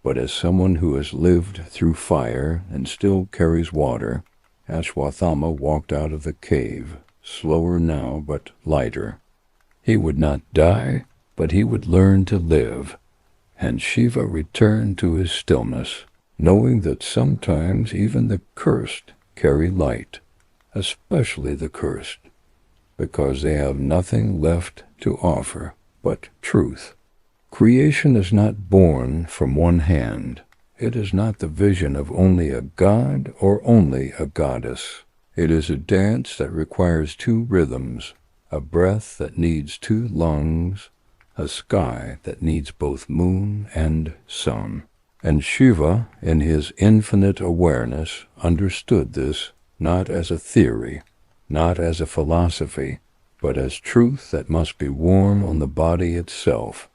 but as someone who has lived through fire and still carries water. Ashwatthama walked out of the cave, slower now but lighter. He would not die, but he would learn to live. And Shiva returned to his stillness, knowing that sometimes even the cursed carry light, especially the cursed, because they have nothing left to offer but truth. Creation is not born from one hand. It is not the vision of only a god or only a goddess. It is a dance that requires two rhythms, a breath that needs two lungs, a sky that needs both moon and sun. And Shiva, in his infinite awareness, understood this not as a theory, not as a philosophy, but as truth that must be worn on the body itself.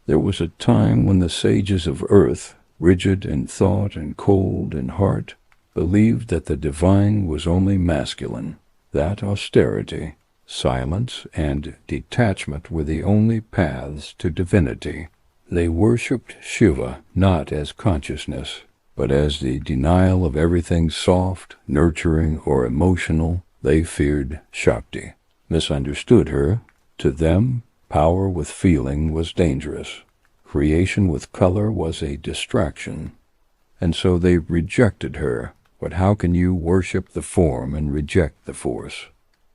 There was a time when the sages of earth, rigid in thought and cold in heart, believed that the divine was only masculine, that austerity, silence, and detachment were the only paths to divinity. They worshipped Shiva not as consciousness, but as the denial of everything soft, nurturing, or emotional. They feared Shakti, misunderstood her. To them, power with feeling was dangerous. Creation with color was a distraction. And so they rejected her. But how can you worship the form and reject the force?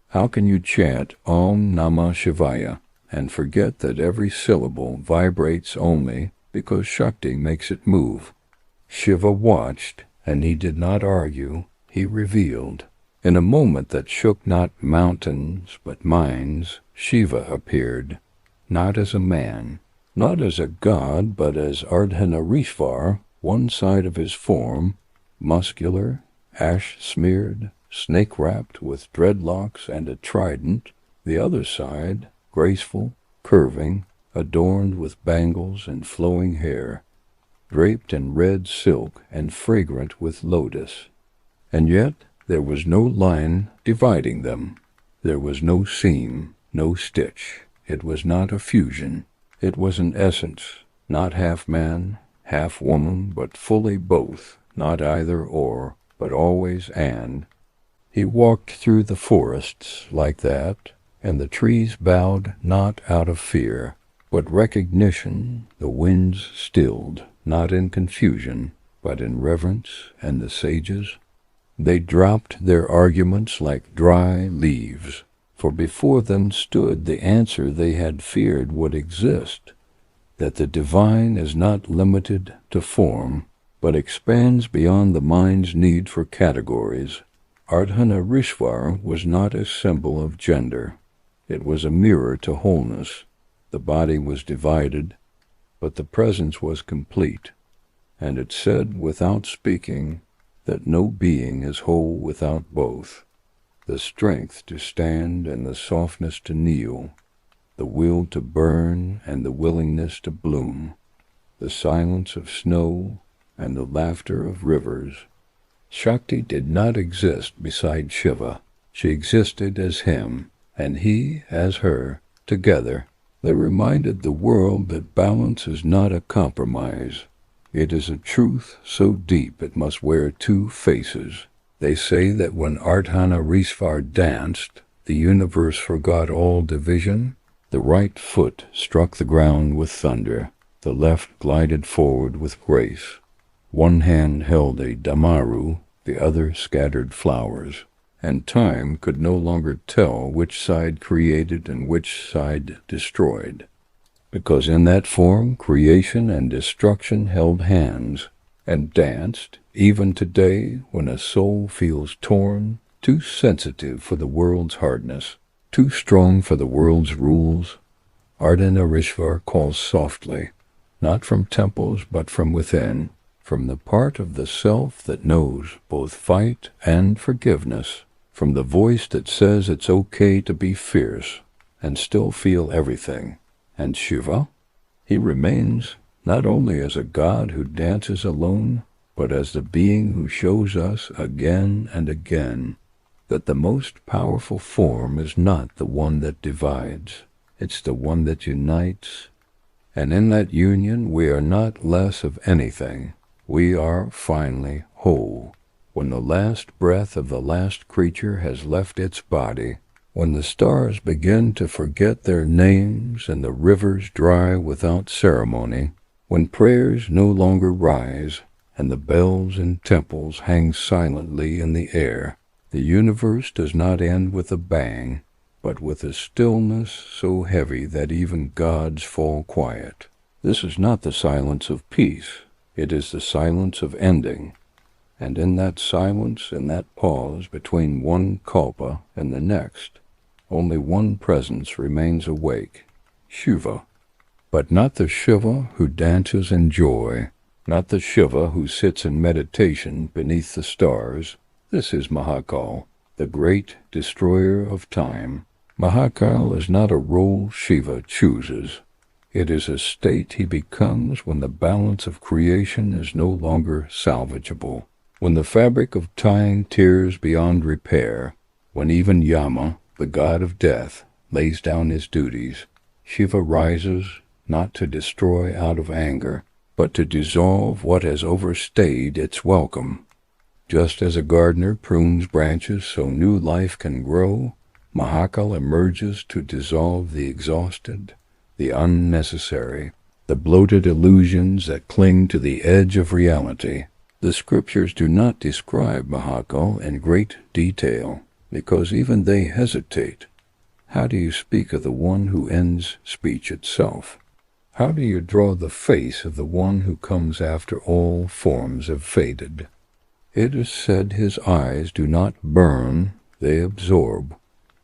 How can you chant Om Namah Shivaya and forget that every syllable vibrates only because Shakti makes it move? Shiva watched, and he did not argue, he revealed. In a moment that shook not mountains but minds, Shiva appeared, not as a man, not as a god, but as Ardhanarishvara, one side of his form, muscular, ash-smeared, snake-wrapped with dreadlocks and a trident, the other side, graceful, curving, adorned with bangles and flowing hair, draped in red silk and fragrant with lotus. And yet there was no line dividing them. There was no seam, no stitch. It was not a fusion. It was an essence, not half man, half woman, but fully both, not either or, but always and. He walked through the forests like that, and the trees bowed not out of fear, but recognition. The winds stilled, not in confusion, but in reverence, and the sages, they dropped their arguments like dry leaves, for before them stood the answer they had feared would exist, that the divine is not limited to form, but expands beyond the mind's need for categories. Ardhanarishvara was not a symbol of gender. It was a mirror to wholeness. The body was divided, but the presence was complete, and it said without speaking that no being is whole without both. The strength to stand and the softness to kneel, the will to burn and the willingness to bloom, the silence of snow and the laughter of rivers. Shakti did not exist beside Shiva. She existed as him, and he as her. Together, they reminded the world that balance is not a compromise. It is a truth so deep it must wear two faces. They say that when Ardhanarishvara danced, the universe forgot all division. The right foot struck the ground with thunder. The left glided forward with grace. One hand held a damaru, the other scattered flowers, and time could no longer tell which side created and which side destroyed, because in that form creation and destruction held hands and danced. Even today, when a soul feels torn, too sensitive for the world's hardness, too strong for the world's rules, Ardhanarishvara calls softly, not from temples but from within, from the part of the self that knows both fight and forgiveness, from the voice that says it's okay to be fierce and still feel everything. And Shiva? He remains not only as a god who dances alone, but as the being who shows us again and again that the most powerful form is not the one that divides, it's the one that unites. And in that union we are not less of anything. We are finally whole. When the last breath of the last creature has left its body, when the stars begin to forget their names and the rivers dry without ceremony, when prayers no longer rise and the bells in temples hang silently in the air, the universe does not end with a bang, but with a stillness so heavy that even gods fall quiet. This is not the silence of peace. It is the silence of ending. And in that silence, in that pause between one kalpa and the next, only one presence remains awake, Shiva. But not the Shiva who dances in joy, not the Shiva who sits in meditation beneath the stars. This is Mahakal, the great destroyer of time. Mahakal is not a role Shiva chooses. It is a state he becomes when the balance of creation is no longer salvageable, when the fabric of time tears beyond repair, when even Yama, the god of death, lays down his duties. Shiva rises not to destroy out of anger, but to dissolve what has overstayed its welcome. Just as a gardener prunes branches so new life can grow, Mahakal emerges to dissolve the exhausted, the unnecessary, the bloated illusions that cling to the edge of reality. The scriptures do not describe Mahakal in great detail, because even they hesitate. How do you speak of the one who ends speech itself? How do you draw the face of the one who comes after all forms have faded? It is said his eyes do not burn, they absorb.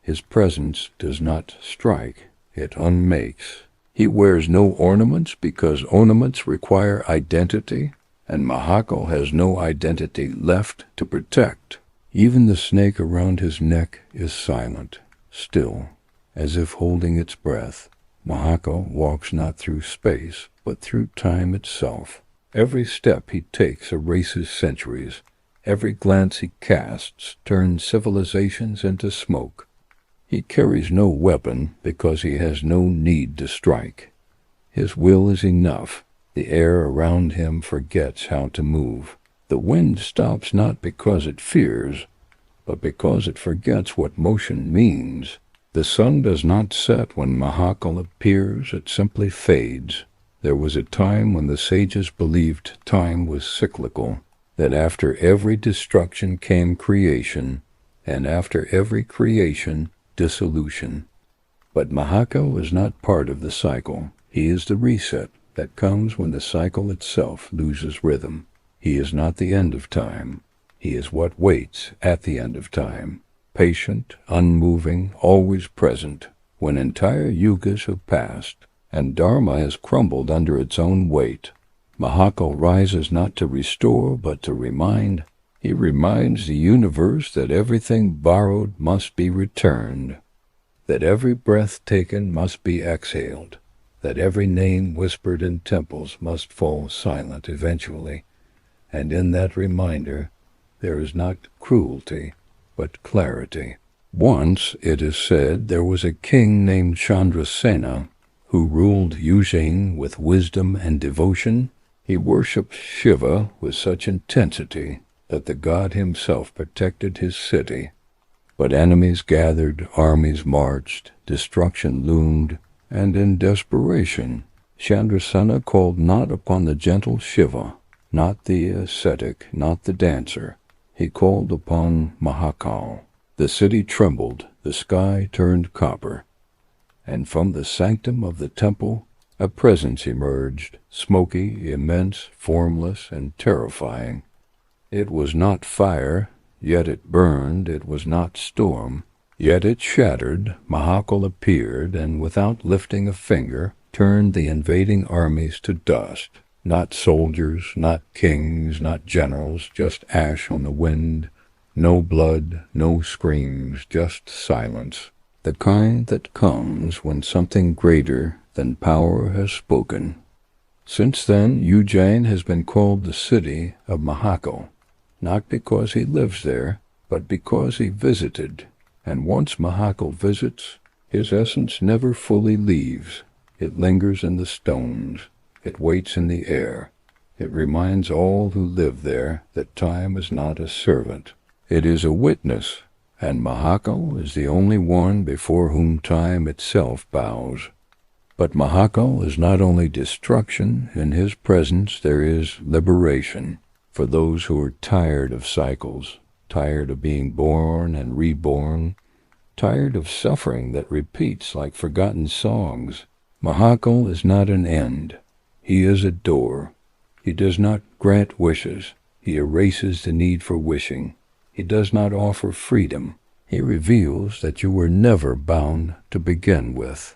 His presence does not strike, it unmakes. He wears no ornaments because ornaments require identity, and Mahakal has no identity left to protect. Even the snake around his neck is silent, still, as if holding its breath. Mahakal walks not through space, but through time itself. Every step he takes erases centuries. Every glance he casts turns civilizations into smoke. He carries no weapon because he has no need to strike. His will is enough. The air around him forgets how to move. The wind stops not because it fears, but because it forgets what motion means. The sun does not set when Mahakal appears, it simply fades. There was a time when the sages believed time was cyclical, that after every destruction came creation, and after every creation, dissolution. But Mahakal is not part of the cycle. He is the reset that comes when the cycle itself loses rhythm. He is not the end of time. He is what waits at the end of time. Patient, unmoving, always present, when entire yugas have passed, and Dharma has crumbled under its own weight. Mahakal rises not to restore, but to remind. He reminds the universe that everything borrowed must be returned, that every breath taken must be exhaled, that every name whispered in temples must fall silent eventually, and in that reminder there is not cruelty, but clarity. Once, it is said, there was a king named Chandrasena who ruled Ujjain with wisdom and devotion. He worshipped Shiva with such intensity that the god himself protected his city. But enemies gathered, armies marched, destruction loomed, and in desperation, Chandrasena called not upon the gentle Shiva, not the ascetic, not the dancer. He called upon Mahakal. The city trembled, the sky turned copper, and from the sanctum of the temple a presence emerged, smoky, immense, formless, and terrifying. It was not fire, yet it burned. It was not storm, yet it shattered. Mahakal appeared, and without lifting a finger, turned the invading armies to dust. Not soldiers, not kings, not generals, just ash on the wind. No blood, no screams, just silence. The kind that comes when something greater than power has spoken. Since then, Ujjain has been called the city of Mahakal, not because he lives there, but because he visited. And once Mahakal visits, his essence never fully leaves. It lingers in the stones. It waits in the air. It reminds all who live there that time is not a servant. It is a witness, and Mahakal is the only one before whom time itself bows. But Mahakal is not only destruction. In his presence there is liberation for those who are tired of cycles, tired of being born and reborn, tired of suffering that repeats like forgotten songs. Mahakal is not an end. He is a door. He does not grant wishes. He erases the need for wishing. He does not offer freedom. He reveals that you were never bound to begin with.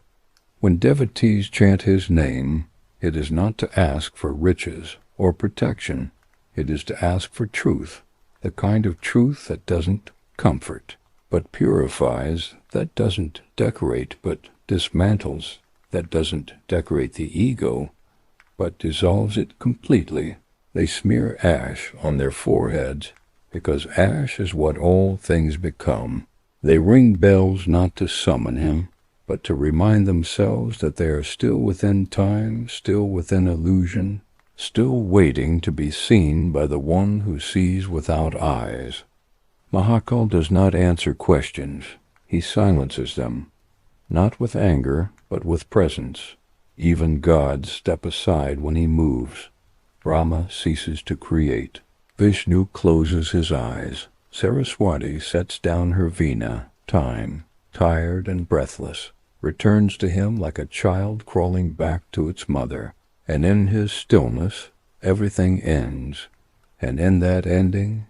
When devotees chant his name, it is not to ask for riches, or protection. It is to ask for truth, the kind of truth that doesn't comfort, but purifies, that doesn't decorate, but dismantles, that doesn't decorate the ego, but dissolves it completely. They smear ash on their foreheads, because ash is what all things become. They ring bells not to summon him, but to remind themselves that they are still within time, still within illusion, still waiting to be seen by the one who sees without eyes. Mahakal does not answer questions. He silences them, not with anger, but with presence. Even gods step aside when he moves. Brahma ceases to create. Vishnu closes his eyes. Saraswati sets down her veena. Time, tired and breathless, returns to him like a child crawling back to its mother. And in his stillness, everything ends. And in that ending,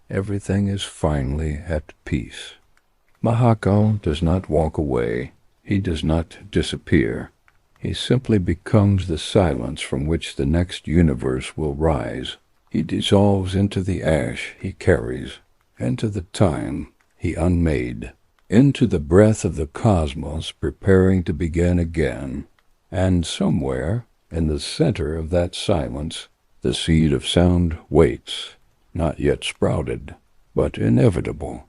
everything is finally at peace. Mahakal does not walk away. He does not disappear. He simply becomes the silence from which the next universe will rise. He dissolves into the ash he carries, into the time he unmade, into the breath of the cosmos preparing to begin again. And somewhere, in the center of that silence, the seed of sound waits, not yet sprouted, but inevitable.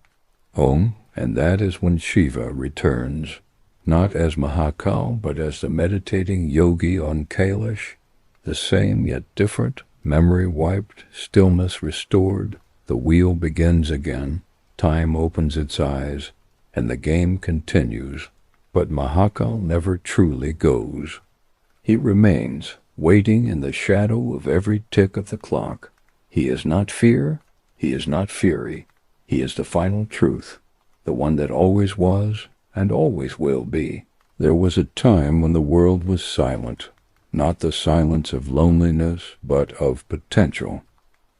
And that is when Shiva returns, not as Mahakal, but as the meditating yogi on Kailash, the same yet different, memory wiped, stillness restored. The wheel begins again, time opens its eyes, and the game continues. But Mahakal never truly goes. He remains, waiting in the shadow of every tick of the clock. He is not fear, he is not fury. He is the final truth, the one that always was and always will be. There was a time when the world was silent, not the silence of loneliness, but of potential.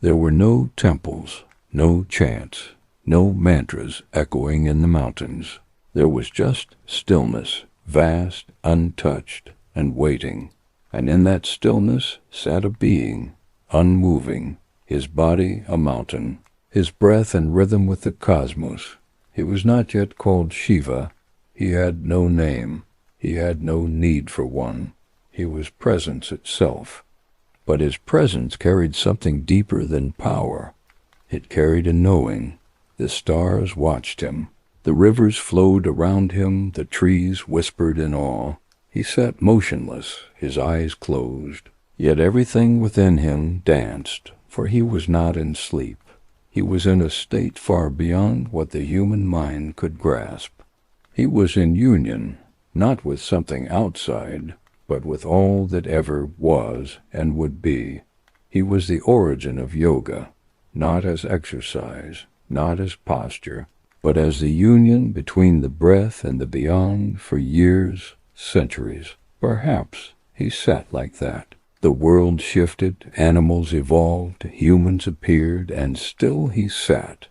There were no temples, no chants, no mantras echoing in the mountains. There was just stillness, vast, untouched, and waiting. And in that stillness sat a being, unmoving, his body a mountain, his breath in rhythm with the cosmos. He was not yet called Shiva. He had no name. He had no need for one. He was presence itself. But his presence carried something deeper than power. It carried a knowing. The stars watched him. The rivers flowed around him. The trees whispered in awe. He sat motionless, his eyes closed. Yet everything within him danced, for he was not in sleep. He was in a state far beyond what the human mind could grasp. He was in union, not with something outside, but with all that ever was and would be. He was the origin of yoga, not as exercise, not as posture, but as the union between the breath and the beyond for years, centuries. Perhaps he sat like that. The world shifted, animals evolved, humans appeared, and still he sat.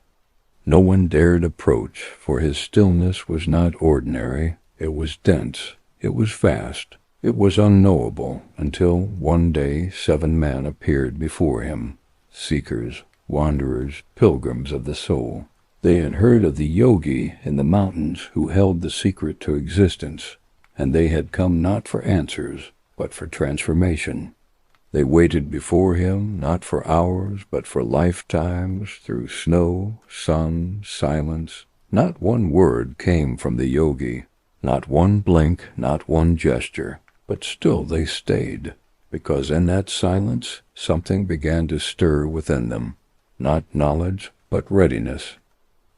No one dared approach, for his stillness was not ordinary. It was dense. It was vast. It was unknowable, until one day 7 men appeared before him, seekers, wanderers, pilgrims of the soul. They had heard of the yogi in the mountains who held the secret to existence, and they had come not for answers, but for transformation. They waited before him, not for hours, but for lifetimes, through snow, sun, silence. Not one word came from the yogi, not one blink, not one gesture, but still they stayed, because in that silence something began to stir within them, not knowledge, but readiness.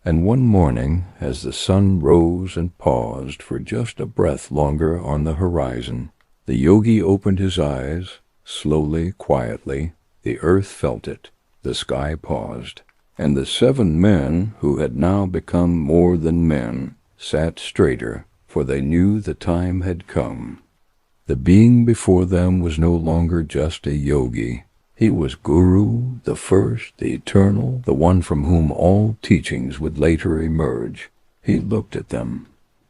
And one morning, as the sun rose and paused for just a breath longer on the horizon, the yogi opened his eyes. Slowly, quietly, the earth felt it, the sky paused, and the 7 men, who had now become more than men, sat straighter, for they knew the time had come. The being before them was no longer just a yogi. He was Guru, the first, the eternal, the one from whom all teachings would later emerge. He looked at them,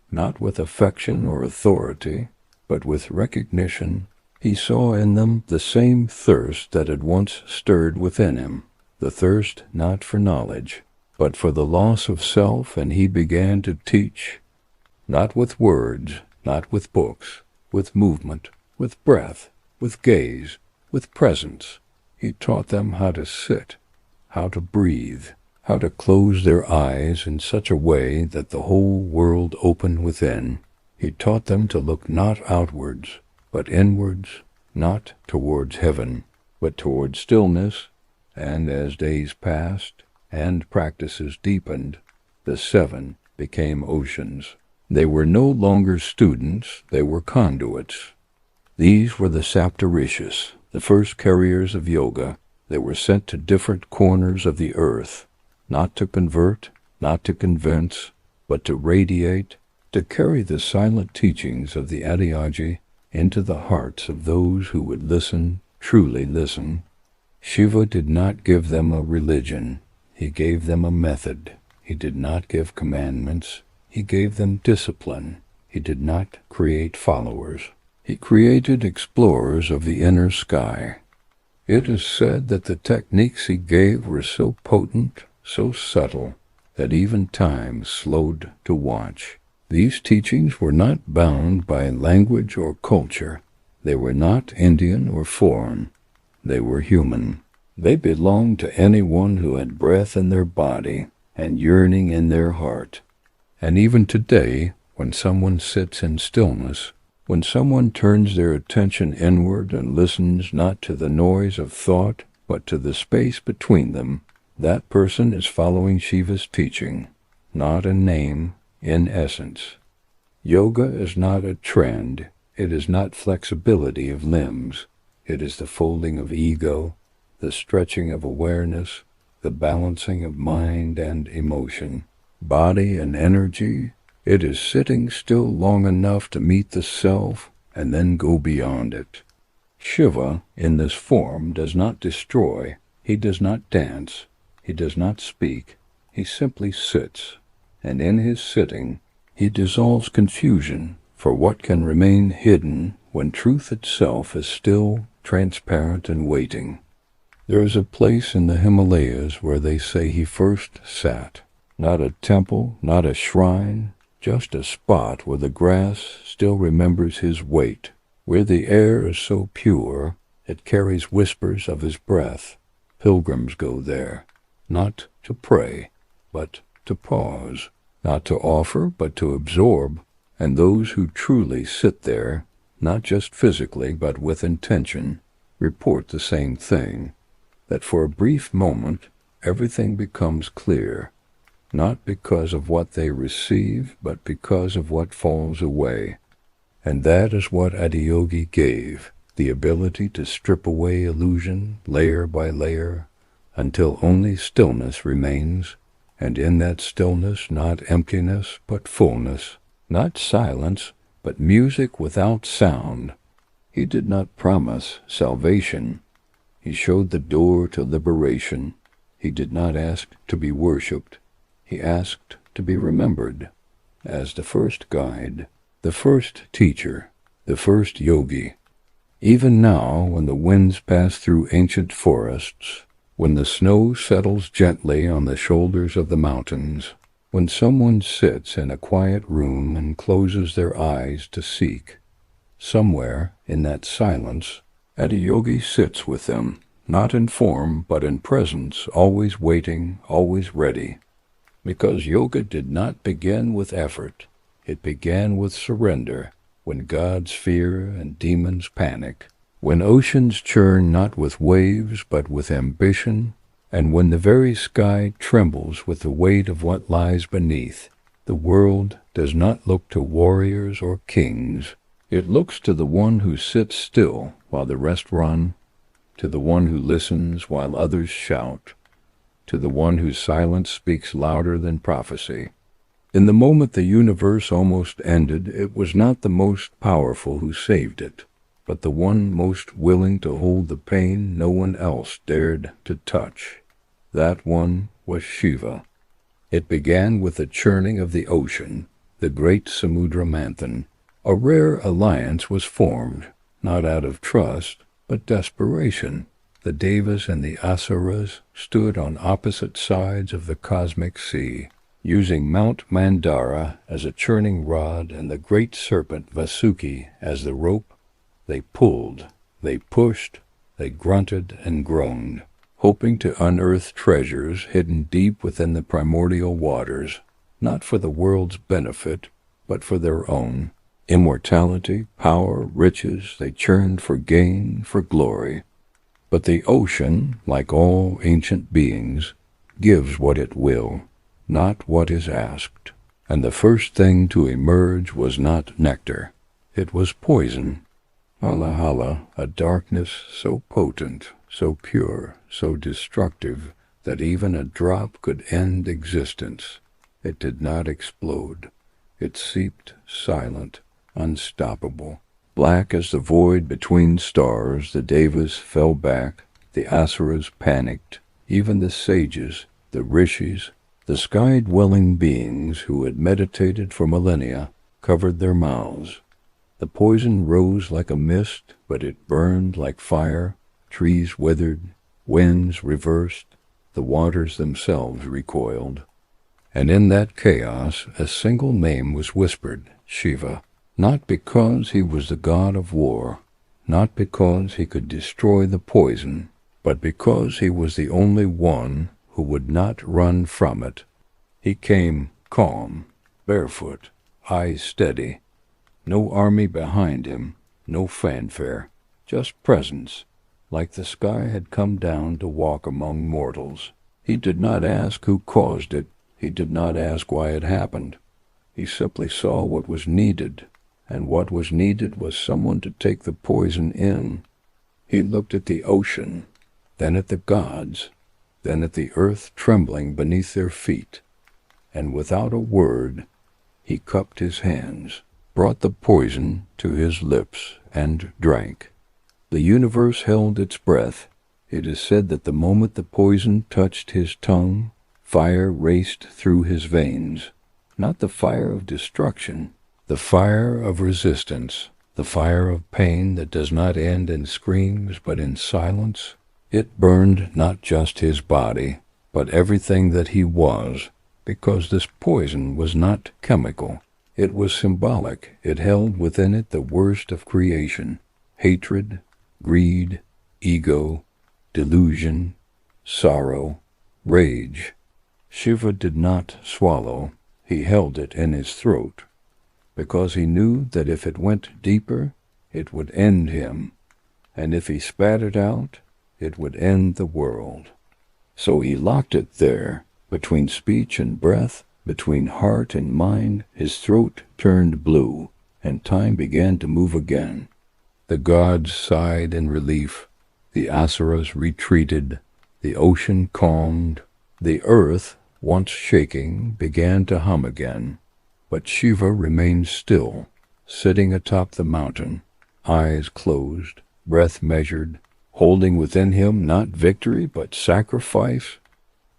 not with affection or authority, but with recognition He saw in them the same thirst that had once stirred within him, the thirst not for knowledge, but for the loss of self, and he began to teach, not with words, not with books, with movement, with breath, with gaze, with presence. He taught them how to sit, how to breathe, how to close their eyes in such a way that the whole world opened within. He taught them to look not outwards, but inwards, not towards heaven, but towards stillness, and as days passed and practices deepened, the 7 became oceans. They were no longer students, they were conduits. These were the Saptarishis, the first carriers of yoga. They were sent to different corners of the earth, not to convert, not to convince, but to radiate, to carry the silent teachings of the Adiyaji into the hearts of those who would listen, truly listen. Shiva did not give them a religion. He gave them a method. He did not give commandments. He gave them discipline. He did not create followers. He created explorers of the inner sky. It is said that the techniques he gave were so potent, so subtle, that even time slowed to watch. These teachings were not bound by language or culture. They were not Indian or foreign. They were human. They belonged to anyone who had breath in their body and yearning in their heart. And even today, when someone sits in stillness, when someone turns their attention inward and listens not to the noise of thought, but to the space between them, that person is following Shiva's teaching, not in name, in essence. Yoga is not a trend. It is not flexibility of limbs. It is the folding of ego, the stretching of awareness, the balancing of mind and emotion, body and energy. It is sitting still long enough to meet the self and then go beyond it. Shiva, in this form, does not destroy. He does not dance. He does not speak. He simply sits, and in his sitting, he dissolves confusion, for what can remain hidden when truth itself is still, transparent, and waiting. There is a place in the Himalayas where they say he first sat. Not a temple, not a shrine, just a spot where the grass still remembers his weight, where the air is so pure it carries whispers of his breath. Pilgrims go there, not to pray, but to pause, not to offer, but to absorb, and those who truly sit there, not just physically, but with intention, report the same thing, that for a brief moment everything becomes clear, not because of what they receive, but because of what falls away. And that is what Adiyogi gave, the ability to strip away illusion, layer by layer, until only stillness remains, and in that stillness not emptiness, but fullness, not silence, but music without sound. He did not promise salvation. He showed the door to liberation. He did not ask to be worshipped. He asked to be remembered as the first guide, the first teacher, the first yogi. Even now, when the winds pass through ancient forests, when the snow settles gently on the shoulders of the mountains, when someone sits in a quiet room and closes their eyes to seek, somewhere in that silence, Adiyogi sits with them, not in form, but in presence, always waiting, always ready. Because yoga did not begin with effort. It began with surrender, when gods fear and demons panic, when oceans churn not with waves but with ambition, and when the very sky trembles with the weight of what lies beneath. The world does not look to warriors or kings. It looks to the one who sits still while the rest run, to the one who listens while others shout, to the one whose silence speaks louder than prophecy. In the moment the universe almost ended, it was not the most powerful who saved it, but the one most willing to hold the pain no one else dared to touch. That one was Shiva. It began with the churning of the ocean, the great Samudra Manthan. A rare alliance was formed. not out of trust, but desperation. The Devas and the Asuras stood on opposite sides of the cosmic sea, using Mount Mandara as a churning rod and the great serpent Vasuki as the rope. They pulled, they pushed, they grunted and groaned, hoping to unearth treasures hidden deep within the primordial waters, not for the world's benefit, but for their own. Immortality, power, riches, they churned for gain, for glory. But the ocean, like all ancient beings, gives what it will, not what is asked. And the first thing to emerge was not nectar. It was poison. Hala, a darkness so potent, so pure, so destructive, that even a drop could end existence. It did not explode. It seeped silent, unstoppable. Black as the void between stars, the Devas fell back, the Asuras panicked, even the sages, the rishis, the sky-dwelling beings who had meditated for millennia, covered their mouths. The poison rose like a mist, but it burned like fire. Trees withered, winds reversed, the waters themselves recoiled. And in that chaos a single name was whispered, Shiva. Not because he was the god of war, not because he could destroy the poison, but because he was the only one who would not run from it. He came calm, barefoot, eyes steady, no army behind him, no fanfare, just presence, like the sky had come down to walk among mortals. He did not ask who caused it, he did not ask why it happened. He simply saw what was needed. And what was needed was someone to take the poison in. He looked at the ocean, then at the gods, then at the earth trembling beneath their feet, and without a word, he cupped his hands, brought the poison to his lips, and drank. The universe held its breath. It is said that the moment the poison touched his tongue, fire raced through his veins, not the fire of destruction, the fire of resistance, the fire of pain that does not end in screams but in silence. It burned not just his body, but everything that he was, because this poison was not chemical. It was symbolic. It held within it the worst of creation: hatred, greed, ego, delusion, sorrow, rage. Shiva did not swallow. He held it in his throat, because he knew that if it went deeper, it would end him, and if he spat it out, it would end the world. So he locked it there, between speech and breath, between heart and mind. His throat turned blue, and time began to move again. The gods sighed in relief, the Asuras retreated, the ocean calmed, the earth, once shaking, began to hum again. But Shiva remained still, sitting atop the mountain, eyes closed, breath measured, holding within him not victory but sacrifice.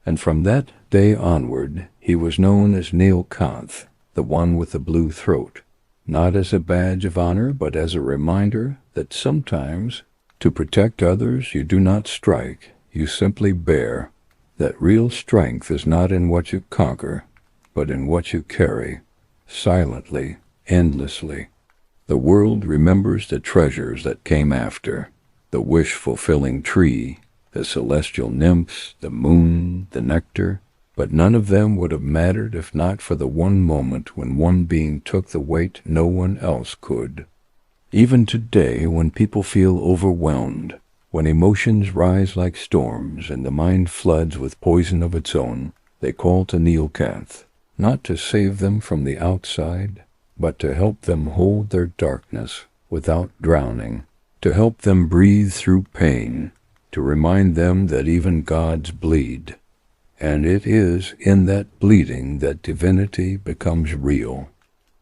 And from that day onward he was known as Neelkanth, the one with the blue throat, not as a badge of honor but as a reminder that sometimes, to protect others, you do not strike, you simply bear, that real strength is not in what you conquer, but in what you carry. Silently, endlessly. The world remembers the treasures that came after, the wish-fulfilling tree, the celestial nymphs, the moon, the nectar, but none of them would have mattered if not for the one moment when one being took the weight no one else could. Even today, when people feel overwhelmed, when emotions rise like storms and the mind floods with poison of its own, they call to Neelkanth, not to save them from the outside, but to help them hold their darkness without drowning, to help them breathe through pain, to remind them that even gods bleed, and it is in that bleeding that divinity becomes real.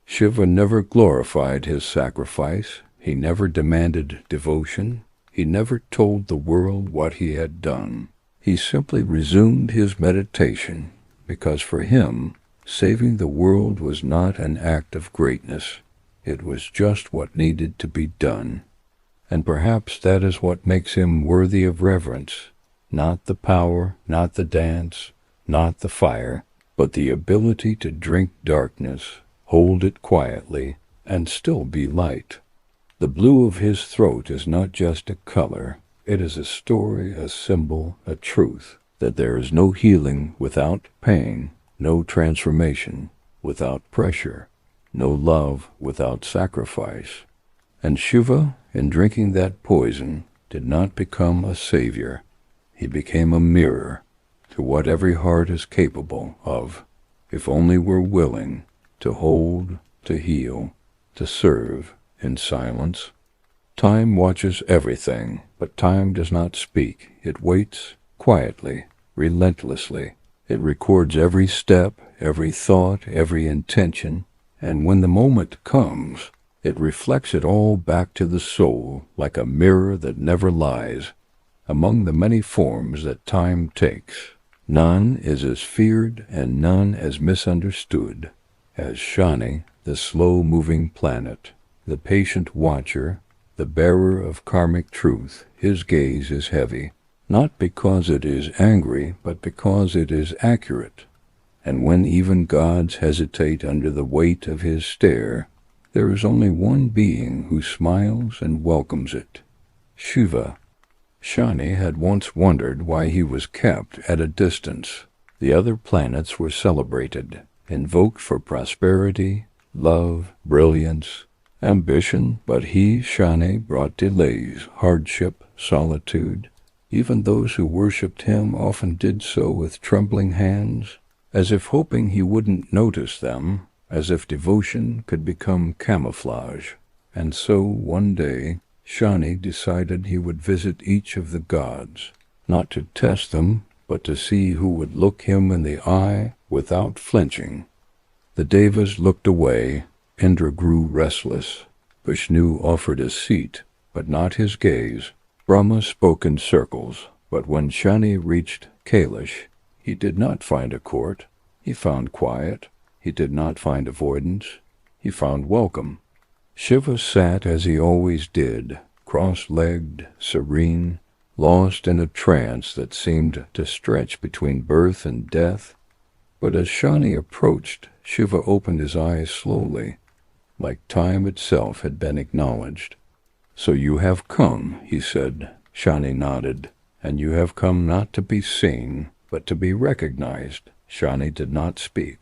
Shiva never glorified his sacrifice, he never demanded devotion, he never told the world what he had done. He simply resumed his meditation, because for him, saving the world was not an act of greatness. It was just what needed to be done. And perhaps that is what makes him worthy of reverence. Not the power, not the dance, not the fire, but the ability to drink darkness, hold it quietly, and still be light. The blue of his throat is not just a color. It is a story, a symbol, a truth, that there is no healing without pain, no transformation without pressure, no love without sacrifice. And Shiva, in drinking that poison, did not become a savior. He became a mirror to what every heart is capable of, if only we're willing to hold, to heal, to serve in silence. Time watches everything, but time does not speak. It waits quietly, relentlessly. It records every step, every thought, every intention, and when the moment comes, it reflects it all back to the soul like a mirror that never lies. Among the many forms that time takes, none is as feared and none as misunderstood as Shani, the slow-moving planet, the patient watcher, the bearer of karmic truth. His gaze is heavy, not because it is angry, but because it is accurate. And when even gods hesitate under the weight of his stare, there is only one being who smiles and welcomes it: Shiva. Shani had once wondered why he was kept at a distance. The other planets were celebrated, invoked for prosperity, love, brilliance, ambition, but he, Shani, brought delays, hardship, solitude. Even those who worshipped him often did so with trembling hands, as if hoping he wouldn't notice them, as if devotion could become camouflage. And so, one day, Shani decided he would visit each of the gods, not to test them, but to see who would look him in the eye without flinching. The Devas looked away. Indra grew restless. Vishnu offered a seat, but not his gaze. Brahma spoke in circles, but when Shani reached Kailash, he did not find a court. He found quiet. He did not find avoidance. He found welcome. Shiva sat as he always did, cross-legged, serene, lost in a trance that seemed to stretch between birth and death. But as Shani approached, Shiva opened his eyes slowly, like time itself had been acknowledged. "So you have come," he said. Shani nodded. "And you have come not to be seen, but to be recognized." Shani did not speak,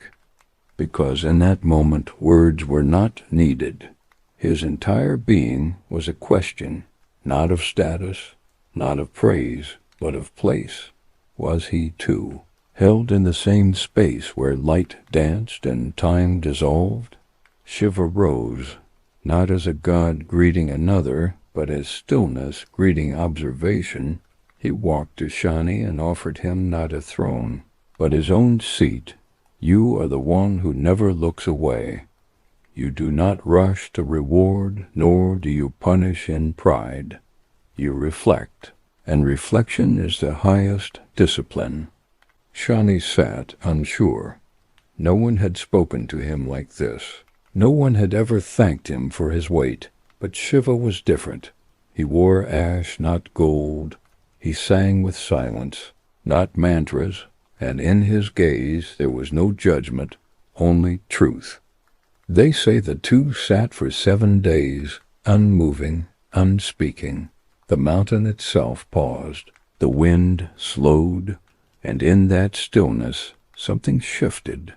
because in that moment words were not needed. His entire being was a question, not of status, not of praise, but of place. Was he, too, held in the same space where light danced and time dissolved? Shiva rose, not as a god greeting another, but as stillness greeting observation. He walked to Shani and offered him not a throne, but his own seat. "You are the one who never looks away. You do not rush to reward, nor do you punish in pride. You reflect, and reflection is the highest discipline." Shani sat unsure. No one had spoken to him like this. No one had ever thanked him for his weight. But Shiva was different. He wore ash, not gold. He sang with silence, not mantras, and in his gaze there was no judgment, only truth. They say the two sat for 7 days, unmoving, unspeaking. The mountain itself paused. The wind slowed, and in that stillness something shifted.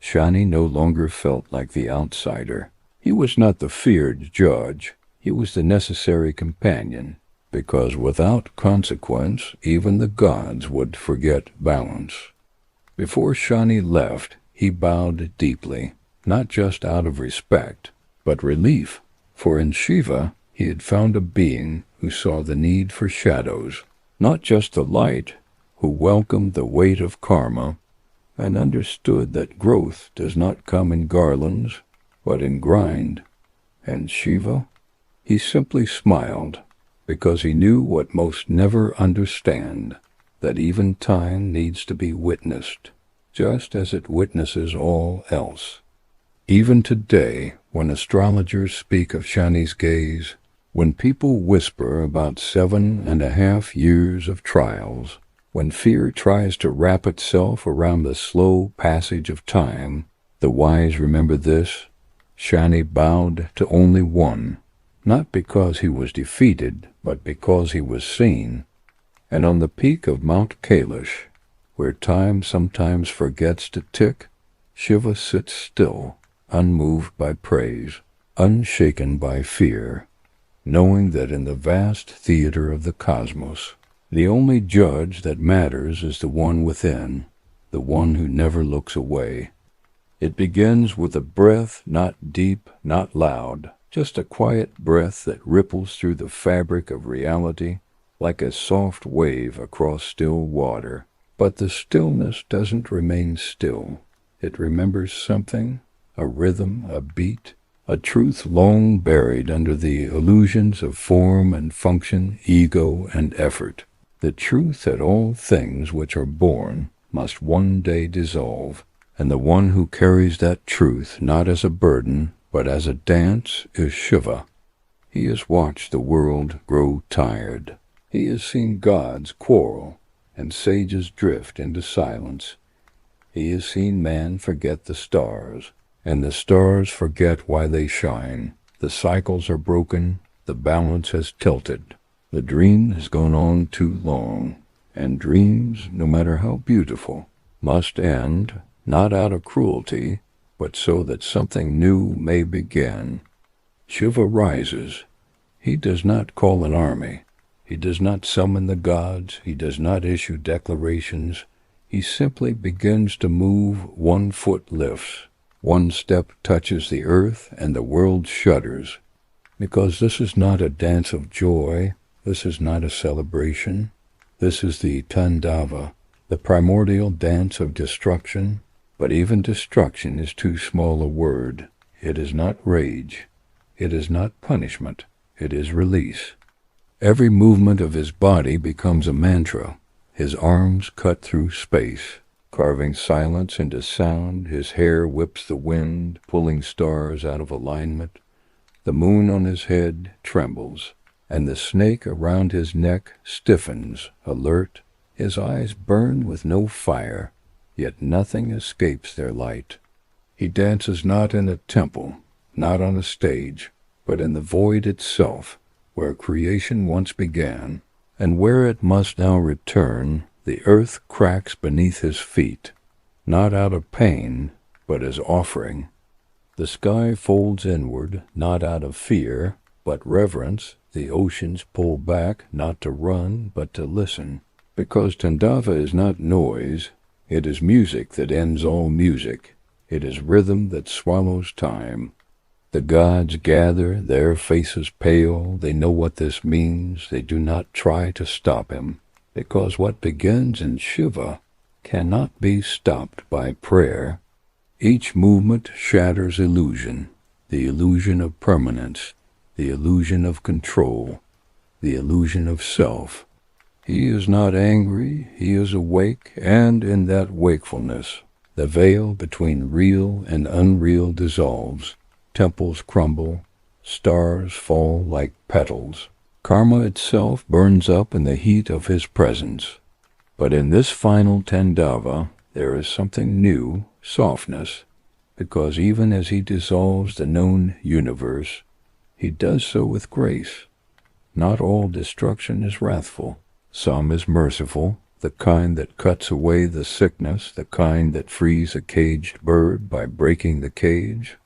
Shani no longer felt like the outsider. He was not the feared judge. He was the necessary companion, because without consequence even the gods would forget balance. Before Shani left, he bowed deeply, not just out of respect, but relief, for in Shiva he had found a being who saw the need for shadows, not just the light, who welcomed the weight of karma, and understood that growth does not come in garlands, but in grind. And Shiva? He simply smiled, because he knew what most never understand, that even time needs to be witnessed, just as it witnesses all else. Even today, when astrologers speak of Shani's gaze, When people whisper about 7.5 years of trials, when fear tries to wrap itself around the slow passage of time, the wise remember this: Shani bowed to only one, not because he was defeated, but because he was seen. And on the peak of Mount Kailash, where time sometimes forgets to tick, Shiva sits still, unmoved by praise, unshaken by fear, knowing that in the vast theater of the cosmos, the only judge that matters is the one within, the one who never looks away. It begins with a breath not deep, not loud, just a quiet breath that ripples through the fabric of reality like a soft wave across still water. But the stillness doesn't remain still. It remembers something, a rhythm, a beat, a truth long buried under the illusions of form and function, ego and effort. The truth that all things which are born must one day dissolve, and the one who carries that truth not as a burden, but as a dance is Shiva. He has watched the world grow tired. He has seen gods quarrel and sages drift into silence. He has seen man forget the stars, and the stars forget why they shine. The cycles are broken, the balance has tilted. The dream has gone on too long, and dreams, no matter how beautiful, must end, not out of cruelty, but so that something new may begin. Shiva rises. He does not call an army. He does not summon the gods. He does not issue declarations. He simply begins to move. 1 foot lifts. 1 step touches the earth, and the world shudders. Because this is not a dance of joy. This is not a celebration. This is the Tandava, the primordial dance of destruction. But even destruction is too small a word. It is not rage. It is not punishment. It is release. Every movement of his body becomes a mantra. His arms cut through space, carving silence into sound. His hair whips the wind, pulling stars out of alignment. The moon on his head trembles, and the snake around his neck stiffens, alert. His eyes burn with no fire, yet nothing escapes their light. He dances not in a temple, not on a stage, but in the void itself, where creation once began, and where it must now return. The earth cracks beneath his feet, not out of pain, but as offering. The sky folds inward, not out of fear, but reverence. The oceans pull back, not to run, but to listen. Because Tandava is not noise, it is music that ends all music. It is rhythm that swallows time. The gods gather, their faces pale. They know what this means. They do not try to stop him, because what begins in Shiva cannot be stopped by prayer. Each movement shatters illusion, the illusion of permanence, the illusion of control, the illusion of self. He is not angry, he is awake, and in that wakefulness, the veil between real and unreal dissolves. Temples crumble, stars fall like petals. Karma itself burns up in the heat of his presence. But in this final Tandava, there is something new, softness, because even as he dissolves the known universe, he does so with grace. Not all destruction is wrathful. Some is merciful, the kind that cuts away the sickness, the kind that frees a caged bird by breaking the cage.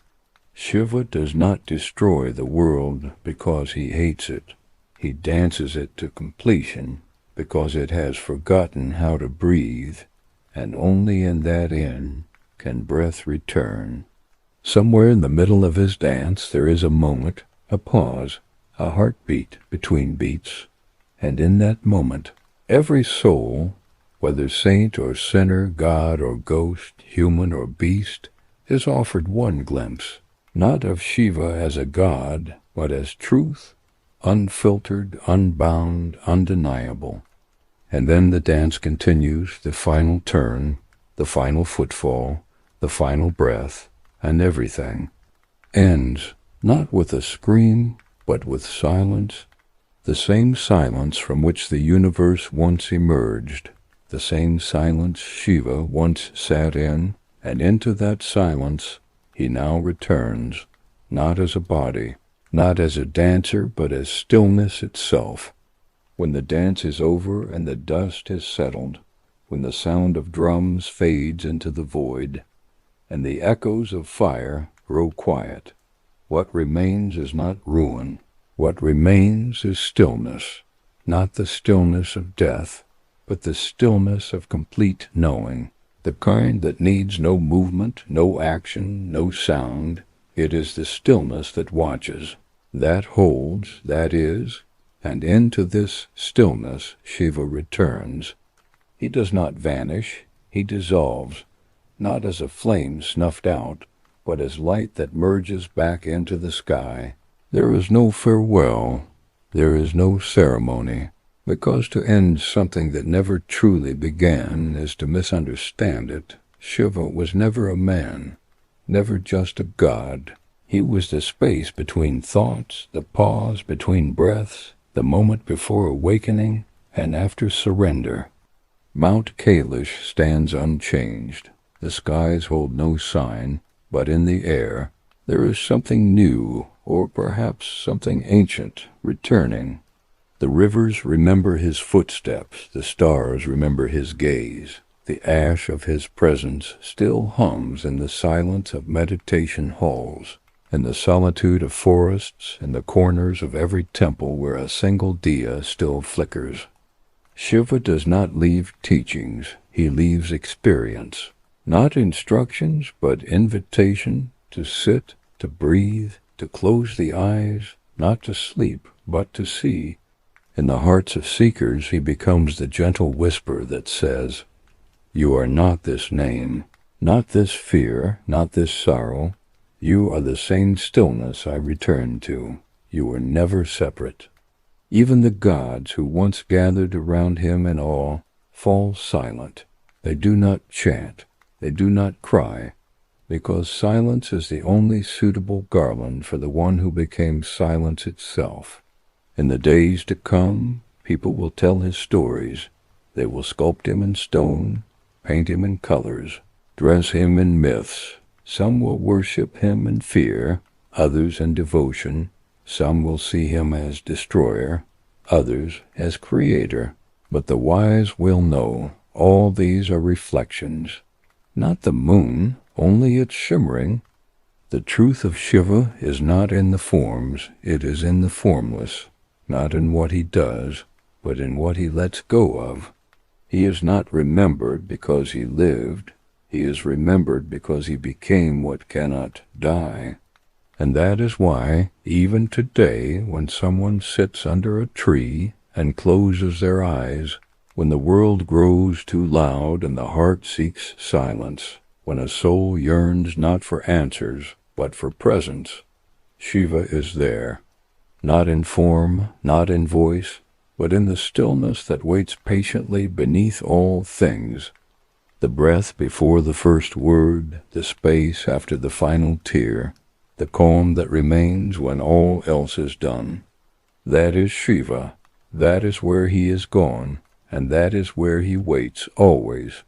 Shiva does not destroy the world because he hates it. He dances it to completion because it has forgotten how to breathe, and only in that end can breath return. Somewhere in the middle of his dance there is a moment, a pause, a heartbeat between beats, and in that moment every soul, whether saint or sinner, god or ghost, human or beast, is offered one glimpse, not of Shiva as a god, but as truth, unfiltered, unbound, undeniable. And then the dance continues, the final turn, the final footfall, the final breath, and everything ends not with a scream, but with silence, the same silence from which the universe once emerged, the same silence Shiva once sat in, and into that silence he now returns, not as a body, not as a dancer, but as stillness itself. When the dance is over and the dust has settled, when the sound of drums fades into the void, and the echoes of fire grow quiet, what remains is not ruin. What remains is stillness, not the stillness of death, but the stillness of complete knowing, the kind that needs no movement, no action, no sound. It is the stillness that watches, that holds, that is, and into this stillness Shiva returns. He does not vanish, he dissolves, not as a flame snuffed out, but as light that merges back into the sky. There is no farewell, there is no ceremony, because to end something that never truly began is to misunderstand it. Shiva was never a man, never just a god. He was the space between thoughts, the pause between breaths, the moment before awakening and after surrender. Mount Kailash stands unchanged. The skies hold no sign, but in the air there is something new, or perhaps something ancient, returning. The rivers remember his footsteps, the stars remember his gaze. The ash of his presence still hums in the silence of meditation halls, in the solitude of forests, in the corners of every temple where a single diya still flickers. Shiva does not leave teachings, he leaves experience. Not instructions, but invitation to sit, to breathe, to close the eyes, not to sleep, but to see. In the hearts of seekers he becomes the gentle whisper that says, "You are not this name, not this fear, not this sorrow. You are the same stillness I return to. You are never separate." Even the gods who once gathered around him in awe fall silent. They do not chant, they do not cry, because silence is the only suitable garland for the one who became silence itself. In the days to come, people will tell his stories. They will sculpt him in stone, paint him in colors, dress him in myths. Some will worship him in fear, others in devotion. Some will see him as destroyer, others as creator. But the wise will know all these are reflections. Not the moon, only its shimmering. The truth of Shiva is not in the forms, it is in the formless, not in what he does, but in what he lets go of. He is not remembered because he lived, he is remembered because he became what cannot die. And that is why, even today, when someone sits under a tree and closes their eyes, when the world grows too loud and the heart seeks silence, when a soul yearns not for answers, but for presence, Shiva is there, not in form, not in voice, but in the stillness that waits patiently beneath all things. The breath before the first word, the space after the final tear, the calm that remains when all else is done. That is Shiva, that is where he is gone, and that is where he waits always.